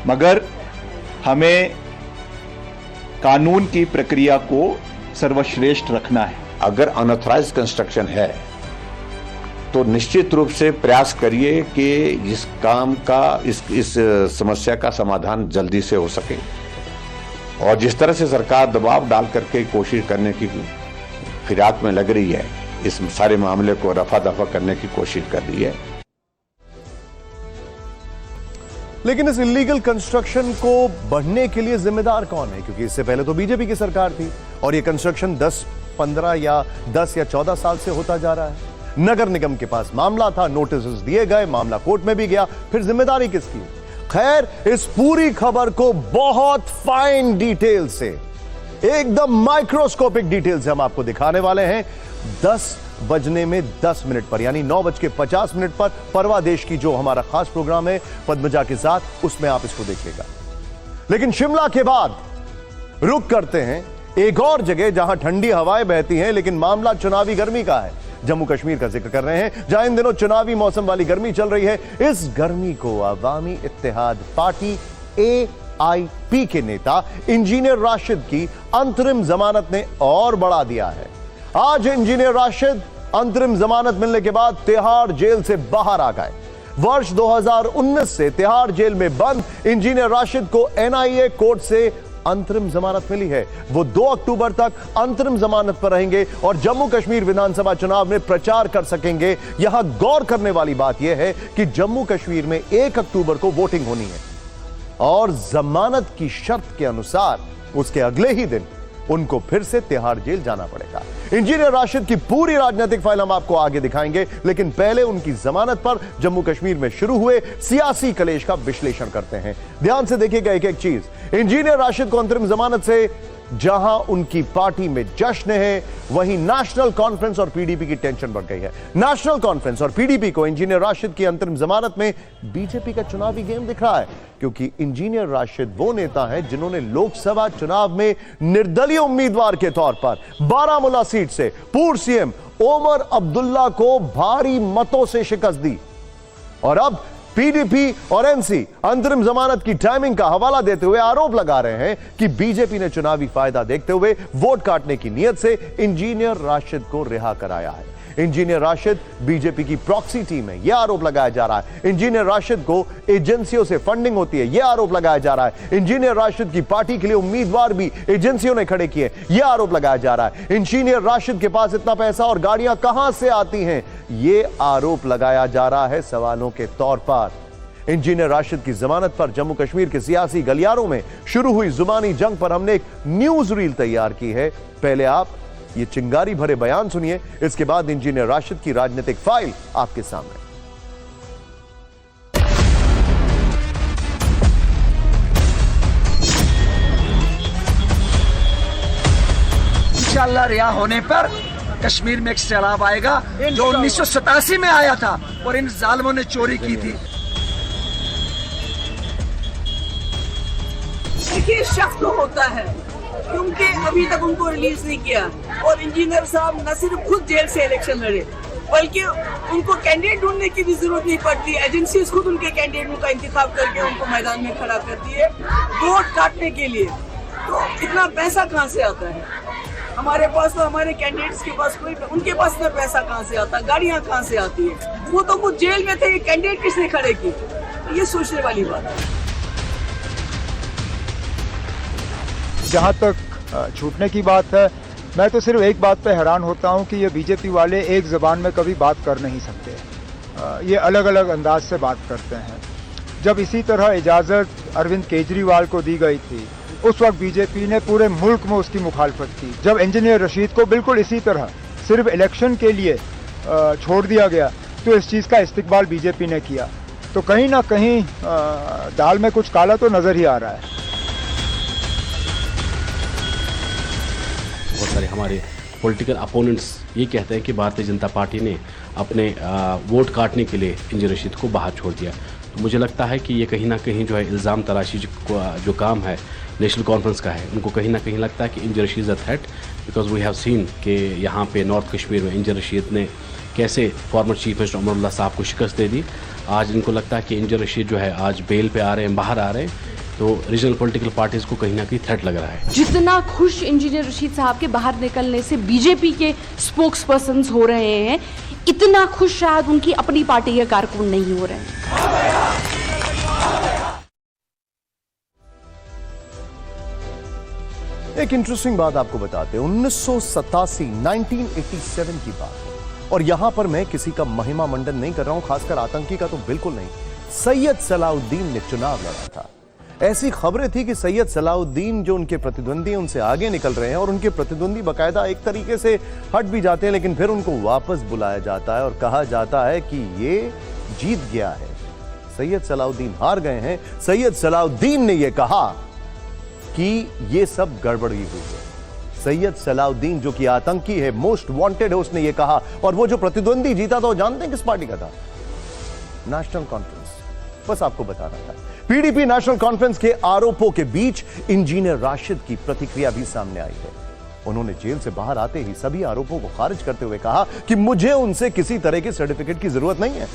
मगर हमें कानून की प्रक्रिया को सर्वश्रेष्ठ रखना है। अगर अनऑथराइज कंस्ट्रक्शन है तो निश्चित रूप से प्रयास करिए कि इस काम का इस समस्या का समाधान जल्दी से हो सके। और जिस तरह से सरकार दबाव डाल करके कोशिश करने की फिराक में लग रही है, इस सारे मामले को रफा दफा करने की कोशिश कर रही है। लेकिन इस इलीगल कंस्ट्रक्शन को बढ़ने के लिए जिम्मेदार कौन है? क्योंकि इससे पहले तो बीजेपी की सरकार थी और ये कंस्ट्रक्शन 10, 15 या 10 या 14 साल से होता जा रहा है। नगर निगम के पास मामला था, नोटिस दिए गए, मामला कोर्ट में भी गया, फिर जिम्मेदारी किसकी? खैर, इस पूरी खबर को बहुत फाइन डिटेल से, एकदम माइक्रोस्कोपिक डिटेल से हम आपको दिखाने वाले हैं 10 बजने में 10 मिनट पर, यानी 9:50 पर परवा देश की जो हमारा खास प्रोग्राम है पद्मजा के साथ, उसमें आप इसको देखिएगा। लेकिन शिमला के बाद रुक करते हैं एक और जगह जहां ठंडी हवाएं बहती हैं, लेकिन मामला चुनावी गर्मी का है। जम्मू कश्मीर का जिक्र कर रहे हैं, जहां इन दिनों चुनावी मौसम वाली गर्मी चल रही है। इस गर्मी को अवामी इत्तेहाद पार्टी AIP के नेता इंजीनियर राशिद की अंतरिम जमानत ने और बढ़ा दिया है। आज इंजीनियर राशिद अंतरिम जमानत मिलने के बाद तिहाड़ जेल से बाहर आ गए। वर्ष 2019 से तिहाड़ जेल में बंद इंजीनियर राशिद को NIA कोर्ट से अंतरिम जमानत मिली है। वो 2 अक्टूबर तक अंतरिम जमानत पर रहेंगे और जम्मू कश्मीर विधानसभा चुनाव में प्रचार कर सकेंगे। यहां गौर करने वाली बात यह है कि जम्मू कश्मीर में 1 अक्टूबर को वोटिंग होनी है और जमानत की शर्त के अनुसार उसके अगले ही दिन उनको फिर से तिहाड़ जेल जाना पड़ेगा। इंजीनियर राशिद की पूरी राजनीतिक फाइल हम आपको आगे दिखाएंगे, लेकिन पहले उनकी जमानत पर जम्मू कश्मीर में शुरू हुए सियासी कलेश का विश्लेषण करते हैं। ध्यान से देखिएगा एक एक चीज। इंजीनियर राशिद को अंतरिम जमानत से जहां उनकी पार्टी में जश्न है, वहीं नेशनल कॉन्फ्रेंस और पीडीपी की टेंशन बढ़ गई है। नेशनल कॉन्फ्रेंस और पीडीपी को इंजीनियर राशिद की अंतरिम जमानत में बीजेपी का चुनावी गेम दिख रहा है, क्योंकि इंजीनियर राशिद वो नेता है जिन्होंने लोकसभा चुनाव में निर्दलीय उम्मीदवार के तौर पर बारामूला सीट से पूर्व सीएम ओमर अब्दुल्ला को भारी मतों से शिकस्त दी। और अब पीडीपी और एनसी अंतरिम जमानत की टाइमिंग का हवाला देते हुए आरोप लगा रहे हैं कि बीजेपी ने चुनावी फायदा देखते हुए वोट काटने की नीयत से इंजीनियर राशिद को रिहा कराया है। इंजीनियर राशिद बीजेपी की प्रॉक्सी टीम है, यह आरोप लगाया जा रहा है। इंजीनियर राशिद को एजेंसियों से फंडिंग होती है, यह आरोप लगाया जा रहा है। इंजीनियर राशिद की पार्टी के लिए उम्मीदवार भी एजेंसियों ने खड़े किए, यह आरोप लगाया जा रहा है। इंजीनियर राशिद के पास इतना पैसा और गाड़ियां कहां से आती हैं, यह आरोप लगाया जा रहा है सवालों के तौर पर। इंजीनियर राशिद की जमानत पर जम्मू कश्मीर के सियासी गलियारों में शुरू हुई जुबानी जंग पर हमने एक न्यूज रील तैयार की है। पहले आप ये चिंगारी भरे बयान सुनिए, इसके बाद इंजीनियर राशिद की राजनीतिक फाइल आपके सामने। इंशाअल्लाह रिहा होने पर कश्मीर में एक सैलाब आएगा जो 1987 में आया था और इन जालिमों ने चोरी की थी। देखिए शक तो होता है क्योंकि अभी तक उनको रिलीज नहीं किया और इंजीनियर साहब न सिर्फ खुद जेल से इलेक्शन लड़े बल्कि उनको कैंडिडेट ढूंढने की भी जरूरत नहीं पड़ती। एजेंसीज खुद उनके कैंडिडेटों का इंतखाब करके उनको मैदान में खड़ा करती है वोट काटने के लिए। तो इतना पैसा कहाँ से आता है? हमारे पास तो हमारे कैंडिडेट्स के पास कोई, उनके पास इतना पैसा कहाँ से आता है? गाड़ियाँ कहाँ से आती है? वो तो खुद जेल में थे, ये कैंडिडेट किसने खड़े की? ये सोचने वाली बात है। जहाँ तक छूटने की बात है, मैं तो सिर्फ एक बात पे हैरान होता हूँ कि ये बीजेपी वाले एक ज़बान में कभी बात कर नहीं सकते। ये अलग अलग अंदाज से बात करते हैं। जब इसी तरह इजाज़त अरविंद केजरीवाल को दी गई थी, उस वक्त बीजेपी ने पूरे मुल्क में उसकी मुखालफत की। जब इंजीनियर रशीद को बिल्कुल इसी तरह सिर्फ इलेक्शन के लिए छोड़ दिया गया, तो इस चीज़ का इस्तिकबाल बीजेपी ने किया। तो कहीं ना कहीं दाल में कुछ काला तो नज़र ही आ रहा है। बहुत सारे हमारे पॉलिटिकल अपोनेंट्स ये कहते हैं कि भारतीय जनता पार्टी ने अपने वोट काटने के लिए इंजीनियर रशीद को बाहर छोड़ दिया। तो मुझे लगता है कि ये कहीं ना कहीं जो है इल्ज़ाम तराशी जो काम है नेशनल कॉन्फ्रेंस का है, उनको कहीं ना कहीं लगता है कि engineer Rashid is a threat, because we have seen कि यहाँ पे नॉर्थ कश्मीर में इंजीनियर रशीद ने कैसे former chief minister Omar Abdullah साहब को शिकस्त दे दी। आज इनको लगता है कि इंजीनियर रशीद जो है आज बेल पे आ रहे हैं, बाहर आ रहे हैं, तो रीजनल पॉलिटिकल पार्टीज को कहीं ना कहीं थ्रेट लग रहा है। जितना खुश इंजीनियर रशीद साहब के बाहर निकलने से बीजेपी के स्पोक्स पर्सन्स हो रहे हैं, इतना खुश शायद उनकी अपनी पार्टी के कारकुन नहीं हो रहे हैं। एक इंटरेस्टिंग बात आपको बताते हैं। 1987 की बात है और यहां पर मैं किसी का महिमा मंडन नहीं कर रहा हूं, खासकर आतंकी का तो बिल्कुल नहीं। सैयद सलाउद्दीन ने चुनाव लड़ा था। ऐसी खबरें थी कि सैयद सलाउद्दीन जो उनके प्रतिद्वंदी हैं उनसे आगे निकल रहे हैं और उनके प्रतिद्वंदी बाकायदा एक तरीके से हट भी जाते हैं, लेकिन फिर उनको वापस बुलाया जाता है और कहा जाता है कि ये जीत गया है, सैयद सलाउद्दीन हार गए हैं। सैयद सलाउद्दीन ने यह कहा कि ये सब गड़बड़ी हुई है। सैयद सलाउद्दीन जो कि आतंकी है, मोस्ट वांटेड है, उसने यह कहा। और वो जो प्रतिद्वंदी जीता था वो जानते हैं किस पार्टी का था? National conference. बस आपको बताना था। पीडीपी नेशनल कॉन्फ्रेंस के आरोपों के बीच इंजीनियर राशिद की प्रतिक्रिया भी सामने आई है। उन्होंने जेल से बाहर आते ही सभी आरोपों को खारिज करते हुए कहा कि मुझे उनसे किसी तरह के सर्टिफिकेट की जरूरत नहीं है।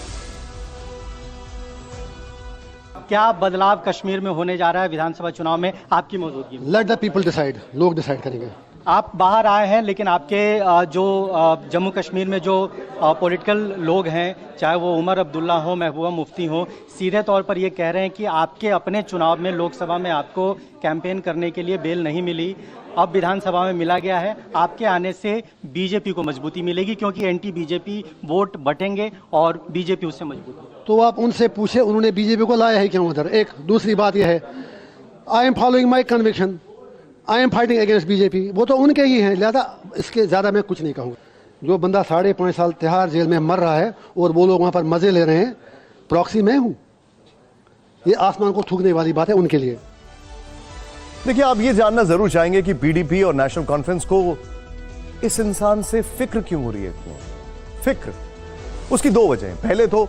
क्या बदलाव कश्मीर में होने जा रहा है विधानसभा चुनाव में आपकी मौजूदगी में? लेट द पीपल डिसाइड, लोग डिसाइड करेंगे। आप बाहर आए हैं, लेकिन आपके जो जम्मू कश्मीर में जो पॉलिटिकल लोग हैं, चाहे वो उमर अब्दुल्ला हो, महबूबा मुफ्ती हो, सीधे तौर पर ये कह रहे हैं कि आपके अपने चुनाव में लोकसभा में आपको कैंपेन करने के लिए बेल नहीं मिली, अब विधानसभा में मिला गया है। आपके आने से बीजेपी को मजबूती मिलेगी क्योंकि एंटी बीजेपी वोट बटेंगे और बीजेपी उससे मजबूत होगी। तो आप उनसे पूछे उन्होंने बीजेपी को लाया है क्यों उधर। एक दूसरी बात यह है, I am following my conviction, I am fighting against BJP. वो तो उनके ही हैं, लिहाजा इसके ज़्यादा मैं कुछ नहीं कहूँगा। जो बंदा 5.5 साल तिहाड़ जेल में मर रहा है और वो लोग वहाँ पर मज़े ले रहे हैं, प्रॉक्सी मैं हूँ। ये आसमान को थूकने वाली बात है उनके लिए। देखिए, आप ये जानना जरूर चाहेंगे कि पीडीपी और नेशनल कॉन्फ्रेंस को इस इंसान से फिक्र क्यों हो रही है। क्यों फिक्र? उसकी दो वजह। पहले तो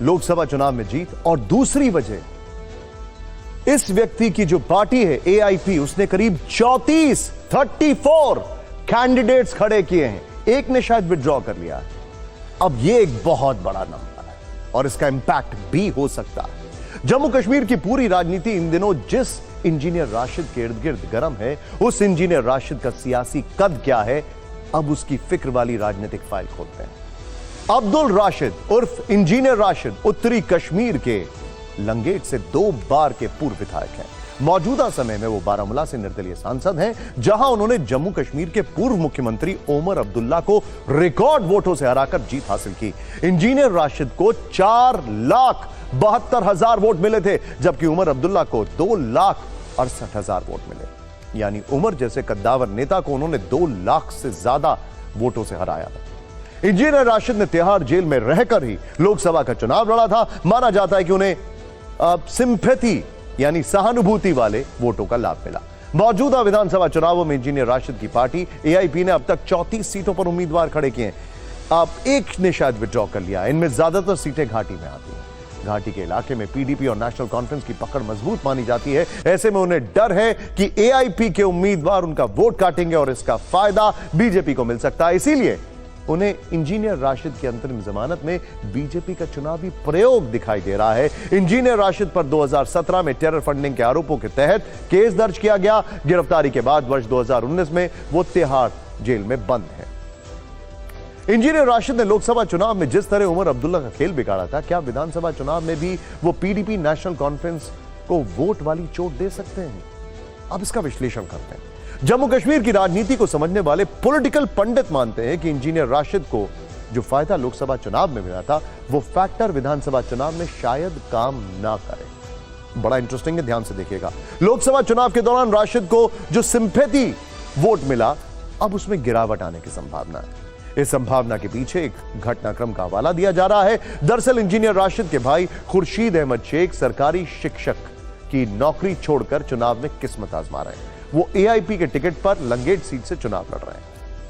लोकसभा चुनाव में जीत, और दूसरी वजह इस व्यक्ति की जो पार्टी है एआईपी, उसने करीब 34 कैंडिडेट्स खड़े किए हैं। एक ने शायद विड्रॉ कर लिया है। अब यह एक बहुत बड़ा नंबर है और इसका इंपैक्ट भी हो सकता है। जम्मू कश्मीर की पूरी राजनीति इन दिनों जिस इंजीनियर राशिद के इर्द गिर्द गर्म है, उस इंजीनियर राशिद का सियासी कद क्या है, अब उसकी फिक्र वाली राजनीतिक फाइल खोलते हैं। अब्दुल राशिद उर्फ इंजीनियर राशिद उत्तरी कश्मीर के लंगेट से 2 बार के पूर्व विधायक हैं। मौजूदा समय में वो बारामूला से निर्दलीय सांसद हैं, जहां उन्होंने जम्मू कश्मीर के पूर्व मुख्यमंत्री ओमर अब्दुल्ला को रिकॉर्ड वोटों से हराकर जीत हासिल की। इंजीनियर राशिद को 4,72,000 वोट मिले थे, जबकि उमर अब्दुल्ला को 2,68,000 वोट मिले। यानी उमर जैसे कद्दावर नेता को उन्होंने 2 लाख से ज्यादा वोटों से हराया था। इंजीनियर राशिद ने तिहाड़ जेल में रहकर ही लोकसभा का चुनाव लड़ा था। माना जाता है कि उन्हें सिंपैथी यानी सहानुभूति वाले वोटों का लाभ मिला। मौजूदा विधानसभा चुनावों में इंजीनियर राशिद की पार्टी एआईपी ने अब तक 34 सीटों पर उम्मीदवार खड़े किए हैं। अब एक ने शायद विड्रॉ कर लिया। इनमें ज्यादातर सीटें घाटी में आती हैं। घाटी के इलाके में पीडीपी और नेशनल कॉन्फ्रेंस की पकड़ मजबूत मानी जाती है। ऐसे में उन्हें डर है कि एआईपी के उम्मीदवार उनका वोट काटेंगे और इसका फायदा बीजेपी को मिल सकता है। इसीलिए उन्हें इंजीनियर राशिद की अंतरिम जमानत में बीजेपी का चुनावी प्रयोग दिखाई दे रहा है। इंजीनियर राशिद पर 2017 में टेरर फंडिंग के आरोपों के तहत केस दर्ज किया गया। गिरफ्तारी के बाद वर्ष 2019 में वो तिहाड़ जेल में बंद है। इंजीनियर राशिद ने लोकसभा चुनाव में जिस तरह उमर अब्दुल्ला का खेल बिगाड़ा था, क्या विधानसभा चुनाव में भी वो पीडीपी नेशनल कॉन्फ्रेंस को वोट वाली चोट दे सकते हैं? अब इसका विश्लेषण करते हैं। जम्मू कश्मीर की राजनीति को समझने वाले पॉलिटिकल पंडित मानते हैं कि इंजीनियर राशिद को जो फायदा लोकसभा चुनाव में मिला था, वो फैक्टर विधानसभा चुनाव में शायद काम ना करे। बड़ा इंटरेस्टिंग है, ध्यान से देखिएगा। लोकसभा चुनाव के दौरान राशिद को जो सिंपैथी वोट मिला, अब उसमें गिरावट आने की संभावना है। इस संभावना के पीछे एक घटनाक्रम का हवाला दिया जा रहा है। दरअसल इंजीनियर राशिद के भाई खुर्शीद अहमद शेख सरकारी शिक्षक की नौकरी छोड़कर चुनाव में किस्मत आजमा रहे हैं। वो एआईपी के टिकट पर लंगेट सीट से चुनाव लड़ रहे हैं।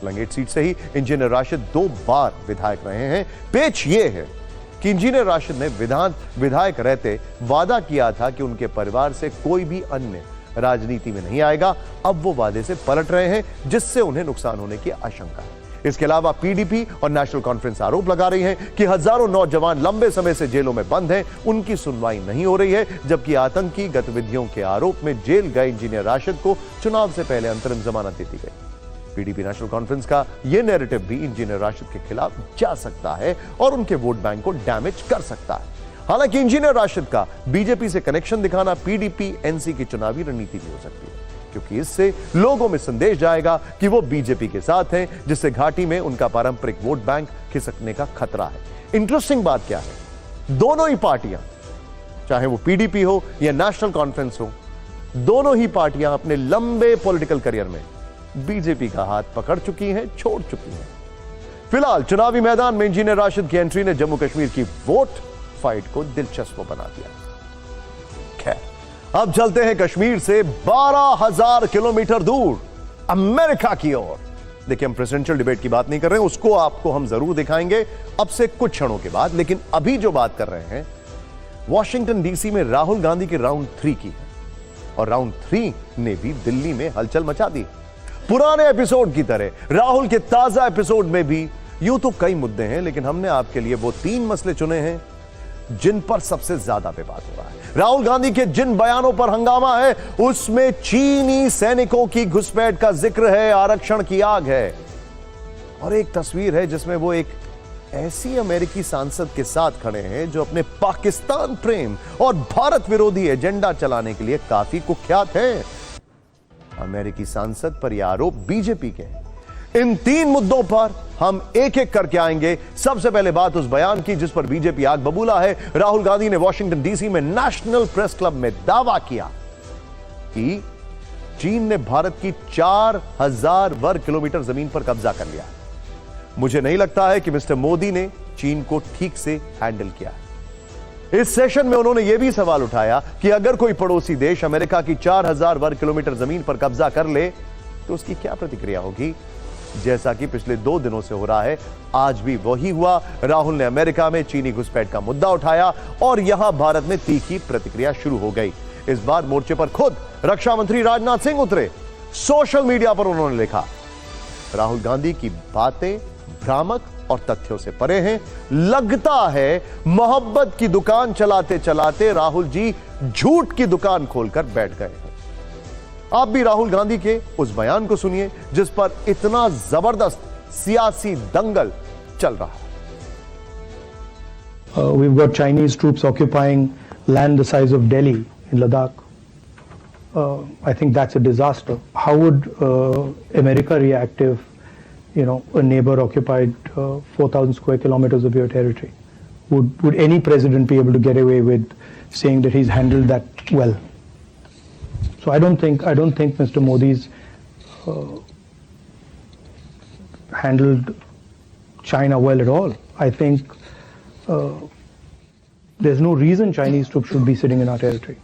लंगेट सीट से ही इंजीनियर राशिद 2 बार विधायक रहे हैं। पेच ये है कि इंजीनियर राशिद ने विधायक रहते वादा किया था कि उनके परिवार से कोई भी अन्य राजनीति में नहीं आएगा। अब वो वादे से पलट रहे हैं, जिससे उन्हें नुकसान होने की आशंका है। इसके अलावा पीडीपी और नेशनल कॉन्फ्रेंस आरोप लगा रही है कि हजारों नौजवान लंबे समय से जेलों में बंद हैं, उनकी सुनवाई नहीं हो रही है, जबकि आतंकी गतिविधियों के आरोप में जेल गए इंजीनियर राशिद को चुनाव से पहले अंतरिम जमानत दे दी गई। पीडीपी नेशनल कॉन्फ्रेंस का यह नैरेटिव भी इंजीनियर राशिद के खिलाफ जा सकता है और उनके वोट बैंक को डैमेज कर सकता है। हालांकि इंजीनियर राशिद का बीजेपी से कनेक्शन दिखाना पीडीपी एनसी की चुनावी रणनीति भी हो सकती है, क्योंकि इससे लोगों में संदेश जाएगा कि वो बीजेपी के साथ हैं, जिससे घाटी में उनका पारंपरिक वोट बैंक खिसकने का खतरा है। इंटरेस्टिंग बात क्या है, दोनों ही पार्टियां चाहे वो पीडीपी हो या नेशनल कॉन्फ्रेंस हो, दोनों ही पार्टियां अपने लंबे पॉलिटिकल करियर में बीजेपी का हाथ पकड़ चुकी हैं, छोड़ चुकी हैं। फिलहाल चुनावी मैदान में इंजीनियर राशिद की एंट्री ने जम्मू कश्मीर की वोट फाइट को दिलचस्प बना दिया। खैर, अब चलते हैं कश्मीर से 12,000 किलोमीटर दूर अमेरिका की ओर। देखिए, हम प्रेसिडेंशियल डिबेट की बात नहीं कर रहे हैं, उसको आपको हम जरूर दिखाएंगे अब से कुछ क्षणों के बाद, लेकिन अभी जो बात कर रहे हैं वॉशिंगटन डीसी में राहुल गांधी की राउंड 3 की है, और राउंड 3 ने भी दिल्ली में हलचल मचा दी। पुराने एपिसोड की तरह राहुल के ताजा एपिसोड में भी यूं तो कई मुद्दे हैं, लेकिन हमने आपके लिए वो 3 मसले चुने हैं जिन पर सबसे ज्यादा विवाद हो रहा है। राहुल गांधी के जिन बयानों पर हंगामा है उसमें चीनी सैनिकों की घुसपैठ का जिक्र है, आरक्षण की आग है, और एक तस्वीर है जिसमें वो एक ऐसी अमेरिकी सांसद के साथ खड़े हैं जो अपने पाकिस्तान प्रेम और भारत विरोधी एजेंडा चलाने के लिए काफी कुख्यात हैं। अमेरिकी सांसद पर यह आरोप बीजेपी के हैं। इन 3 मुद्दों पर हम एक एक करके आएंगे। सबसे पहले बात उस बयान की जिस पर बीजेपी आग बबूला है। राहुल गांधी ने वॉशिंगटन डीसी में नेशनल प्रेस क्लब में दावा किया कि चीन ने भारत की 4,000 वर्ग किलोमीटर जमीन पर कब्जा कर लिया। मुझे नहीं लगता है कि मिस्टर मोदी ने चीन को ठीक से हैंडल किया। इस सेशन में उन्होंने यह भी सवाल उठाया कि अगर कोई पड़ोसी देश अमेरिका की 4,000 वर्ग किलोमीटर जमीन पर कब्जा कर ले तो उसकी क्या प्रतिक्रिया होगी। जैसा कि पिछले 2 दिनों से हो रहा है, आज भी वही हुआ। राहुल ने अमेरिका में चीनी घुसपैठ का मुद्दा उठाया और यहां भारत में तीखी प्रतिक्रिया शुरू हो गई। इस बार मोर्चे पर खुद रक्षा मंत्री राजनाथ सिंह उतरे। सोशल मीडिया पर उन्होंने लिखा, राहुल गांधी की बातें भ्रामक और तथ्यों से परे हैं। लगता है मोहब्बत की दुकान चलाते चलाते राहुल जी झूठ की दुकान खोलकर बैठ गए हैं। आप भी राहुल गांधी के उस बयान को सुनिए जिस पर इतना जबरदस्त सियासी दंगल चल रहा है। We've got Chinese troops occupying land the size of Delhi in Ladakh. I think that's a disaster. How would America react if, a neighbor occupied 4,000 square kilometers of your territory? Would any president be able to get away with saying that he's handled that well? So I don't think Mr. Modi's handled China well at all. I think there's no reason Chinese troops should be sitting in our territory.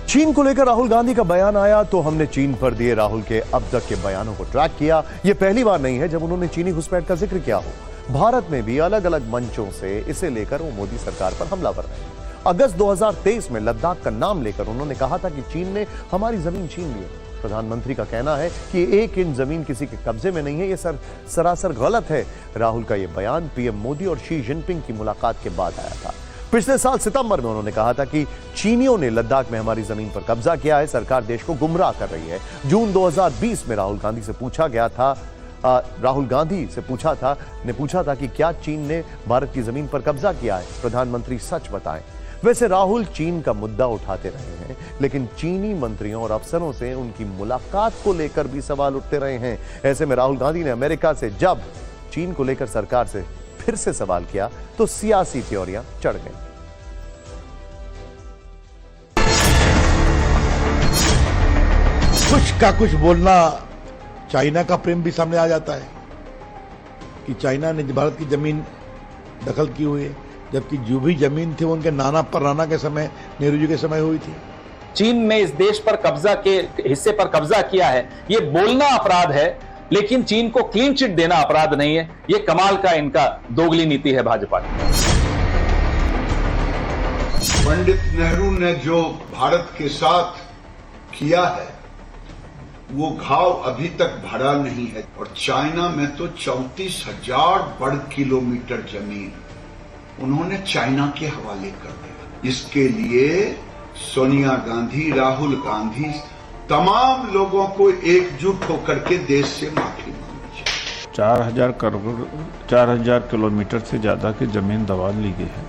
चीन को लेकर राहुल गांधी का बयान आया तो हमने चीन पर दिए राहुल के अब तक के बयानों को ट्रैक किया। यह पहली बार नहीं है जब उन्होंने चीनी घुसपैठ का जिक्र किया हो। भारत में भी अलग अलग मंचों से इसे लेकर वो मोदी सरकार पर हमलावर रहे। अगस्त 2023 में लद्दाख का नाम लेकर उन्होंने कहा था कि चीन ने हमारी जमीन छीन ली है। प्रधानमंत्री का कहना है कि 1 इंच जमीन किसी के कब्जे में नहीं है। यह सरासर गलत है। राहुल का यह बयान पीएम मोदी और शी जिनपिंग की मुलाकात के बाद आया था। पिछले साल सितंबर में उन्होंने कहा था कि चीनियों ने लद्दाख में हमारी जमीन पर कब्जा किया है, सरकार देश को गुमराह कर रही है। जून 2020 में राहुल गांधी से पूछा था कि क्या चीन ने भारत की जमीन पर कब्जा किया है। प्रधानमंत्री सच बताएं। वैसे राहुल चीन का मुद्दा उठाते रहे हैं, लेकिन चीनी मंत्रियों और अफसरों से उनकी मुलाकात को लेकर भी सवाल उठते रहे हैं। ऐसे में राहुल गांधी ने अमेरिका से जब चीन को लेकर सरकार से फिर से सवाल किया तो सियासी त्योरियां चढ़ गई। कुछ का कुछ बोलना, चाइना का प्रेम भी सामने आ जाता है कि चाइना ने भारत की जमीन दखल की हुई है, जबकि जो भी जमीन थी वो उनके नाना परनाना के समय, नेहरू जी के समय हुई थी। चीन ने इस देश पर हिस्से पर कब्जा किया है, ये बोलना अपराध है, लेकिन चीन को क्लीन चिट देना अपराध नहीं है। ये कमाल का इनका दोगली नीति है भाजपा की। पंडित नेहरू ने जो भारत के साथ किया है वो घाव अभी तक भरा नहीं है। और चाइना में तो 34,000 वर्ग किलोमीटर जमीन उन्होंने चाइना के हवाले कर दिया। इसके लिए सोनिया गांधी, राहुल गांधी, तमाम लोगों को एकजुट होकर के देश से माफी मांगनी चाहिए। 4,000 किलोमीटर से ज्यादा की जमीन दबा ली गई है।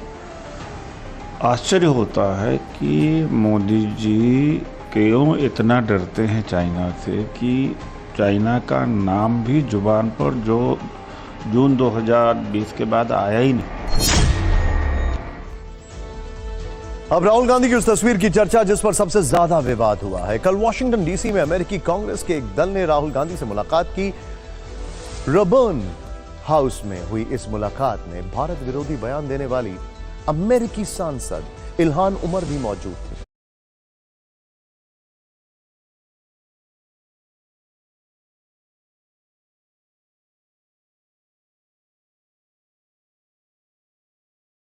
आश्चर्य होता है कि मोदी जी क्यों इतना डरते हैं चाइना से कि चाइना का नाम भी जुबान पर जो जून 2020 के बाद आया ही नहीं। अब राहुल गांधी की उस तस्वीर की चर्चा जिस पर सबसे ज्यादा विवाद हुआ है। कल वॉशिंगटन डीसी में अमेरिकी कांग्रेस के एक दल ने राहुल गांधी से मुलाकात की। रबर्न हाउस में हुई इस मुलाकात में भारत विरोधी बयान देने वाली अमेरिकी सांसद इल्हान उमर भी मौजूद थी।